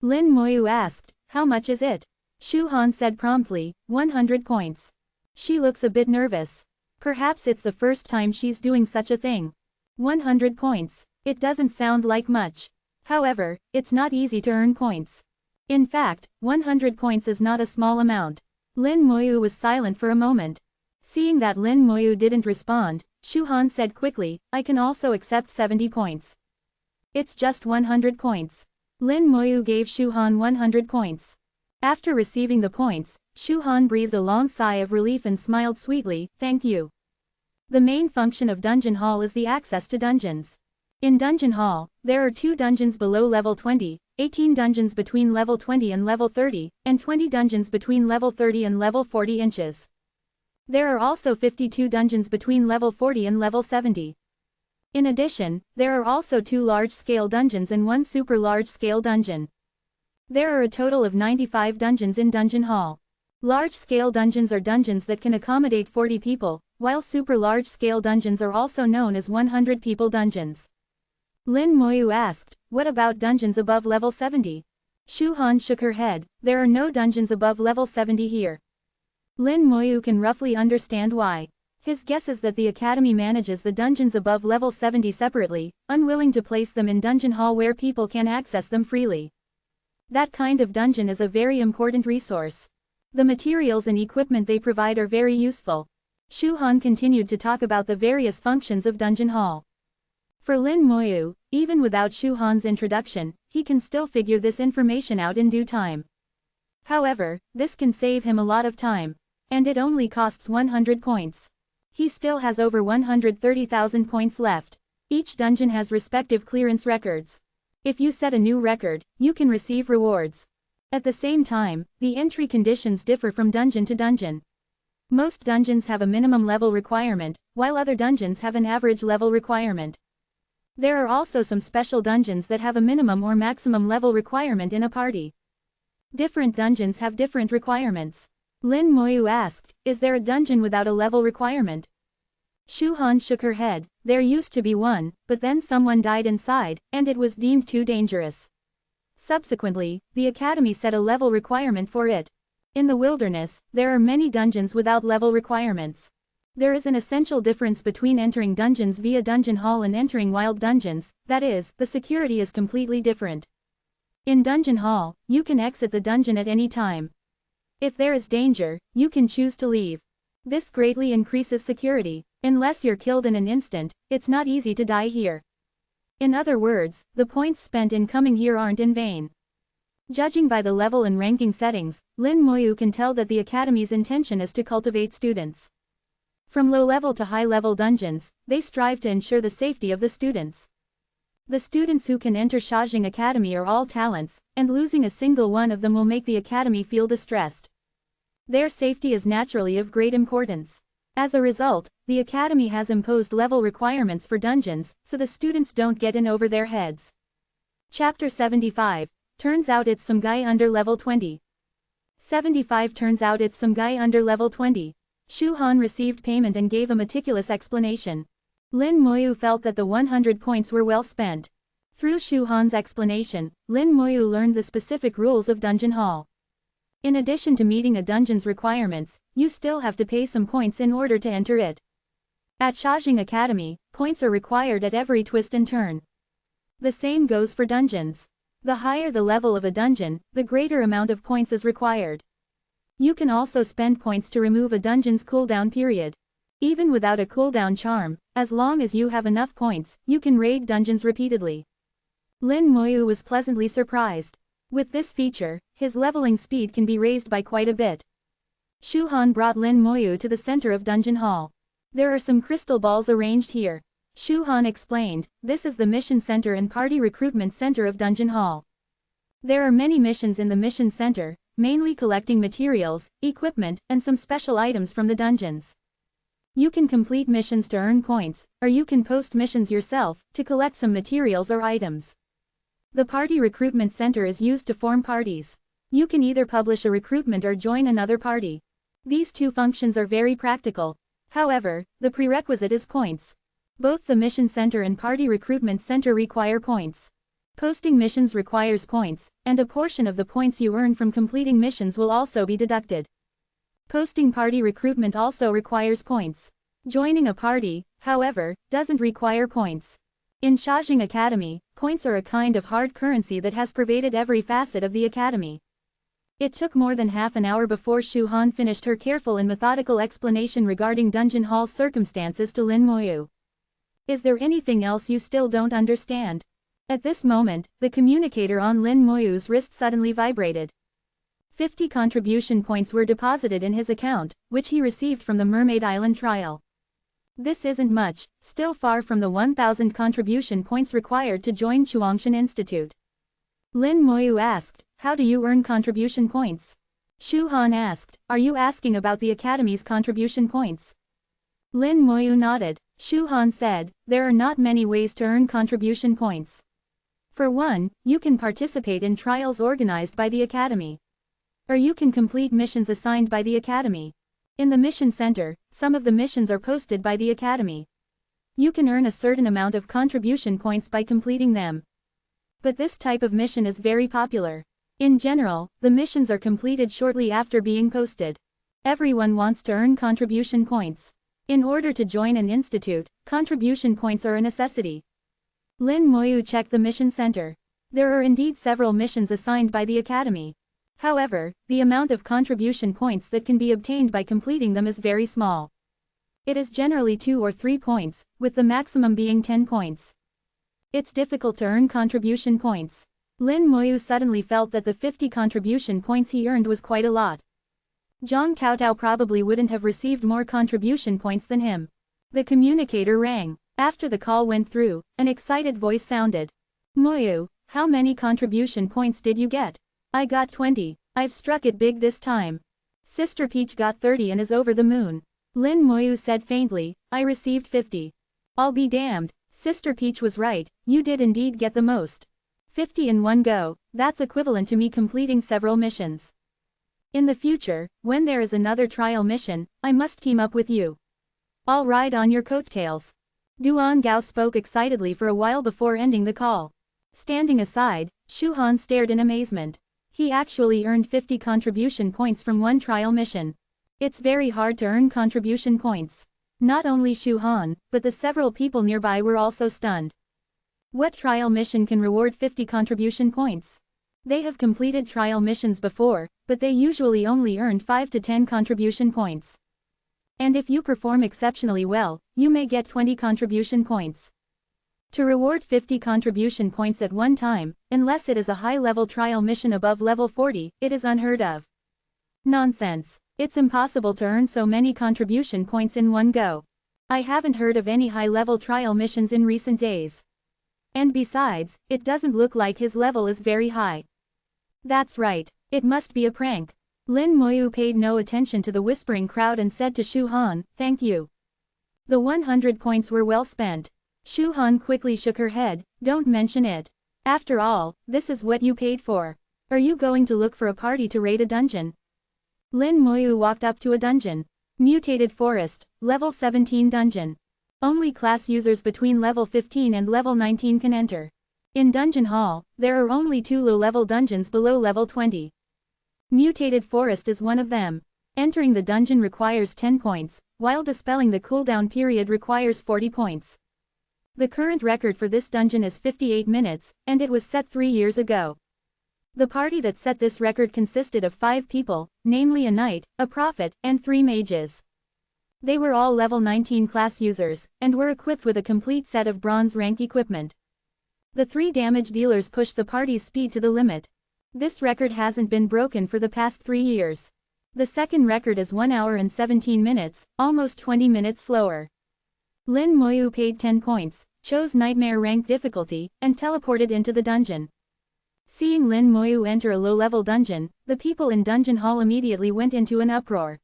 A: Lin Moyu asked, how much is it? Shu Han said promptly, 100 points. She looks a bit nervous. Perhaps it's the first time she's doing such a thing. 100 points. It doesn't sound like much. However, it's not easy to earn points. In fact, 100 points is not a small amount. Lin Moyu was silent for a moment. Seeing that Lin Moyu didn't respond, Shu Han said quickly, I can also accept 70 points. It's just 100 points. Lin Moyu gave Shu Han 100 points. After receiving the points, Shu Han breathed a long sigh of relief and smiled sweetly, thank you. The main function of Dungeon Hall is the access to dungeons. In Dungeon Hall, there are 2 dungeons below level 20, 18 dungeons between level 20 and level 30, and 20 dungeons between level 30 and level 40 inches. There are also 52 dungeons between level 40 and level 70. In addition, there are also 2 large-scale dungeons and 1 super large-scale dungeon. There are a total of 95 dungeons in Dungeon Hall. Large-scale dungeons are dungeons that can accommodate 40 people, while super large-scale dungeons are also known as 100 people dungeons. Lin Moyu asked, what about dungeons above level 70? Shu Han shook her head, there are no dungeons above level 70 here. Lin Moyu can roughly understand why. His guess is that the Academy manages the dungeons above level 70 separately, unwilling to place them in Dungeon Hall where people can access them freely. That kind of dungeon is a very important resource. The materials and equipment they provide are very useful. Shu Han continued to talk about the various functions of Dungeon Hall. For Lin Moyu, even without Shu Han's introduction, he can still figure this information out in due time. However, this can save him a lot of time. And it only costs 100 points. He still has over 130,000 points left. Each dungeon has respective clearance records. If you set a new record, you can receive rewards. At the same time, the entry conditions differ from dungeon to dungeon. Most dungeons have a minimum level requirement, while other dungeons have an average level requirement. There are also some special dungeons that have a minimum or maximum level requirement in a party. Different dungeons have different requirements. Lin Moyu asked, "Is there a dungeon without a level requirement?" Shu Han shook her head. "There used to be one, but then someone died inside, and it was deemed too dangerous. Subsequently, the Academy set a level requirement for it. In the wilderness, there are many dungeons without level requirements. There is an essential difference between entering dungeons via Dungeon Hall and entering wild dungeons, that is, the security is completely different. In Dungeon Hall, you can exit the dungeon at any time. If there is danger, you can choose to leave. This greatly increases security. Unless you're killed in an instant, it's not easy to die here. In other words, the points spent in coming here aren't in vain." Judging by the level and ranking settings, Lin Moyu can tell that the Academy's intention is to cultivate students. From low-level to high-level dungeons, they strive to ensure the safety of the students. The students who can enter Shajing Academy are all talents, and losing a single one of them will make the Academy feel distressed. Their safety is naturally of great importance. As a result, the Academy has imposed level requirements for dungeons, so the students don't get in over their heads. Chapter 75. Turns out it's some guy under level 20. 75 Turns out it's some guy under level 20. Shu Han received payment and gave a meticulous explanation. Lin Moyu felt that the 100 points were well spent. Through Shu Han's explanation, Lin Moyu learned the specific rules of Dungeon Hall. In addition to meeting a dungeon's requirements, you still have to pay some points in order to enter it. At Shajing Academy, points are required at every twist and turn. The same goes for dungeons. The higher the level of a dungeon, the greater amount of points is required. You can also spend points to remove a dungeon's cooldown period. Even without a cooldown charm, as long as you have enough points, you can raid dungeons repeatedly. Lin Moyu was pleasantly surprised. With this feature, his leveling speed can be raised by quite a bit. Shu Han brought Lin Moyu to the center of Dungeon Hall. There are some crystal balls arranged here. Shu Han explained, "This is the mission center and party recruitment center of Dungeon Hall. There are many missions in the mission center, mainly collecting materials, equipment, and some special items from the dungeons. You can complete missions to earn points, or you can post missions yourself, to collect some materials or items. The party recruitment center is used to form parties. You can either publish a recruitment or join another party. These two functions are very practical. However, the prerequisite is points. Both the mission center and party recruitment center require points. Posting missions requires points, and a portion of the points you earn from completing missions will also be deducted. Posting party recruitment also requires points. Joining a party, however, doesn't require points. In Shajing Academy, points are a kind of hard currency that has pervaded every facet of the Academy. It took more than half an hour before Shu Han finished her careful and methodical explanation regarding Dungeon Hall's circumstances to Lin Moyu. "Is there anything else you still don't understand?" At this moment, the communicator on Lin Moyu's wrist suddenly vibrated. 50 contribution points were deposited in his account, which he received from the Mermaid Island trial. This isn't much, still far from the 1,000 contribution points required to join Chuangshan Institute. Lin Moyu asked, "How do you earn contribution points?" Shu Han asked, "Are you asking about the Academy's contribution points?" Lin Moyu nodded. Shu Han said, "There are not many ways to earn contribution points. For one, you can participate in trials organized by the Academy. Or you can complete missions assigned by the Academy. In the mission center, some of the missions are posted by the Academy. You can earn a certain amount of contribution points by completing them. But this type of mission is very popular. In general, the missions are completed shortly after being posted. Everyone wants to earn contribution points. In order to join an institute, contribution points are a necessity. Lin Moyu checked the mission center. There are indeed several missions assigned by the academy. However, the amount of contribution points that can be obtained by completing them is very small. It is generally 2 or 3 points, with the maximum being 10 points. It's difficult to earn contribution points. Lin Moyu suddenly felt that the 50 contribution points he earned was quite a lot. Zhang Taotao probably wouldn't have received more contribution points than him. The communicator rang. After the call went through, an excited voice sounded. Moyu, how many contribution points did you get? I got 20. I've struck it big this time. Sister Peach got 30 and is over the moon. Lin Moyu said faintly, I received 50. I'll be damned. Sister Peach was right, you did indeed get the most. 50 in one go, that's equivalent to me completing several missions. In the future, when there is another trial mission, I must team up with you. I'll ride on your coattails. Duan Gao spoke excitedly for a while before ending the call. Standing aside, Shu Han stared in amazement. He actually earned 50 contribution points from one trial mission. It's very hard to earn contribution points. Not only Shu Han, but the several people nearby were also stunned. What trial mission can reward 50 contribution points? They have completed trial missions before, but they usually only earned 5 to 10 contribution points. And if you perform exceptionally well, you may get 20 contribution points. To reward 50 contribution points at one time, unless it is a high-level trial mission above level 40, it is unheard of. Nonsense. It's impossible to earn so many contribution points in one go. I haven't heard of any high-level trial missions in recent days. And besides, it doesn't look like his level is very high. That's right. It must be a prank. Lin Moyu paid no attention to the whispering crowd and said to Shu Han, thank you. The 100 points were well spent. Shu Han quickly shook her head, don't mention it. After all, this is what you paid for. Are you going to look for a party to raid a dungeon? Lin Moyu walked up to a dungeon. Mutated Forest, level 17 dungeon. Only class users between level 15 and level 19 can enter. In Dungeon Hall, there are only 2 low-level dungeons below level 20. Mutated Forest is one of them. Entering the dungeon requires 10 points, while dispelling the cooldown period requires 40 points. The current record for this dungeon is 58 minutes, and it was set 3 years ago. The party that set this record consisted of 5 people, namely a knight, a prophet, and 3 mages. They were all level 19 class users, and were equipped with a complete set of bronze rank equipment. The 3 damage dealers pushed the party's speed to the limit. This record hasn't been broken for the past 3 years. The second record is 1 hour and 17 minutes, almost 20 minutes slower. Lin Moyu paid 10 points, chose Nightmare rank difficulty, and teleported into the dungeon. Seeing Lin Moyu enter a low-level dungeon, the people in Dungeon Hall immediately went into an uproar.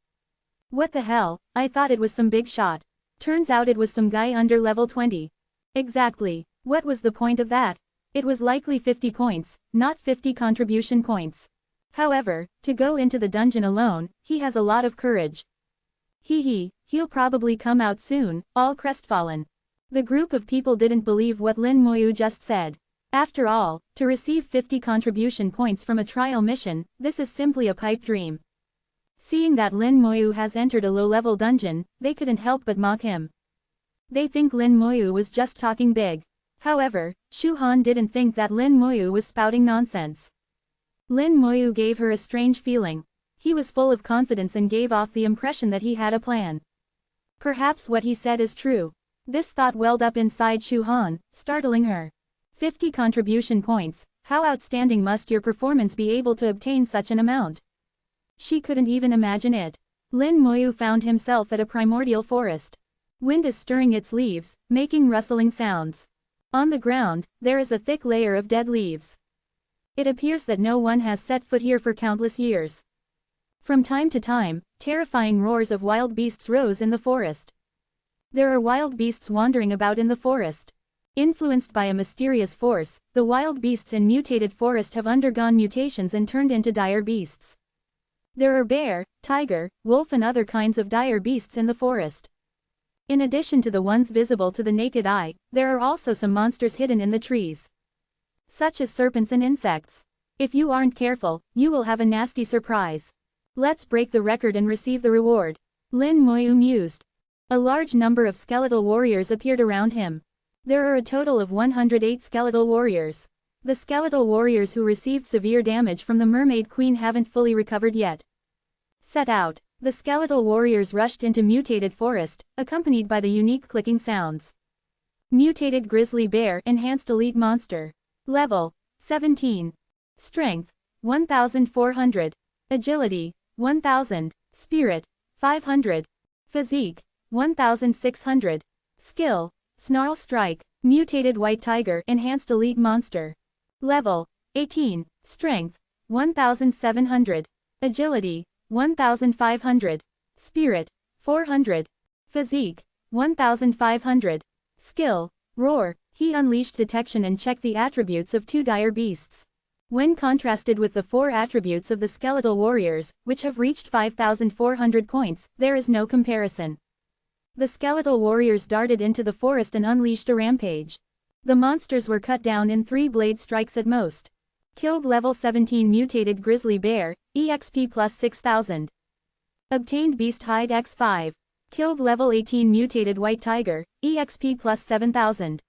A: What the hell, I thought it was some big shot. Turns out it was some guy under level 20. Exactly. What was the point of that? It was likely 50 points, not 50 contribution points. However, to go into the dungeon alone, he has a lot of courage. He'll probably come out soon, all crestfallen. The group of people didn't believe what Lin Moyu just said. After all, to receive 50 contribution points from a trial mission, this is simply a pipe dream. Seeing that Lin Moyu has entered a low-level dungeon, they couldn't help but mock him. They think Lin Moyu was just talking big. However, Shu Han didn't think that Lin Moyu was spouting nonsense. Lin Moyu gave her a strange feeling. He was full of confidence and gave off the impression that he had a plan. Perhaps what he said is true. This thought welled up inside Shu Han, startling her. 50 contribution points, how outstanding must your performance be able to obtain such an amount? She couldn't even imagine it. Lin Moyu found himself at a primordial forest. Wind is stirring its leaves, making rustling sounds. On the ground, there is a thick layer of dead leaves. It appears that no one has set foot here for countless years. From time to time, terrifying roars of wild beasts rose in the forest. There are wild beasts wandering about in the forest. Influenced by a mysterious force, the wild beasts in mutated forest have undergone mutations and turned into dire beasts. There are bear, tiger, wolf and other kinds of dire beasts in the forest. In addition to the ones visible to the naked eye, there are also some monsters hidden in the trees. Such as serpents and insects. If you aren't careful, you will have a nasty surprise. Let's break the record and receive the reward. Lin Moyu mused. A large number of skeletal warriors appeared around him. There are a total of 108 skeletal warriors. The skeletal warriors who received severe damage from the Mermaid Queen haven't fully recovered yet. Set out. The skeletal warriors rushed into mutated forest, accompanied by the unique clicking sounds. Mutated grizzly bear, enhanced elite monster. Level 17. Strength 1400. Agility 1000. Spirit 500. Physique 1600. Skill Snarl Strike. Mutated white tiger, enhanced elite monster. Level 18. Strength 1700. Agility 1500. Spirit 400. Physique 1500. Skill Roar. He unleashed detection and checked the attributes of two dire beasts. When contrasted with the 4 attributes of the skeletal warriors, which have reached 5,400 points, there is no comparison. The skeletal warriors darted into the forest and unleashed a rampage. The monsters were cut down in 3 blade strikes at most. Killed level 17 mutated grizzly bear, EXP plus 6000. Obtained beast hide x5. Killed level 18 mutated white tiger, EXP plus 7000.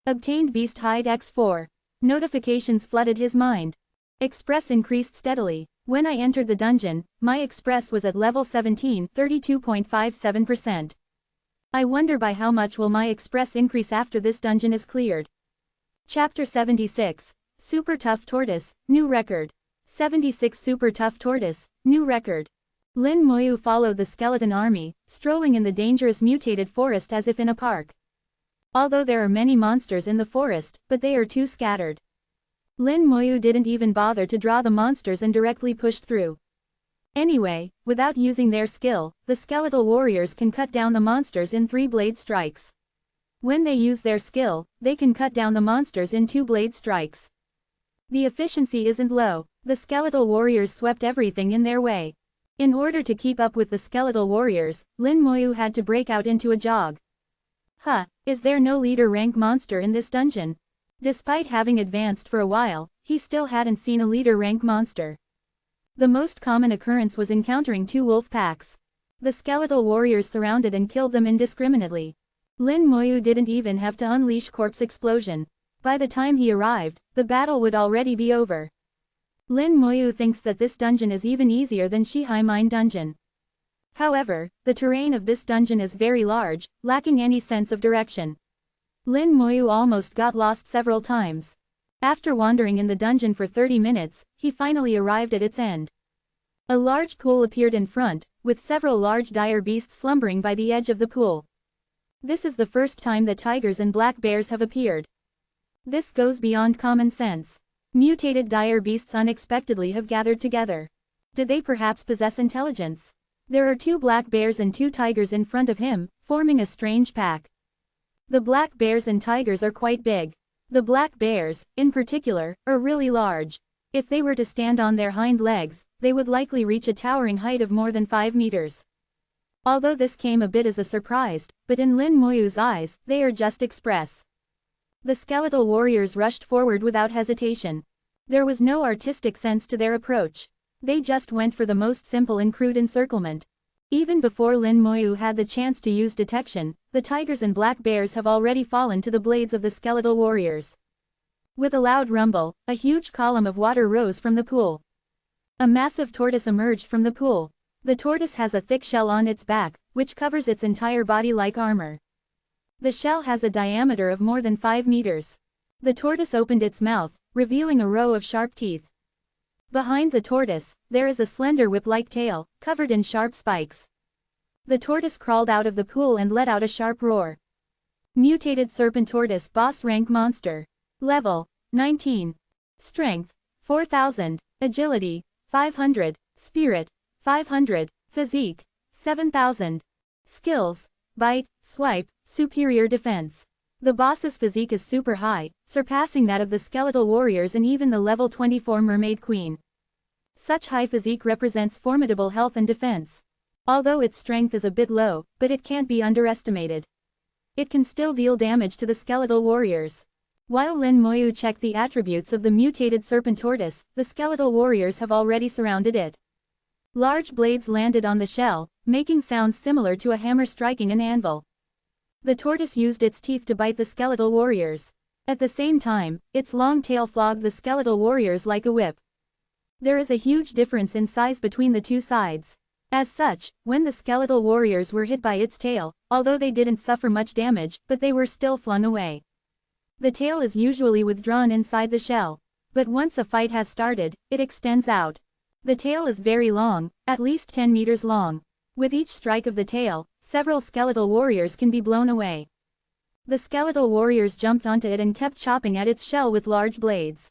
A: Obtained beast hide x4. Notifications flooded his mind. Express increased steadily. When I entered the dungeon, my express was at level 17, 32.57%. I wonder by how much will my express increase after this dungeon is cleared. Chapter 76. Super Tough Tortoise, New Record. 76 Super Tough Tortoise, New Record. Lin Moyu followed the skeleton army, strolling in the dangerous mutated forest as if in a park. Although there are many monsters in the forest, but they are too scattered. Lin Moyu didn't even bother to draw the monsters and directly pushed through. Anyway, without using their skill, the skeletal warriors can cut down the monsters in 3 blade strikes. When they use their skill, they can cut down the monsters in 2 blade strikes. The efficiency isn't low. The skeletal warriors swept everything in their way. In order to keep up with the skeletal warriors, Lin Moyu had to break out into a jog. Is there no leader rank monster in this dungeon? Despite having advanced for a while, he still hadn't seen a leader rank monster. The most common occurrence was encountering 2 wolf packs. The skeletal warriors surrounded and killed them indiscriminately. Lin Moyu didn't even have to unleash corpse explosion. By the time he arrived, the battle would already be over. Lin Moyu thinks that this dungeon is even easier than Shihai Mine dungeon. However, the terrain of this dungeon is very large, lacking any sense of direction. Lin Moyu almost got lost several times. After wandering in the dungeon for 30 minutes, he finally arrived at its end. A large pool appeared in front, with several large dire beasts slumbering by the edge of the pool. This is the first time that tigers and black bears have appeared. This goes beyond common sense. Mutated dire beasts unexpectedly have gathered together. Did they perhaps possess intelligence? There are 2 black bears and 2 tigers in front of him, forming a strange pack. The black bears and tigers are quite big. The black bears, in particular, are really large. If they were to stand on their hind legs, they would likely reach a towering height of more than 5 meters. Although this came a bit as a surprise, but in Lin Moyu's eyes, they are just express. The skeletal warriors rushed forward without hesitation. There was no artistic sense to their approach. They just went for the most simple and crude encirclement. Even before Lin Moyu had the chance to use detection, the tigers and black bears have already fallen to the blades of the skeletal warriors. With a loud rumble, a huge column of water rose from the pool. A massive tortoise emerged from the pool. The tortoise has a thick shell on its back, which covers its entire body like armor. The shell has a diameter of more than 5 meters. The tortoise opened its mouth, revealing a row of sharp teeth. Behind the tortoise, there is a slender whip-like tail, covered in sharp spikes. The tortoise crawled out of the pool and let out a sharp roar. Mutated serpent tortoise boss rank monster. Level 19. Strength 4000. Agility 500. Spirit 500. Physique 7000. Skills: bite, swipe, superior defense. The boss's physique is super high, surpassing that of the skeletal warriors and even the level 24 mermaid queen. Such high physique represents formidable health and defense. Although its strength is a bit low, but it can't be underestimated. It can still deal damage to the skeletal warriors. While Lin Moyu checked the attributes of the mutated serpent tortoise, the skeletal warriors have already surrounded it. Large blades landed on the shell, making sounds similar to a hammer striking an anvil. The tortoise used its teeth to bite the skeletal warriors. At the same time, its long tail flogged the skeletal warriors like a whip. There is a huge difference in size between the two sides. As such, when the skeletal warriors were hit by its tail, although they didn't suffer much damage, but they were still flung away. The tail is usually withdrawn inside the shell. But once a fight has started, it extends out. The tail is very long, at least 10 meters long. With each strike of the tail, several skeletal warriors can be blown away. The skeletal warriors jumped onto it and kept chopping at its shell with large blades.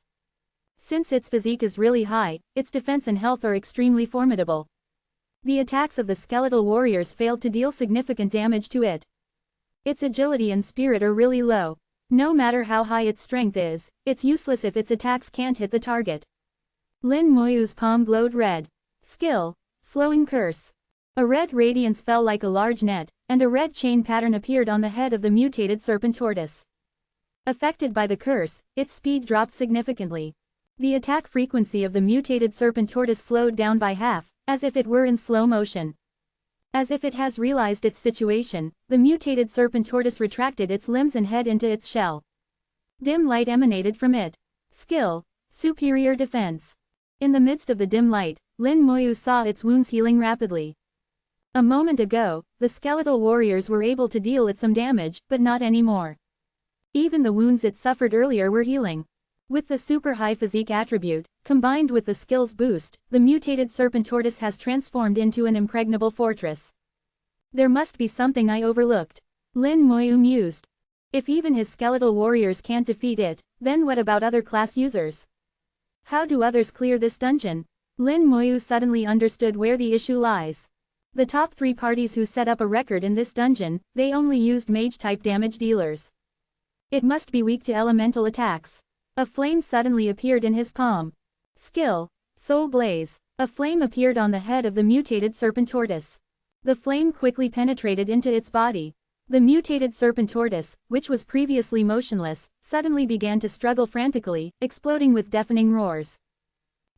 A: Since its physique is really high, its defense and health are extremely formidable. The attacks of the skeletal warriors failed to deal significant damage to it. Its agility and spirit are really low. No matter how high its strength is, it's useless if its attacks can't hit the target. Lin Moyu's palm glowed red. Skill, slowing curse. A red radiance fell like a large net, and a red chain pattern appeared on the head of the mutated serpent tortoise. Affected by the curse, its speed dropped significantly. The attack frequency of the mutated serpent tortoise slowed down by half, as if it were in slow motion. As if it has realized its situation, the mutated serpent tortoise retracted its limbs and head into its shell. Dim light emanated from it. Skill, superior defense. In the midst of the dim light, Lin Moyu saw its wounds healing rapidly. A moment ago, the skeletal warriors were able to deal it some damage, but not anymore. Even the wounds it suffered earlier were healing. With the super high physique attribute, combined with the skills boost, the mutated serpent tortoise has transformed into an impregnable fortress. There must be something I overlooked. Lin Moyu mused. If even his skeletal warriors can't defeat it, then what about other class users? How do others clear this dungeon? Lin Moyu suddenly understood where the issue lies. The top 3 parties who set up a record in this dungeon, they only used mage-type damage dealers. It must be weak to elemental attacks. A flame suddenly appeared in his palm. Skill, Soul Blaze. A flame appeared on the head of the mutated serpent tortoise. The flame quickly penetrated into its body. The mutated serpent tortoise, which was previously motionless, suddenly began to struggle frantically, exploding with deafening roars.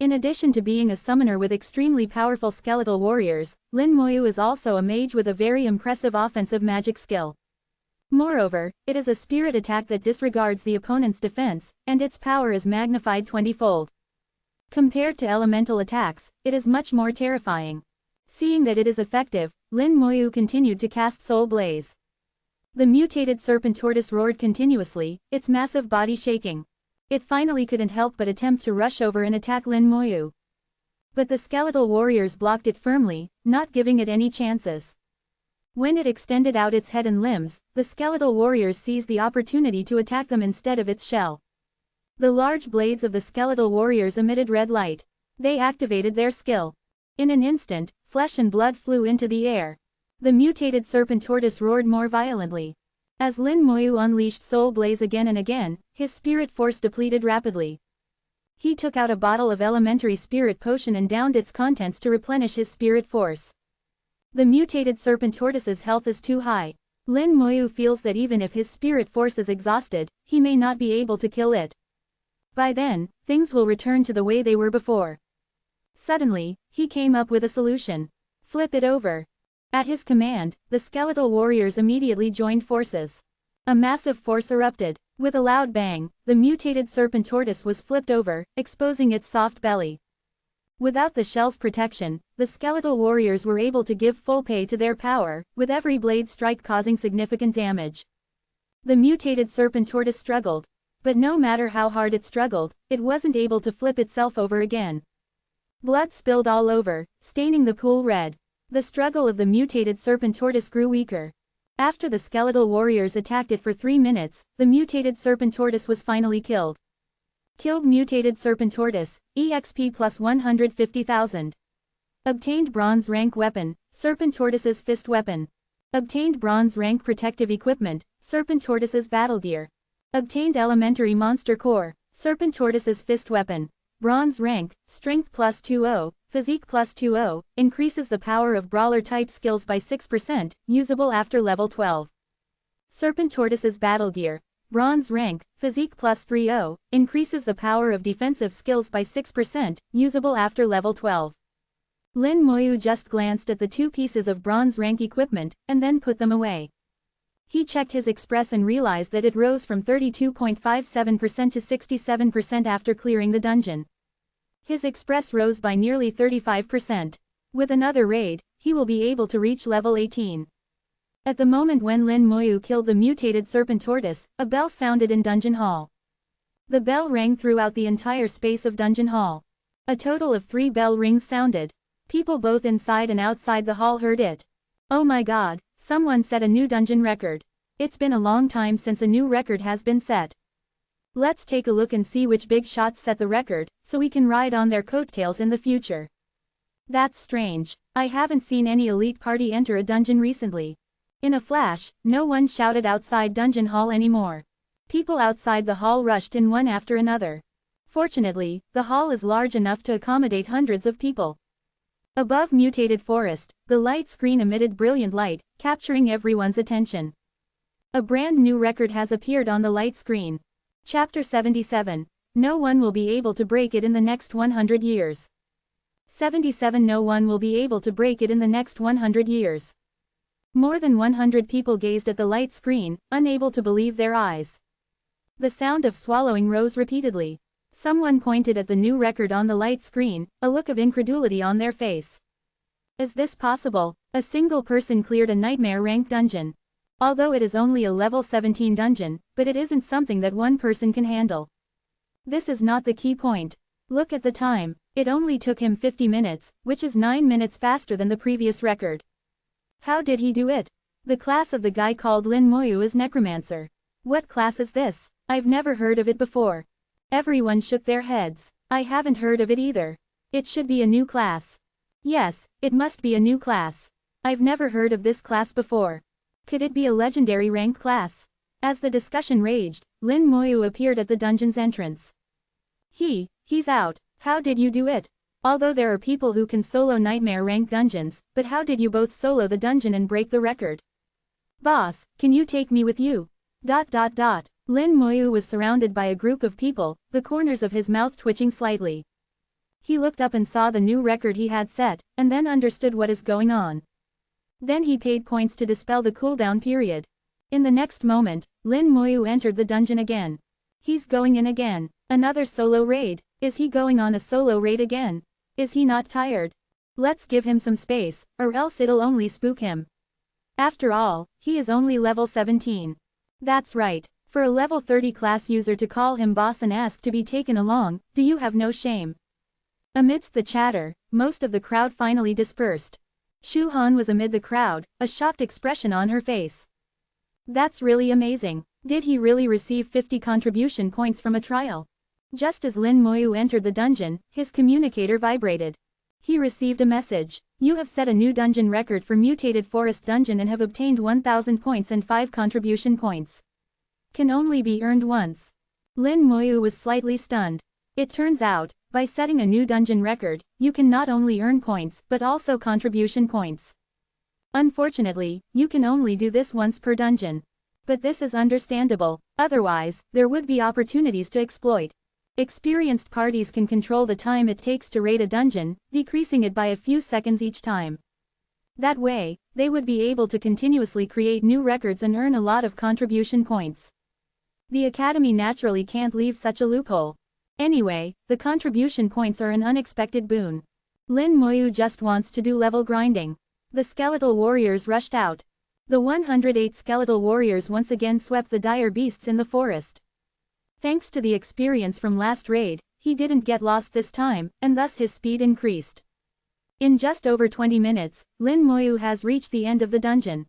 A: In addition to being a summoner with extremely powerful skeletal warriors, Lin Moyu is also a mage with a very impressive offensive magic skill. Moreover, it is a spirit attack that disregards the opponent's defense, and its power is magnified 20-fold. Compared to elemental attacks, it is much more terrifying. Seeing that it is effective, Lin Moyu continued to cast Soul Blaze. The mutated serpent tortoise roared continuously, its massive body shaking. It finally couldn't help but attempt to rush over and attack Lin Moyu. But the skeletal warriors blocked it firmly, not giving it any chances. When it extended out its head and limbs, the skeletal warriors seized the opportunity to attack them instead of its shell. The large blades of the skeletal warriors emitted red light. They activated their skill. In an instant, flesh and blood flew into the air. The mutated serpent tortoise roared more violently. As Lin Moyu unleashed Soul Blaze again and again, his spirit force depleted rapidly. He took out a bottle of elementary spirit potion and downed its contents to replenish his spirit force. The mutated serpent tortoise's health is too high. Lin Moyu feels that even if his spirit force is exhausted, he may not be able to kill it. By then, things will return to the way they were before. Suddenly, he came up with a solution. Flip it over. At his command, the skeletal warriors immediately joined forces. A massive force erupted. With a loud bang, the mutated serpent tortoise was flipped over, exposing its soft belly. Without the shell's protection, the skeletal warriors were able to give full pay to their power, with every blade strike causing significant damage. The mutated serpent tortoise struggled. But no matter how hard it struggled, it wasn't able to flip itself over again. Blood spilled all over, staining the pool red. The struggle of the mutated serpent tortoise grew weaker. After the skeletal warriors attacked it for 3 minutes, the mutated serpent tortoise was finally killed. Killed mutated serpent tortoise, EXP plus 150,000. Obtained bronze rank weapon, serpent tortoise's fist weapon. Obtained bronze rank protective equipment, serpent tortoise's battle gear. Obtained elementary monster core, serpent tortoise's fist weapon. Bronze rank, strength plus 20, physique plus 20, increases the power of brawler type skills by 6%, usable after level 12. Serpent tortoise's battle gear. Bronze rank, physique plus 30, increases the power of defensive skills by 6%, usable after level 12. Lin Moyu just glanced at the 2 pieces of bronze rank equipment, and then put them away. He checked his express and realized that it rose from 32.57% to 67% after clearing the dungeon. His express rose by nearly 35%. With another raid, he will be able to reach level 18. At the moment when Lin Moyu killed the mutated serpent tortoise, a bell sounded in Dungeon Hall. The bell rang throughout the entire space of Dungeon Hall. A total of 3 bell rings sounded. People both inside and outside the hall heard it. Oh my god, someone set a new dungeon record. It's been a long time since a new record has been set. Let's take a look and see which big shots set the record, so we can ride on their coattails in the future. That's strange. I haven't seen any elite party enter a dungeon recently. In a flash, no one shouted outside Dungeon Hall anymore. People outside the hall rushed in one after another. Fortunately, the hall is large enough to accommodate hundreds of people. Above mutated forest, the light screen emitted brilliant light, capturing everyone's attention. A brand new record has appeared on the light screen. Chapter 77. No one will be able to break it in the next 100 years. 77. No one will be able to break it in the next 100 years. More than 100 people gazed at the light screen, unable to believe their eyes. The sound of swallowing rose repeatedly. Someone pointed at the new record on the light screen, a look of incredulity on their face. Is this possible? A single person cleared a nightmare rank dungeon. Although it is only a level 17 dungeon, but it isn't something that one person can handle. This is not the key point. Look at the time. It only took him 50 minutes, which is 9 minutes faster than the previous record. How did he do it? The class of the guy called Lin Moyu is Necromancer. What class is this? I've never heard of it before. Everyone shook their heads. I haven't heard of it either. It should be a new class. Yes, it must be a new class. I've never heard of this class before. Could it be a legendary rank class? As the discussion raged, Lin Moyu appeared at the dungeon's entrance. He's out. How did you do it? Although there are people who can solo nightmare rank dungeons, but how did you both solo the dungeon and break the record? Boss, can you take me with you? Lin Moyu was surrounded by a group of people, the corners of his mouth twitching slightly. He looked up and saw the new record he had set, and then understood what is going on. Then he paid points to dispel the cooldown period. In the next moment, Lin Moyu entered the dungeon again. He's going in again. Another solo raid. Is he going on a solo raid again? Is he not tired? Let's give him some space, or else it'll only spook him. After all, he is only level 17. That's right. For a level 30 class user to call him boss and ask to be taken along, do you have no shame? Amidst the chatter, most of the crowd finally dispersed. Shu Han was amid the crowd, a shocked expression on her face. That's really amazing. Did he really receive 50 contribution points from a trial? Just as Lin Moyu entered the dungeon, his communicator vibrated. He received a message. You have set a new dungeon record for Mutated Forest Dungeon and have obtained 1000 points and 5 contribution points. Can only be earned once. Lin Moyu was slightly stunned. It turns out, by setting a new dungeon record, you can not only earn points but also contribution points. Unfortunately, you can only do this once per dungeon. But this is understandable, otherwise, there would be opportunities to exploit. Experienced parties can control the time it takes to raid a dungeon, decreasing it by a few seconds each time. That way, they would be able to continuously create new records and earn a lot of contribution points. The Academy naturally can't leave such a loophole. Anyway, the contribution points are an unexpected boon. Lin Moyu just wants to do level grinding. The skeletal warriors rushed out. The 108 skeletal warriors once again swept the dire beasts in the forest. Thanks to the experience from last raid, he didn't get lost this time, and thus his speed increased. In just over 20 minutes, Lin Moyu has reached the end of the dungeon.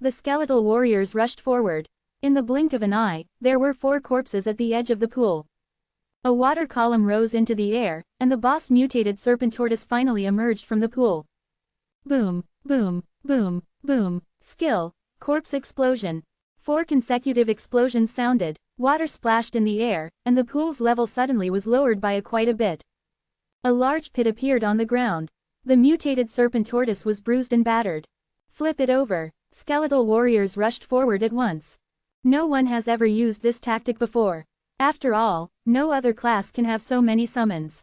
A: The skeletal warriors rushed forward. In the blink of an eye, there were 4 corpses at the edge of the pool. A water column rose into the air, and the boss mutated serpent tortoise finally emerged from the pool. Boom, boom, boom, boom, skill, corpse explosion. 4 consecutive explosions sounded, water splashed in the air, and the pool's level suddenly was lowered by quite a bit. A large pit appeared on the ground. The mutated serpent tortoise was bruised and battered. Flip it over. Skeletal warriors rushed forward at once. No one has ever used this tactic before. After all, no other class can have so many summons.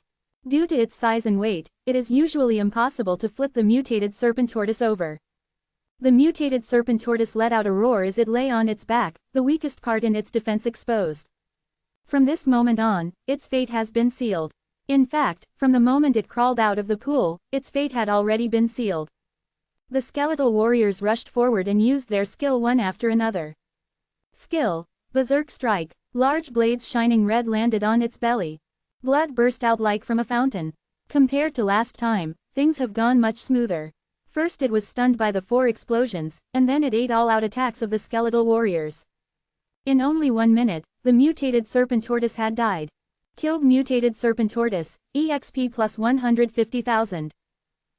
A: Due to its size and weight, it is usually impossible to flip the mutated serpent tortoise over. The mutated serpent tortoise let out a roar as it lay on its back, the weakest part in its defense exposed. From this moment on, its fate has been sealed. In fact, from the moment it crawled out of the pool, its fate had already been sealed. The skeletal warriors rushed forward and used their skill one after another. Skill: Berserk Strike. Large blades shining red landed on its belly. Blood burst out like from a fountain. Compared to last time, things have gone much smoother. First it was stunned by the 4 explosions, and then it ate all out attacks of the skeletal warriors. In only 1 minute, the mutated serpent tortoise had died. Killed mutated serpent tortoise, EXP plus 150,000.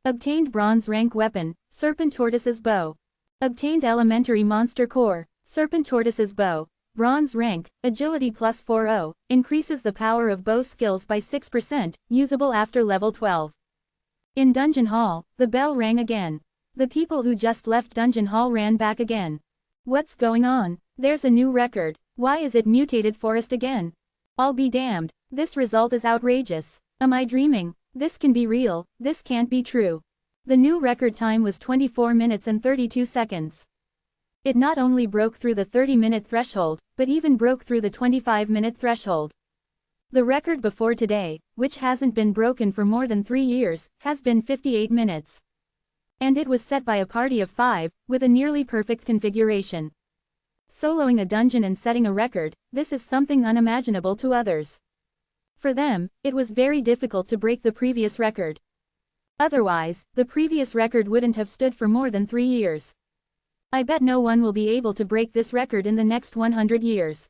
A: Obtained bronze rank weapon, serpent tortoise's bow. Obtained elementary monster core, serpent tortoise's bow. Bronze rank, agility plus 40, increases the power of bow skills by 6%, usable after level 12. In Dungeon Hall, the bell rang again. The people who just left Dungeon Hall ran back again. What's going on? There's a new record. Why is it mutated forest again? I'll be damned. This result is outrageous. Am I dreaming? This can be real, this can't be true. The new record time was 24 minutes and 32 seconds. It not only broke through the 30-minute threshold, but even broke through the 25-minute threshold. The record before today, which hasn't been broken for more than 3 years, has been 58 minutes. And it was set by a party of 5, with a nearly perfect configuration. Soloing a dungeon and setting a record, this is something unimaginable to others. For them, it was very difficult to break the previous record. Otherwise, the previous record wouldn't have stood for more than 3 years. I bet no one will be able to break this record in the next 100 years.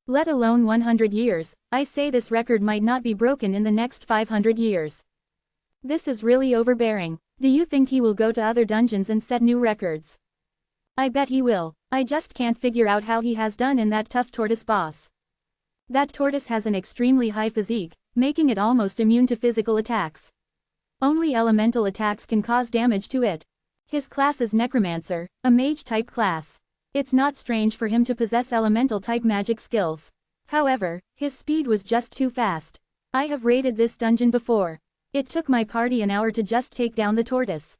A: Let alone 100 years, I say this record might not be broken in the next 500 years. This is really overbearing. Do you think he will go to other dungeons and set new records? I bet he will. I just can't figure out how he has done in that tough tortoise boss. That tortoise has an extremely high physique, making it almost immune to physical attacks. Only elemental attacks can cause damage to it. His class is Necromancer, a mage-type class. It's not strange for him to possess elemental-type magic skills. However, his speed was just too fast. I have raided this dungeon before. It took my party an hour to just take down the tortoise.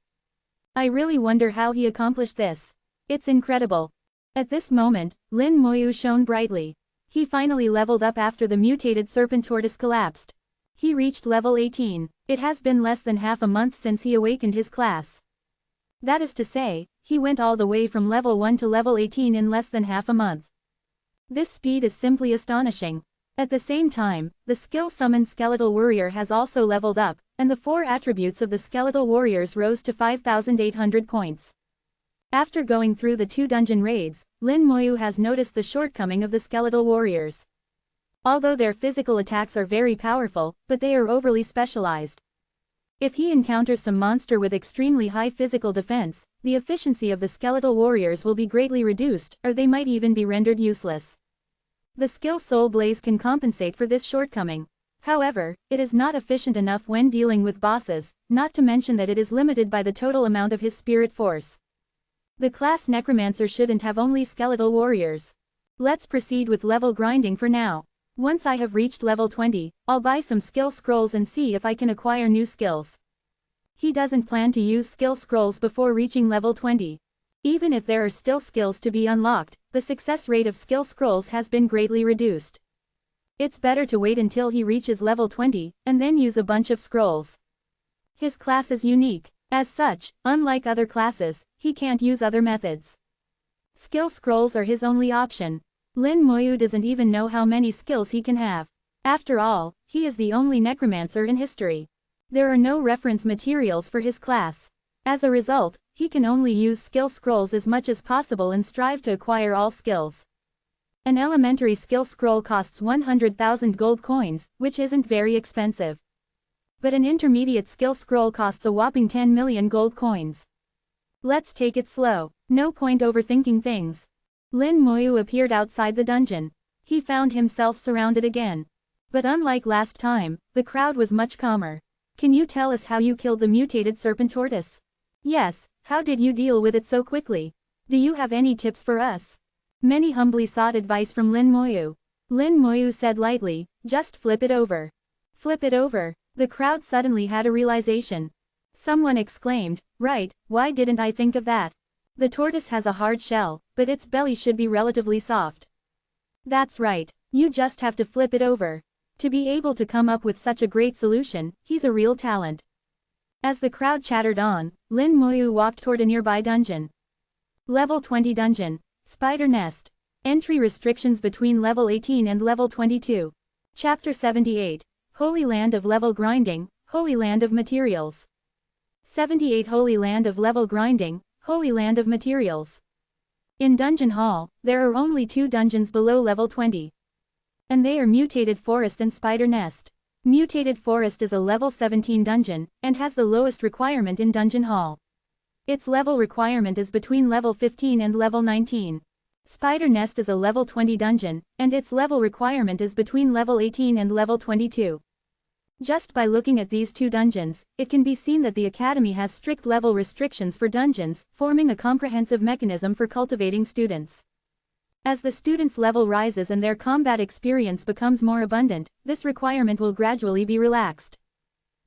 A: I really wonder how he accomplished this. It's incredible. At this moment, Lin Moyu shone brightly. He finally leveled up after the mutated serpent tortoise collapsed. He reached level 18. It has been less than half a month since he awakened his class. That is to say, he went all the way from level 1 to level 18 in less than half a month. This speed is simply astonishing. At the same time, the skill Summon Skeletal Warrior has also leveled up, and the 4 attributes of the Skeletal Warriors rose to 5,800 points. After going through the 2 dungeon raids, Lin Moyu has noticed the shortcoming of the Skeletal Warriors. Although their physical attacks are very powerful, but they are overly specialized. If he encounters some monster with extremely high physical defense, the efficiency of the skeletal warriors will be greatly reduced, or they might even be rendered useless. The skill Soul Blaze can compensate for this shortcoming. However, it is not efficient enough when dealing with bosses, not to mention that it is limited by the total amount of his spirit force. The class Necromancer shouldn't have only skeletal warriors. Let's proceed with level grinding for now. Once I have reached level 20, I'll buy some skill scrolls and see if I can acquire new skills. He doesn't plan to use skill scrolls before reaching level 20. Even if there are still skills to be unlocked, the success rate of skill scrolls has been greatly reduced. It's better to wait until he reaches level 20, and then use a bunch of scrolls. His class is unique. As such, unlike other classes, he can't use other methods. Skill scrolls are his only option. Lin Moyu doesn't even know how many skills he can have. After all, he is the only necromancer in history. There are no reference materials for his class. As a result, he can only use skill scrolls as much as possible and strive to acquire all skills. An elementary skill scroll costs 100,000 gold coins, which isn't very expensive. But an intermediate skill scroll costs a whopping 10 million gold coins. Let's take it slow. No point overthinking things. Lin Moyu appeared outside the dungeon. He found himself surrounded again. But unlike last time, the crowd was much calmer. Can you tell us how you killed the mutated serpent tortoise? Yes, how did you deal with it so quickly? Do you have any tips for us? Many humbly sought advice from Lin Moyu. Lin Moyu said lightly, just flip it over. Flip it over. The crowd suddenly had a realization. Someone exclaimed, "Right, why didn't I think of that? The tortoise has a hard shell, but its belly should be relatively soft." That's right, you just have to flip it over. To be able to come up with such a great solution, he's a real talent. As the crowd chattered on, Lin Muyu walked toward a nearby dungeon. Level 20 Dungeon. Spider Nest. Entry restrictions between level 18 and level 22. Chapter 78. Holy Land of Level Grinding, Holy Land of Materials. 78 Holy Land of Level Grinding, Holy Land of Materials. In Dungeon Hall, there are only 2 dungeons below level 20. And they are Mutated Forest and Spider Nest. Mutated Forest is a level 17 dungeon, and has the lowest requirement in Dungeon Hall. Its level requirement is between level 15 and level 19. Spider Nest is a level 20 dungeon, and its level requirement is between level 18 and level 22. Just by looking at these 2 dungeons, it can be seen that the Academy has strict level restrictions for dungeons, forming a comprehensive mechanism for cultivating students. As the students' level rises and their combat experience becomes more abundant, this requirement will gradually be relaxed.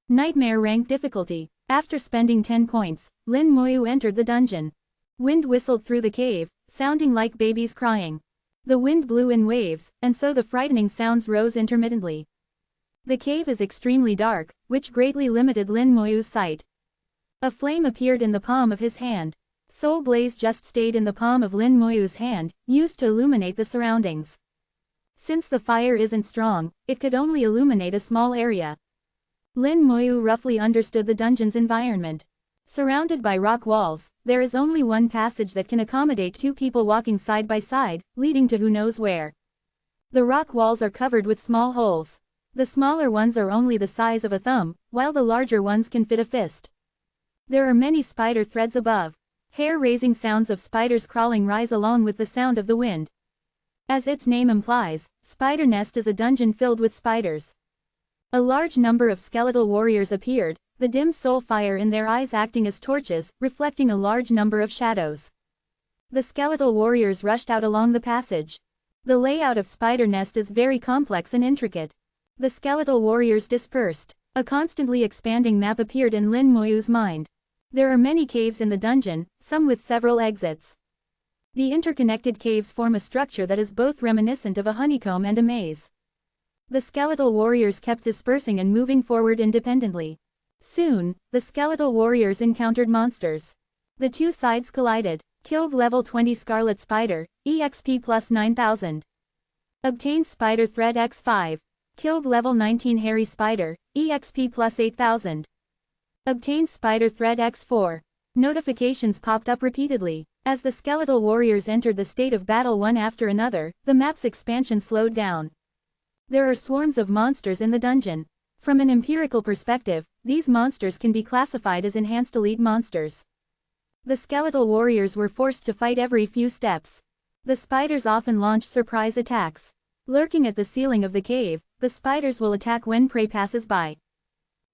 A: Nightmare Rank Difficulty. After spending 10 points, Lin Muyu entered the dungeon. Wind whistled through the cave, sounding like babies crying. The wind blew in waves, and so the frightening sounds rose intermittently. The cave is extremely dark, which greatly limited Lin Muyu's sight. A flame appeared in the palm of his hand. Soul Blaze just stayed in the palm of Lin Muyu's hand, used to illuminate the surroundings. Since the fire isn't strong, it could only illuminate a small area. Lin Muyu roughly understood the dungeon's environment. Surrounded by rock walls, there is only one passage that can accommodate 2 people walking side by side, leading to who knows where. The rock walls are covered with small holes. The smaller ones are only the size of a thumb, while the larger ones can fit a fist. There are many spider threads above. Hair-raising sounds of spiders crawling rise along with the sound of the wind. As its name implies, Spider Nest is a dungeon filled with spiders. A large number of skeletal warriors appeared, the dim soul fire in their eyes acting as torches, reflecting a large number of shadows. The skeletal warriors rushed out along the passage. The layout of Spider Nest is very complex and intricate. The skeletal warriors dispersed. A constantly expanding map appeared in Lin Muyu's mind. There are many caves in the dungeon, some with several exits. The interconnected caves form a structure that is both reminiscent of a honeycomb and a maze. The skeletal warriors kept dispersing and moving forward independently. Soon, the skeletal warriors encountered monsters. The 2 sides collided. Killed level 20 Scarlet Spider, EXP plus 9000. Obtained Spider Thread X5. Killed level 19 Hairy Spider, EXP plus 8000. Obtained Spider Thread X4. Notifications popped up repeatedly. As the skeletal warriors entered the state of battle one after another, the map's expansion slowed down. There are swarms of monsters in the dungeon. From an empirical perspective, these monsters can be classified as enhanced elite monsters. The skeletal warriors were forced to fight every few steps. The spiders often launch surprise attacks. Lurking at the ceiling of the cave, the spiders will attack when prey passes by.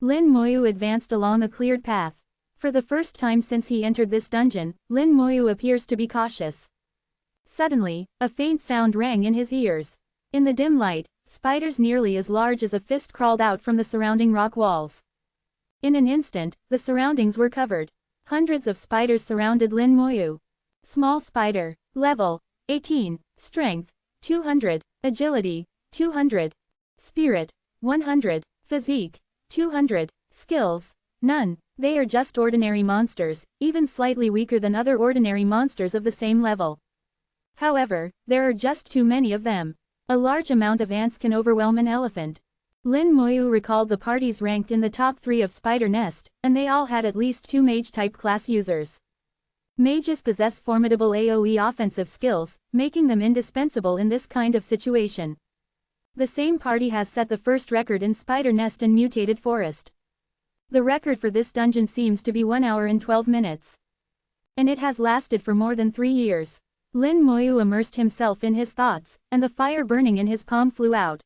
A: Lin Muyu advanced along a cleared path. For the first time since he entered this dungeon, Lin Muyu appears to be cautious. Suddenly, a faint sound rang in his ears. In the dim light, spiders nearly as large as a fist crawled out from the surrounding rock walls. In an instant, the surroundings were covered. Hundreds of spiders surrounded Lin Muyu. Small spider. Level 18. Strength 200. Agility 200. Spirit 100. Physique 200. Skills none. They are just ordinary monsters, even slightly weaker than other ordinary monsters of the same level. However, there are just too many of them. A large amount of ants can overwhelm an elephant. Lin Muyu recalled the parties ranked in the top 3 of Spider Nest, and they all had at least 2 mage-type class users. Mages possess formidable AoE offensive skills, making them indispensable in this kind of situation. The same party has set the first record in Spider Nest and Mutated Forest. The record for this dungeon seems to be 1 hour and 12 minutes. And it has lasted for more than 3 years. Lin Muyu immersed himself in his thoughts, and the fire burning in his palm flew out.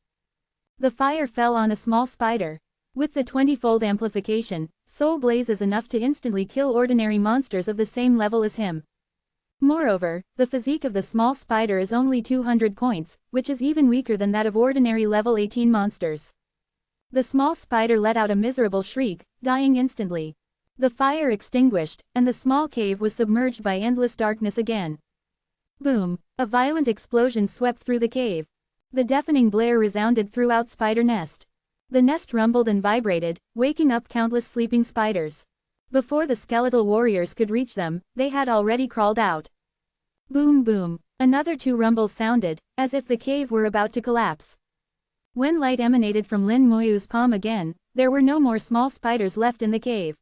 A: The fire fell on a small spider. With the 20-fold amplification, Soul Blaze is enough to instantly kill ordinary monsters of the same level as him. Moreover, the physique of the small spider is only 200 points, which is even weaker than that of ordinary level 18 monsters. The small spider let out a miserable shriek, dying instantly. The fire extinguished, and the small cave was submerged by endless darkness again. Boom! A violent explosion swept through the cave. The deafening blare resounded throughout Spider Nest. The nest rumbled and vibrated, waking up countless sleeping spiders. Before the skeletal warriors could reach them, they had already crawled out. Boom boom! Another 2 rumbles sounded, as if the cave were about to collapse. When light emanated from Lin Moyu's palm again, there were no more small spiders left in the cave.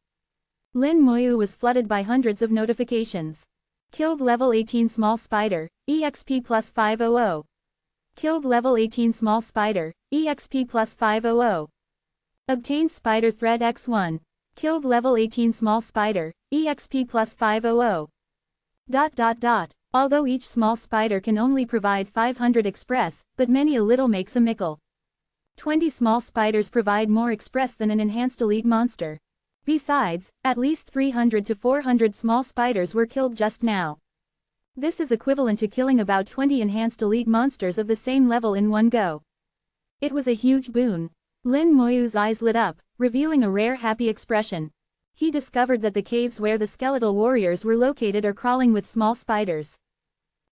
A: Lin Moyu was flooded by hundreds of notifications. Killed level 18 small spider, EXP plus 500. Killed level 18 small spider, EXP plus 500. Obtained spider thread X1. Killed level 18 small spider, EXP plus 500. Although each small spider can only provide 500 express, but many a little makes a mickle. 20 small spiders provide more express than an enhanced elite monster. Besides, at least 300 to 400 small spiders were killed just now. This is equivalent to killing about 20 enhanced elite monsters of the same level in one go. It was a huge boon. Lin Moyu's eyes lit up, revealing a rare happy expression. He discovered that the caves where the skeletal warriors were located are crawling with small spiders.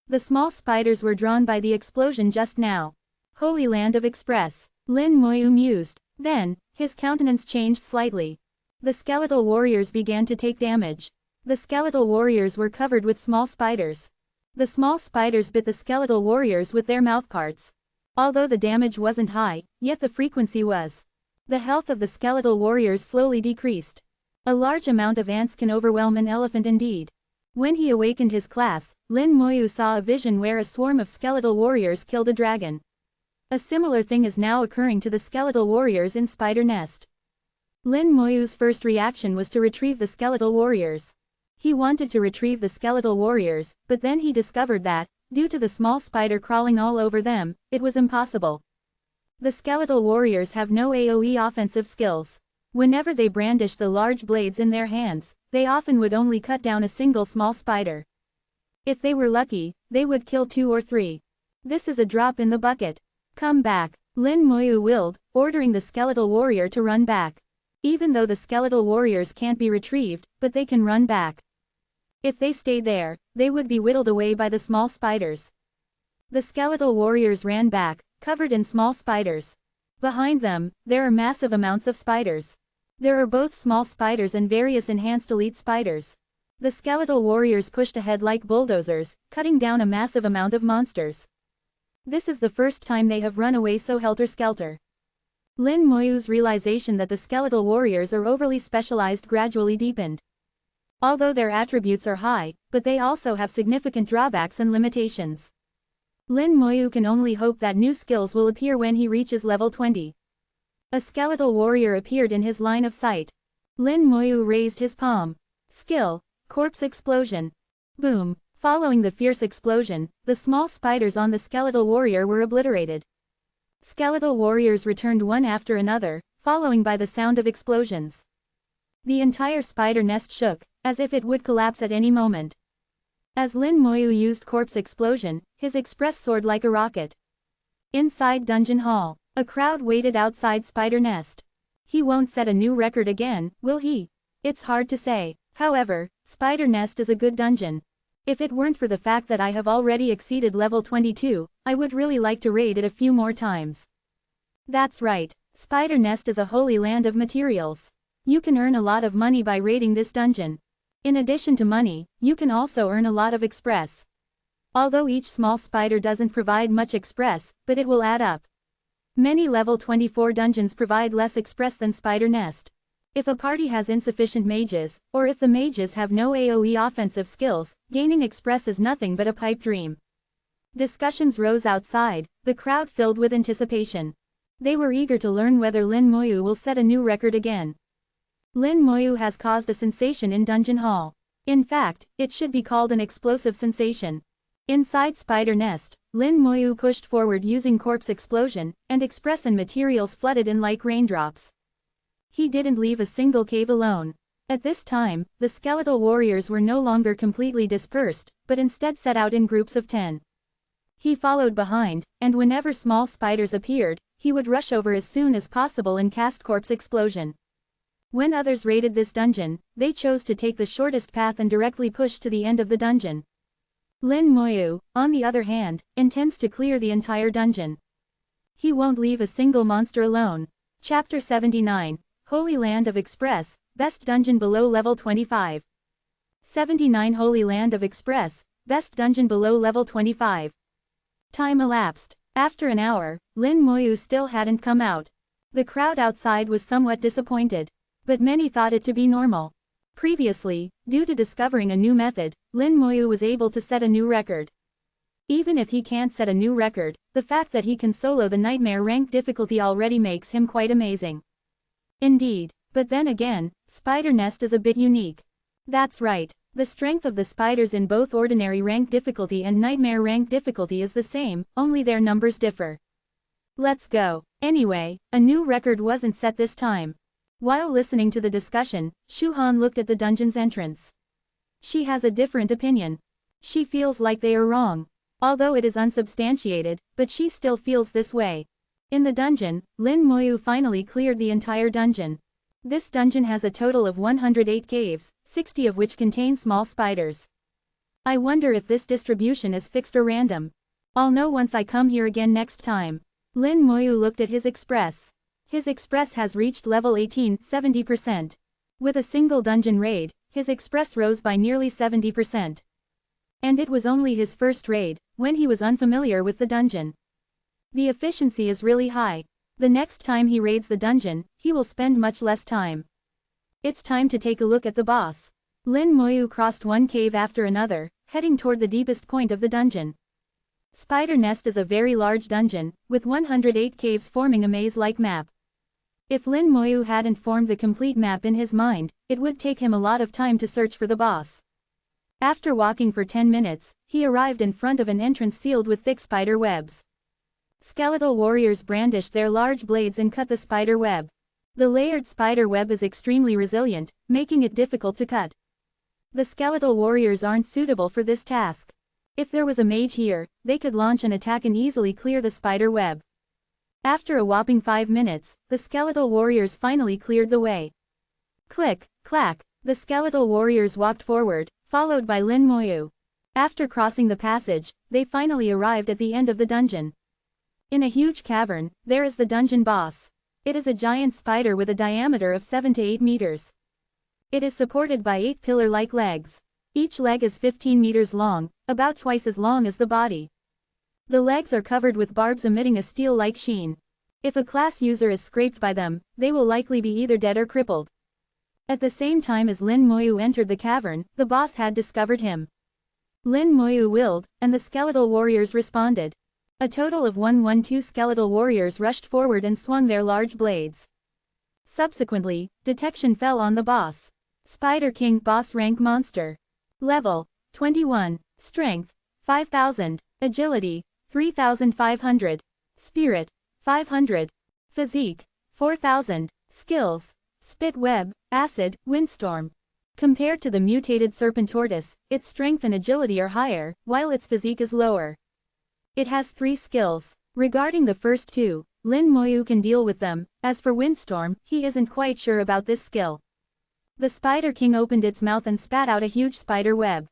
A: The small spiders were drawn by the explosion just now. Holy land of express. Lin Moyu mused. Then, his countenance changed slightly. The skeletal warriors began to take damage. The skeletal warriors were covered with small spiders. The small spiders bit the skeletal warriors with their mouthparts. Although the damage wasn't high, yet the frequency was. The health of the skeletal warriors slowly decreased. A large amount of ants can overwhelm an elephant indeed. When he awakened his class, Lin Moyu saw a vision where a swarm of skeletal warriors killed a dragon. A similar thing is now occurring to the skeletal warriors in Spider Nest. Lin Moyu's first reaction was to retrieve the skeletal warriors. He wanted to retrieve the skeletal warriors, but then he discovered that, due to the small spider crawling all over them, it was impossible. The skeletal warriors have no AoE offensive skills. Whenever they brandish the large blades in their hands, they often would only cut down a single small spider. If they were lucky, they would kill 2 or 3. This is a drop in the bucket. Come back, Lin Moyu willed, ordering the skeletal warrior to run back. Even though the skeletal warriors can't be retrieved, but they can run back. If they stayed there, they would be whittled away by the small spiders. The skeletal warriors ran back, covered in small spiders. Behind them, there are massive amounts of spiders. There are both small spiders and various enhanced elite spiders. The skeletal warriors pushed ahead like bulldozers, cutting down a massive amount of monsters. This is the first time they have run away so helter-skelter. Lin Moyu's realization that the skeletal warriors are overly specialized gradually deepened. Although their attributes are high, but they also have significant drawbacks and limitations. Lin Moyu can only hope that new skills will appear when he reaches level 20. A skeletal warrior appeared in his line of sight. Lin Moyu raised his palm. Skill, corpse explosion. Boom. Following the fierce explosion, the small spiders on the skeletal warrior were obliterated. Skeletal warriors returned one after another, following by the sound of explosions. The entire spider nest shook, as if it would collapse at any moment. As Lin Moyu used corpse explosion, his express soared like a rocket. Inside dungeon hall, a crowd waited outside Spider Nest. He won't set a new record again, will he? It's hard to say. However, Spider Nest is a good dungeon. If it weren't for the fact that I have already exceeded level 22, I would really like to raid it a few more times. That's right, Spider Nest is a holy land of materials. You can earn a lot of money by raiding this dungeon. In addition to money, you can also earn a lot of express. Although each small spider doesn't provide much express, but it will add up. Many level 24 dungeons provide less express than Spider Nest. If a party has insufficient mages, or if the mages have no AoE offensive skills, gaining express is nothing but a pipe dream. Discussions rose outside, the crowd filled with anticipation. They were eager to learn whether Lin Moyu will set a new record again. Lin Moyu has caused a sensation in Dungeon Hall. In fact, it should be called an explosive sensation. Inside Spider Nest, Lin Moyu pushed forward using corpse explosion, and express and materials flooded in like raindrops. He didn't leave a single cave alone. At this time, the skeletal warriors were no longer completely dispersed, but instead set out in groups of 10. He followed behind, and whenever small spiders appeared, he would rush over as soon as possible and cast corpse explosion. When others raided this dungeon, they chose to take the shortest path and directly push to the end of the dungeon. Lin Moyu, on the other hand, intends to clear the entire dungeon. He won't leave a single monster alone. Chapter 79, Holy Land of Express, Best Dungeon Below Level 25. 79 Holy Land of Express, Best Dungeon Below Level 25. Time elapsed. After an hour, Lin Moyu still hadn't come out. The crowd outside was somewhat disappointed. But many thought it to be normal. Previously, due to discovering a new method, Lin Moyu was able to set a new record. Even if he can't set a new record, the fact that he can solo the nightmare rank difficulty already makes him quite amazing. Indeed, but then again, Spider Nest is a bit unique. That's right, the strength of the spiders in both ordinary rank difficulty and nightmare rank difficulty is the same, only their numbers differ. Let's go. Anyway, a new record wasn't set this time. While listening to the discussion, Shu Han looked at the dungeon's entrance. She has a different opinion. She feels like they are wrong. Although it is unsubstantiated, but she still feels this way. In the dungeon, Lin Moyu finally cleared the entire dungeon. This dungeon has a total of 108 caves, 60 of which contain small spiders. I wonder if this distribution is fixed or random. I'll know once I come here again next time. Lin Moyu looked at his express. His express has reached level 18, 70%. With a single dungeon raid, his express rose by nearly 70%. And it was only his first raid, when he was unfamiliar with the dungeon. The efficiency is really high. The next time he raids the dungeon, he will spend much less time. It's time to take a look at the boss. Lin Moyu crossed one cave after another, heading toward the deepest point of the dungeon. Spider Nest is a very large dungeon, with 108 caves forming a maze-like map. If Lin Moyu hadn't formed the complete map in his mind, it would take him a lot of time to search for the boss. After walking for 10 minutes, he arrived in front of an entrance sealed with thick spider webs. Skeletal warriors brandished their large blades and cut the spider web. The layered spider web is extremely resilient, making it difficult to cut. The skeletal warriors aren't suitable for this task. If there was a mage here, they could launch an attack and easily clear the spider web. After a whopping 5 minutes, the skeletal warriors finally cleared the way. Click, clack, the skeletal warriors walked forward, followed by Lin Moyu. After crossing the passage, they finally arrived at the end of the dungeon. In a huge cavern, there is the dungeon boss. It is a giant spider with a diameter of 7 to 8 meters. It is supported by 8 pillar-like legs. Each leg is 15 meters long, about twice as long as the body. The legs are covered with barbs emitting a steel-like sheen. If a class user is scraped by them, they will likely be either dead or crippled. At the same time as Lin Moyu entered the cavern, the boss had discovered him. Lin Moyu willed, and the skeletal warriors responded. A total of 112 skeletal warriors rushed forward and swung their large blades. Subsequently, detection fell on the boss. Spider King boss rank monster. Level 21, Strength 5000, Agility 3500, Spirit 500, Physique 4000, Skills Spit Web, Acid, Windstorm. Compared to the mutated serpent tortoise, its strength and agility are higher, while its physique is lower. It has 3 skills. Regarding the first 2, Lin Moyu can deal with them. As for Windstorm, he isn't quite sure about this skill. The Spider King opened its mouth and spat out a huge spider web.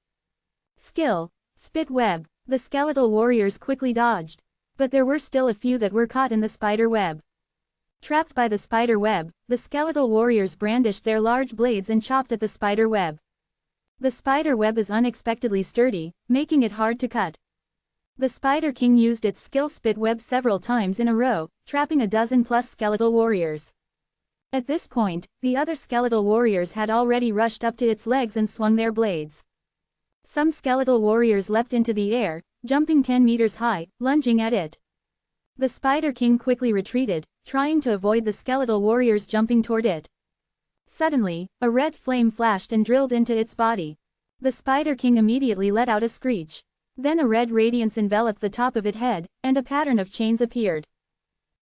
A: Skill Spit Web. The skeletal warriors quickly dodged. But there were still a few that were caught in the spider web. Trapped by the spider web, the skeletal warriors brandished their large blades and chopped at the spider web. The spider web is unexpectedly sturdy, making it hard to cut. The Spider King used its skill Spit Web several times in a row, trapping a dozen plus skeletal warriors. At this point, the other skeletal warriors had already rushed up to its legs and swung their blades. Some skeletal warriors leapt into the air, jumping 10 meters high, lunging at it. The Spider King quickly retreated, trying to avoid the skeletal warriors jumping toward it. Suddenly, a red flame flashed and drilled into its body. The Spider King immediately let out a screech. Then a red radiance enveloped the top of its head, and a pattern of chains appeared.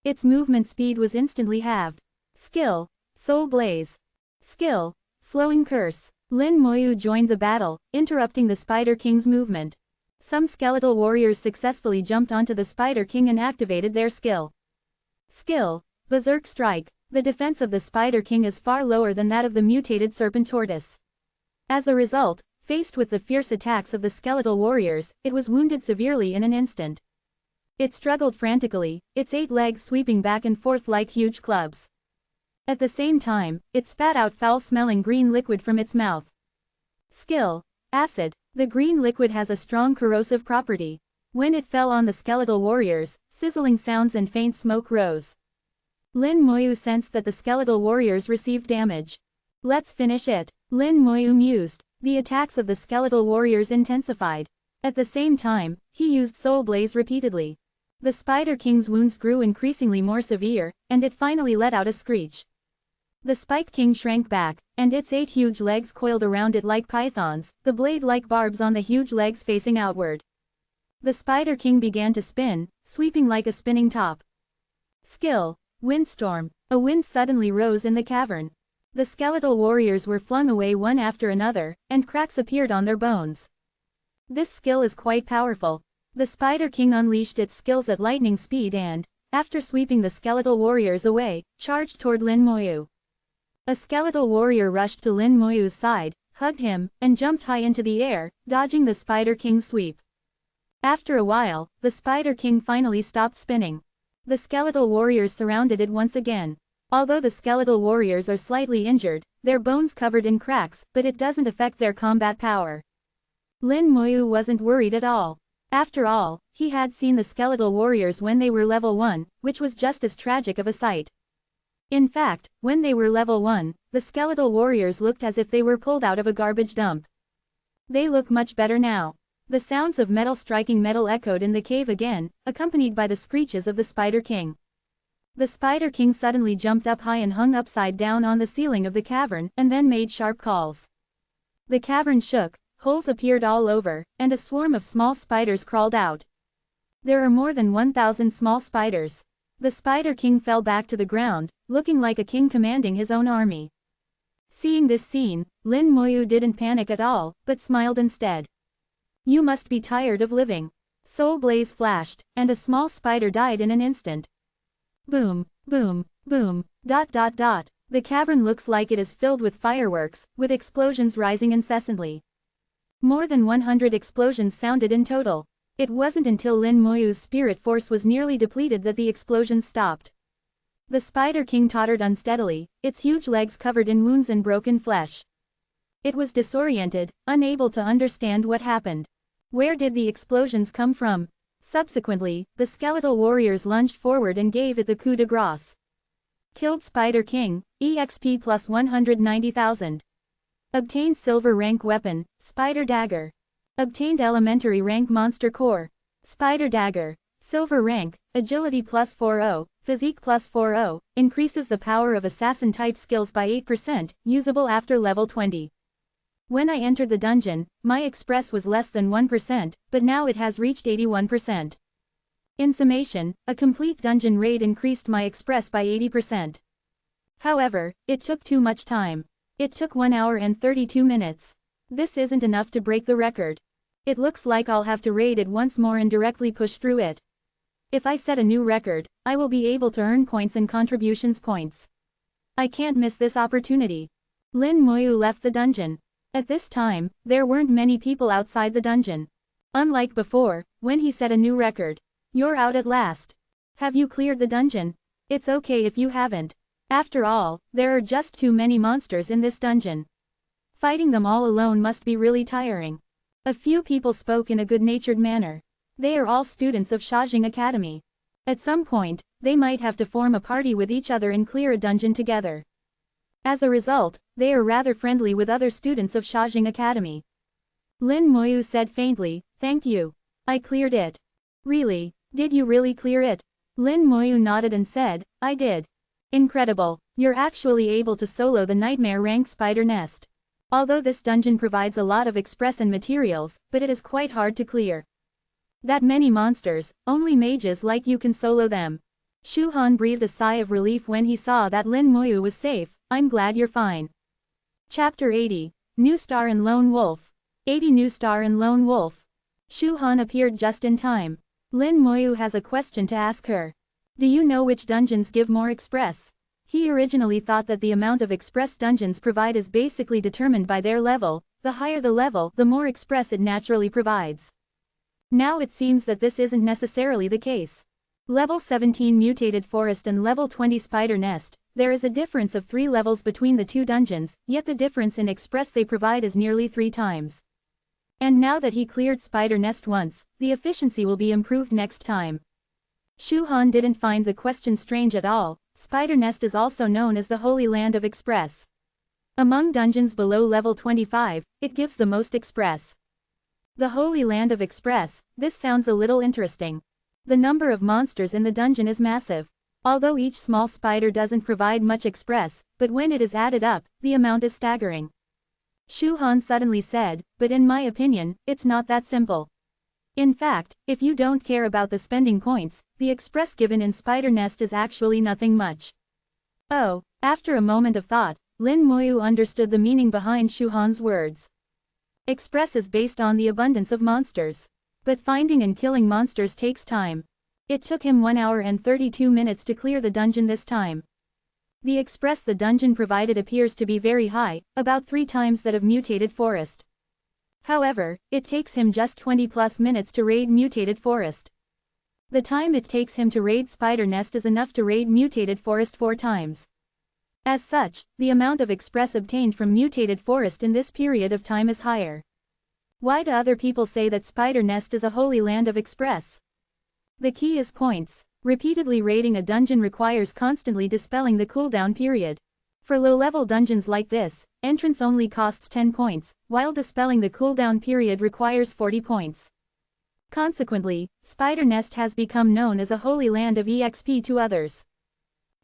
A: Its movement speed was instantly halved. Skill Soul Blaze. Skill Slowing Curse. Lin Moyu joined the battle, interrupting the Spider King's movement. Some skeletal warriors successfully jumped onto the Spider King and activated their skill. Skill: Berserk Strike. The defense of the Spider King is far lower than that of the mutated Serpent Tortoise. As a result, faced with the fierce attacks of the skeletal warriors, it was wounded severely in an instant. It struggled frantically, its 8 legs sweeping back and forth like huge clubs. At the same time, it spat out foul-smelling green liquid from its mouth. Skill: Acid. The green liquid has a strong corrosive property. When it fell on the skeletal warriors, sizzling sounds and faint smoke rose. Lin Moyu sensed that the skeletal warriors received damage. Let's finish it, Lin Moyu mused. The attacks of the skeletal warriors intensified. At the same time, he used Soul Blaze repeatedly. The Spider King's wounds grew increasingly more severe, and it finally let out a screech. The Spike King shrank back, and its 8 huge legs coiled around it like pythons, the blade-like barbs on the huge legs facing outward. The Spider King began to spin, sweeping like a spinning top. Skill: Windstorm. A wind suddenly rose in the cavern. The skeletal warriors were flung away one after another, and cracks appeared on their bones. This skill is quite powerful. The Spider King unleashed its skills at lightning speed and, after sweeping the skeletal warriors away, charged toward Lin Moyu. A skeletal warrior rushed to Lin Moyu's side, hugged him, and jumped high into the air, dodging the Spider King's sweep. After a while, the Spider King finally stopped spinning. The skeletal warriors surrounded it once again. Although the skeletal warriors are slightly injured, their bones covered in cracks, but it doesn't affect their combat power. Lin Moyu wasn't worried at all. After all, he had seen the skeletal warriors when they were level 1, which was just as tragic of a sight. In fact, when they were level 1, the skeletal warriors looked as if they were pulled out of a garbage dump. They look much better now. The sounds of metal striking metal echoed in the cave again, accompanied by the screeches of the Spider King. The Spider King suddenly jumped up high and hung upside down on the ceiling of the cavern, and then made sharp calls. The cavern shook, holes appeared all over, and a swarm of small spiders crawled out. There are more than 1,000 small spiders. The Spider King fell back to the ground, looking like a king commanding his own army. Seeing this scene, Lin Moyu didn't panic at all, but smiled instead. You must be tired of living. Soul Blaze flashed, and a small spider died in an instant. Boom, boom, boom, ... The cavern looks like it is filled with fireworks, with explosions rising incessantly. More than 100 explosions sounded in total. It wasn't until Lin Moyu's spirit force was nearly depleted that the explosions stopped. The Spider King tottered unsteadily, its huge legs covered in wounds and broken flesh. It was disoriented, unable to understand what happened. Where did the explosions come from? Subsequently, the skeletal warriors lunged forward and gave it the coup de grace. Killed Spider King, EXP plus 190,000. Obtained silver rank weapon, Spider Dagger. Obtained elementary rank monster core. Spider Dagger. Silver rank, agility plus 40, physique plus 40, increases the power of assassin type skills by 8%, usable after level 20. When I entered the dungeon, my express was less than 1%, but now it has reached 81%. In summation, a complete dungeon raid increased my express by 80%. However, it took too much time. It took 1 hour and 32 minutes. This isn't enough to break the record. It looks like I'll have to raid it once more and directly push through it. If I set a new record, I will be able to earn points and contributions points. I can't miss this opportunity. Lin Moyu left the dungeon. At this time, there weren't many people outside the dungeon. Unlike before, when he set a new record. You're out at last. Have you cleared the dungeon? It's okay if you haven't. After all, there are just too many monsters in this dungeon. Fighting them all alone must be really tiring. A few people spoke in a good-natured manner. They are all students of Shajing Academy. At some point, they might have to form a party with each other and clear a dungeon together. As a result, they are rather friendly with other students of Shajing Academy. Lin Moyu said faintly, "Thank you. I cleared it." "Really? Did you really clear it?" Lin Moyu nodded and said, "I did." "Incredible. You're actually able to solo the nightmare rank spider nest. Although this dungeon provides a lot of express and materials, but it is quite hard to clear. That many monsters, only mages like you can solo them." Shu Han breathed a sigh of relief when he saw that Lin Moyu was safe. "I'm glad you're fine." Chapter 80. New Star and Lone Wolf. 80 New Star and Lone Wolf. Shu Han appeared just in time. Lin Moyu has a question to ask her. Do you know which dungeons give more express? He originally thought that the amount of express dungeons provide is basically determined by their level. The higher the level, the more express it naturally provides. Now it seems that this isn't necessarily the case. Level 17 Mutated Forest and Level 20 Spider Nest, there is a difference of 3 levels between the two dungeons, yet the difference in express they provide is nearly 3 times. And now that he cleared Spider Nest once, the efficiency will be improved next time. Shu Han didn't find the question strange at all. Spider Nest is also known as the Holy Land of Express. Among dungeons below level 25, it gives the most express. The Holy Land of Express, this sounds a little interesting. The number of monsters in the dungeon is massive. Although each small spider doesn't provide much express, but when it is added up, the amount is staggering. Shu Han suddenly said, but in my opinion, it's not that simple. In fact, if you don't care about the spending points, the express given in Spider Nest is actually nothing much. Oh, after a moment of thought, Lin Moyu understood the meaning behind Shu Han's words. Express is based on the abundance of monsters. But finding and killing monsters takes time. It took him 1 hour and 32 minutes to clear the dungeon this time. The express the dungeon provided appears to be very high, about 3 times that of Mutated Forest. However, it takes him just 20+ minutes to raid Mutated Forest. The time it takes him to raid Spider Nest is enough to raid Mutated Forest 4 times. As such, the amount of express obtained from Mutated Forest in this period of time is higher. Why do other people say that Spider Nest is a holy land of express? The key is points. Repeatedly raiding a dungeon requires constantly dispelling the cooldown period. For low-level dungeons like this, entrance only costs 10 points, while dispelling the cooldown period requires 40 points. Consequently, Spider Nest has become known as a holy land of EXP to others.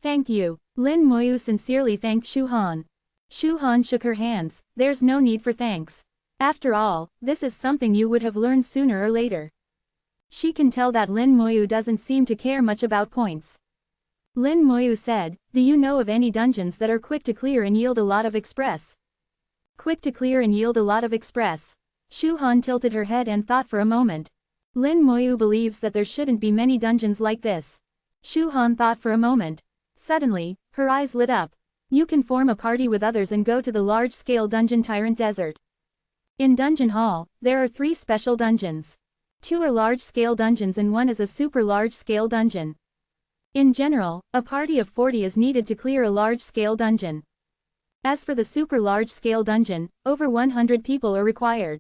A: Thank you. Lin Moyu sincerely thanked Shu Han. Shu Han shook her hands. There's no need for thanks. After all, this is something you would have learned sooner or later. She can tell that Lin Moyu doesn't seem to care much about points. Lin Moyu said, do you know of any dungeons that are quick to clear and yield a lot of express? Quick to clear and yield a lot of express. Shu Han tilted her head and thought for a moment. Lin Moyu believes that there shouldn't be many dungeons like this. Shu Han thought for a moment. Suddenly, her eyes lit up. You can form a party with others and go to the large-scale dungeon Tyrant Desert. In Dungeon Hall, there are 3 special dungeons. 2 are large-scale dungeons and 1 is a super large-scale dungeon. In general, a party of 40 is needed to clear a large-scale dungeon. As for the super large-scale dungeon, over 100 people are required.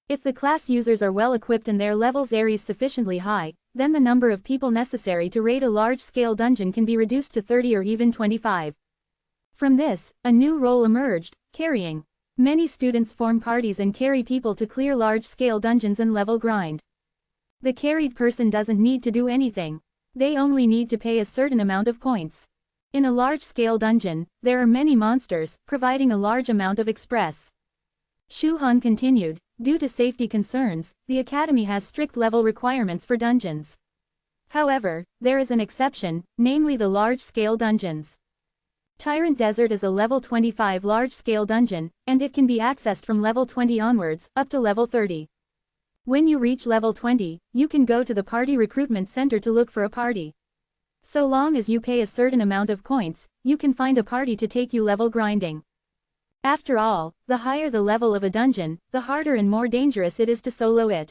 A: If the class users are well equipped and their levels Aries sufficiently high, then the number of people necessary to raid a large-scale dungeon can be reduced to 30 or even 25. From this, a new role emerged, carrying. Many students form parties and carry people to clear large-scale dungeons and level grind. The carried person doesn't need to do anything. They only need to pay a certain amount of points. In a large-scale dungeon, there are many monsters, providing a large amount of express. Shu Han continued, due to safety concerns, the academy has strict level requirements for dungeons. However, there is an exception, namely the large-scale dungeons. Tyrant Desert is a level 25 large-scale dungeon, and it can be accessed from level 20 onwards, up to level 30. When you reach level 20, you can go to the party recruitment center to look for a party. So long as you pay a certain amount of points, you can find a party to take you level grinding. After all, the higher the level of a dungeon, the harder and more dangerous it is to solo it.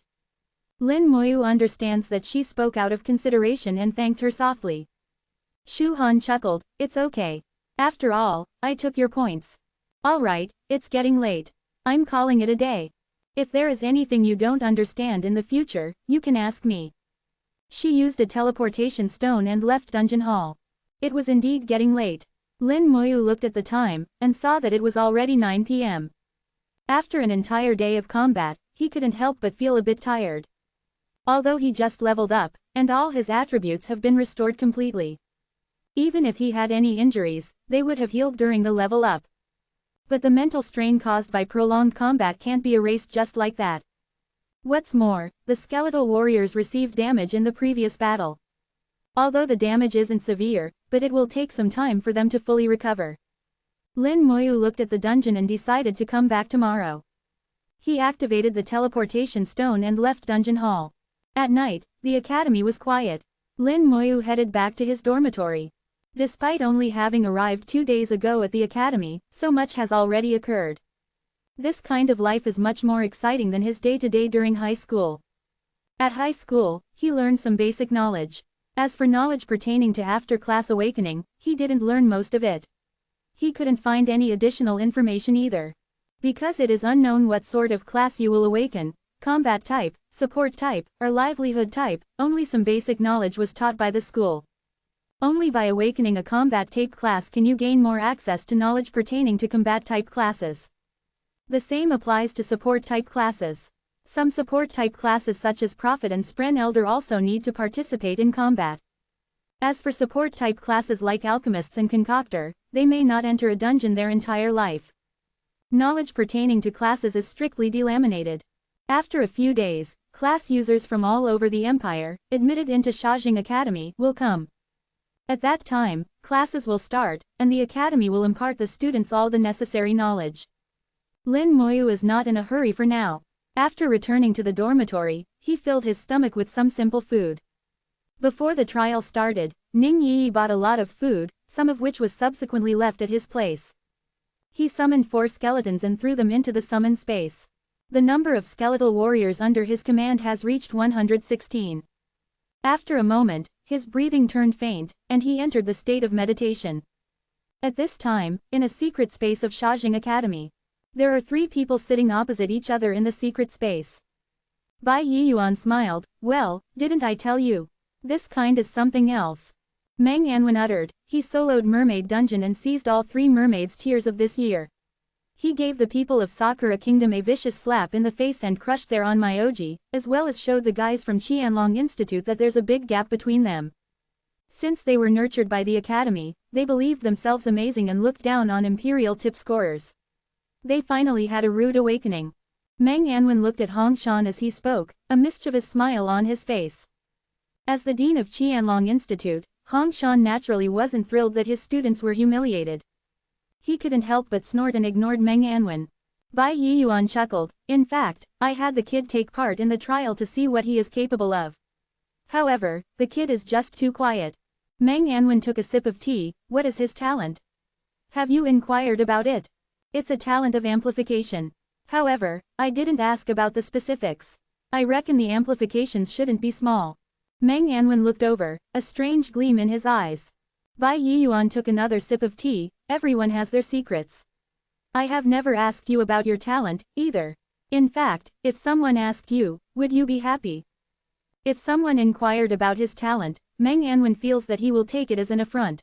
A: Lin Moyu understands that she spoke out of consideration and thanked her softly. Shu Han chuckled, it's okay. After all, I took your points. Alright, it's getting late. I'm calling it a day. If there is anything you don't understand in the future, you can ask me. She used a teleportation stone and left Dungeon Hall. It was indeed getting late. Lin Moyu looked at the time, and saw that it was already 9 p.m. After an entire day of combat, he couldn't help but feel a bit tired. Although he just leveled up, and all his attributes have been restored completely. Even if he had any injuries, they would have healed during the level up. But the mental strain caused by prolonged combat can't be erased just like that. What's more, the skeletal warriors received damage in the previous battle. Although the damage isn't severe, but it will take some time for them to fully recover. Lin Moyu looked at the dungeon and decided to come back tomorrow. He activated the teleportation stone and left dungeon hall. At night, the academy was quiet. Lin Moyu headed back to his dormitory. Despite only having arrived 2 days ago at the academy, so much has already occurred. This kind of life is much more exciting than his day-to-day during high school. At high school, he learned some basic knowledge. As for knowledge pertaining to after-class awakening, he didn't learn most of it. He couldn't find any additional information either. Because it is unknown what sort of class you will awaken, combat type, support type, or livelihood type, only some basic knowledge was taught by the school. Only by awakening a combat type class can you gain more access to knowledge pertaining to combat type classes. The same applies to support type classes. Some support type classes such as Prophet and Spren Elder also need to participate in combat. As for support type classes like Alchemists and Concoctor, they may not enter a dungeon their entire life. Knowledge pertaining to classes is strictly delaminated. After a few days, class users from all over the Empire, admitted into Shajing Academy, will come. At that time, classes will start, and the Academy will impart the students all the necessary knowledge. Lin Moyu is not in a hurry for now. After returning to the dormitory, he filled his stomach with some simple food. Before the trial started, Ning Yi bought a lot of food, some of which was subsequently left at his place. He summoned 4 skeletons and threw them into the summon space. The number of skeletal warriors under his command has reached 116. After a moment, his breathing turned faint, and he entered the state of meditation. At this time, in a secret space of Shajing Academy, there are 3 people sitting opposite each other in the secret space. Bai Yiyuan smiled, "Well, didn't I tell you? This kind is something else." Meng Anwen uttered, he soloed Mermaid Dungeon and seized all 3 mermaids' tears of this year. He gave the people of Sakura Kingdom a vicious slap in the face and crushed their Onmyoji, as well as showed the guys from Qianlong Institute that there's a big gap between them. Since they were nurtured by the academy, they believed themselves amazing and looked down on imperial tip scorers. They finally had a rude awakening. Meng Anwen looked at Hong Shan as he spoke, a mischievous smile on his face. As the dean of Qianlong Institute, Hong Shan naturally wasn't thrilled that his students were humiliated. He couldn't help but snort and ignored Meng Anwen. Bai Yiyuan chuckled, "In fact, I had the kid take part in the trial to see what he is capable of. However, the kid is just too quiet." Meng Anwen took a sip of tea. "What is his talent? Have you inquired about it?" "It's a talent of amplification. However, I didn't ask about the specifics. I reckon the amplifications shouldn't be small." Meng Anwen looked over, a strange gleam in his eyes. Bai Yiyuan took another sip of tea. "Everyone has their secrets. I have never asked you about your talent, either. In fact, if someone asked you, would you be happy?" If someone inquired about his talent, Meng Anwen feels that he will take it as an affront.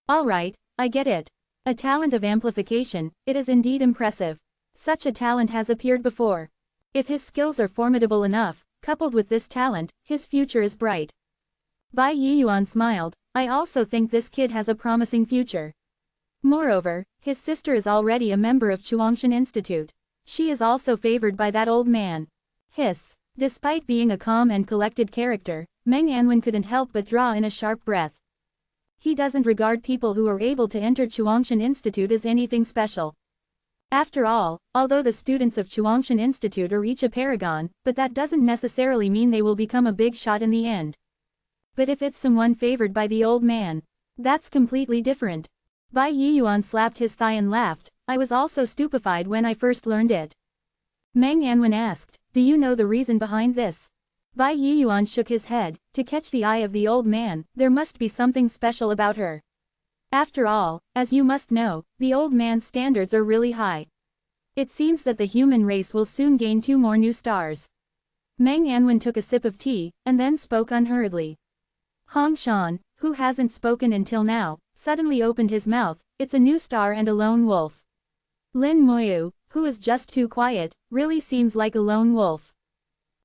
A: "Alright, I get it. A talent of amplification, it is indeed impressive. Such a talent has appeared before. If his skills are formidable enough, coupled with this talent, his future is bright." Bai Yiyuan smiled, "I also think this kid has a promising future. Moreover, his sister is already a member of Chuangshan Institute. She is also favored by that old man." Hiss. Despite being a calm and collected character, Meng Anwen couldn't help but draw in a sharp breath. He doesn't regard people who are able to enter Chuangshan Institute as anything special. After all, although the students of Chuangshan Institute are each a paragon, but that doesn't necessarily mean they will become a big shot in the end. But if it's someone favored by the old man, that's completely different. Bai Yiyuan slapped his thigh and laughed, "I was also stupefied when I first learned it." Meng Anwen asked, "Do you know the reason behind this?" Bai Yiyuan shook his head. To catch the eye of the old man, there must be something special about her. After all, as you must know, the old man's standards are really high. It seems that the human race will soon gain 2 more new stars. Meng Anwen took a sip of tea, and then spoke unhurriedly. Hong Shan, who hasn't spoken until now, suddenly opened his mouth. "It's a new star and a lone wolf." Lin Moyu, who is just too quiet, really seems like a lone wolf.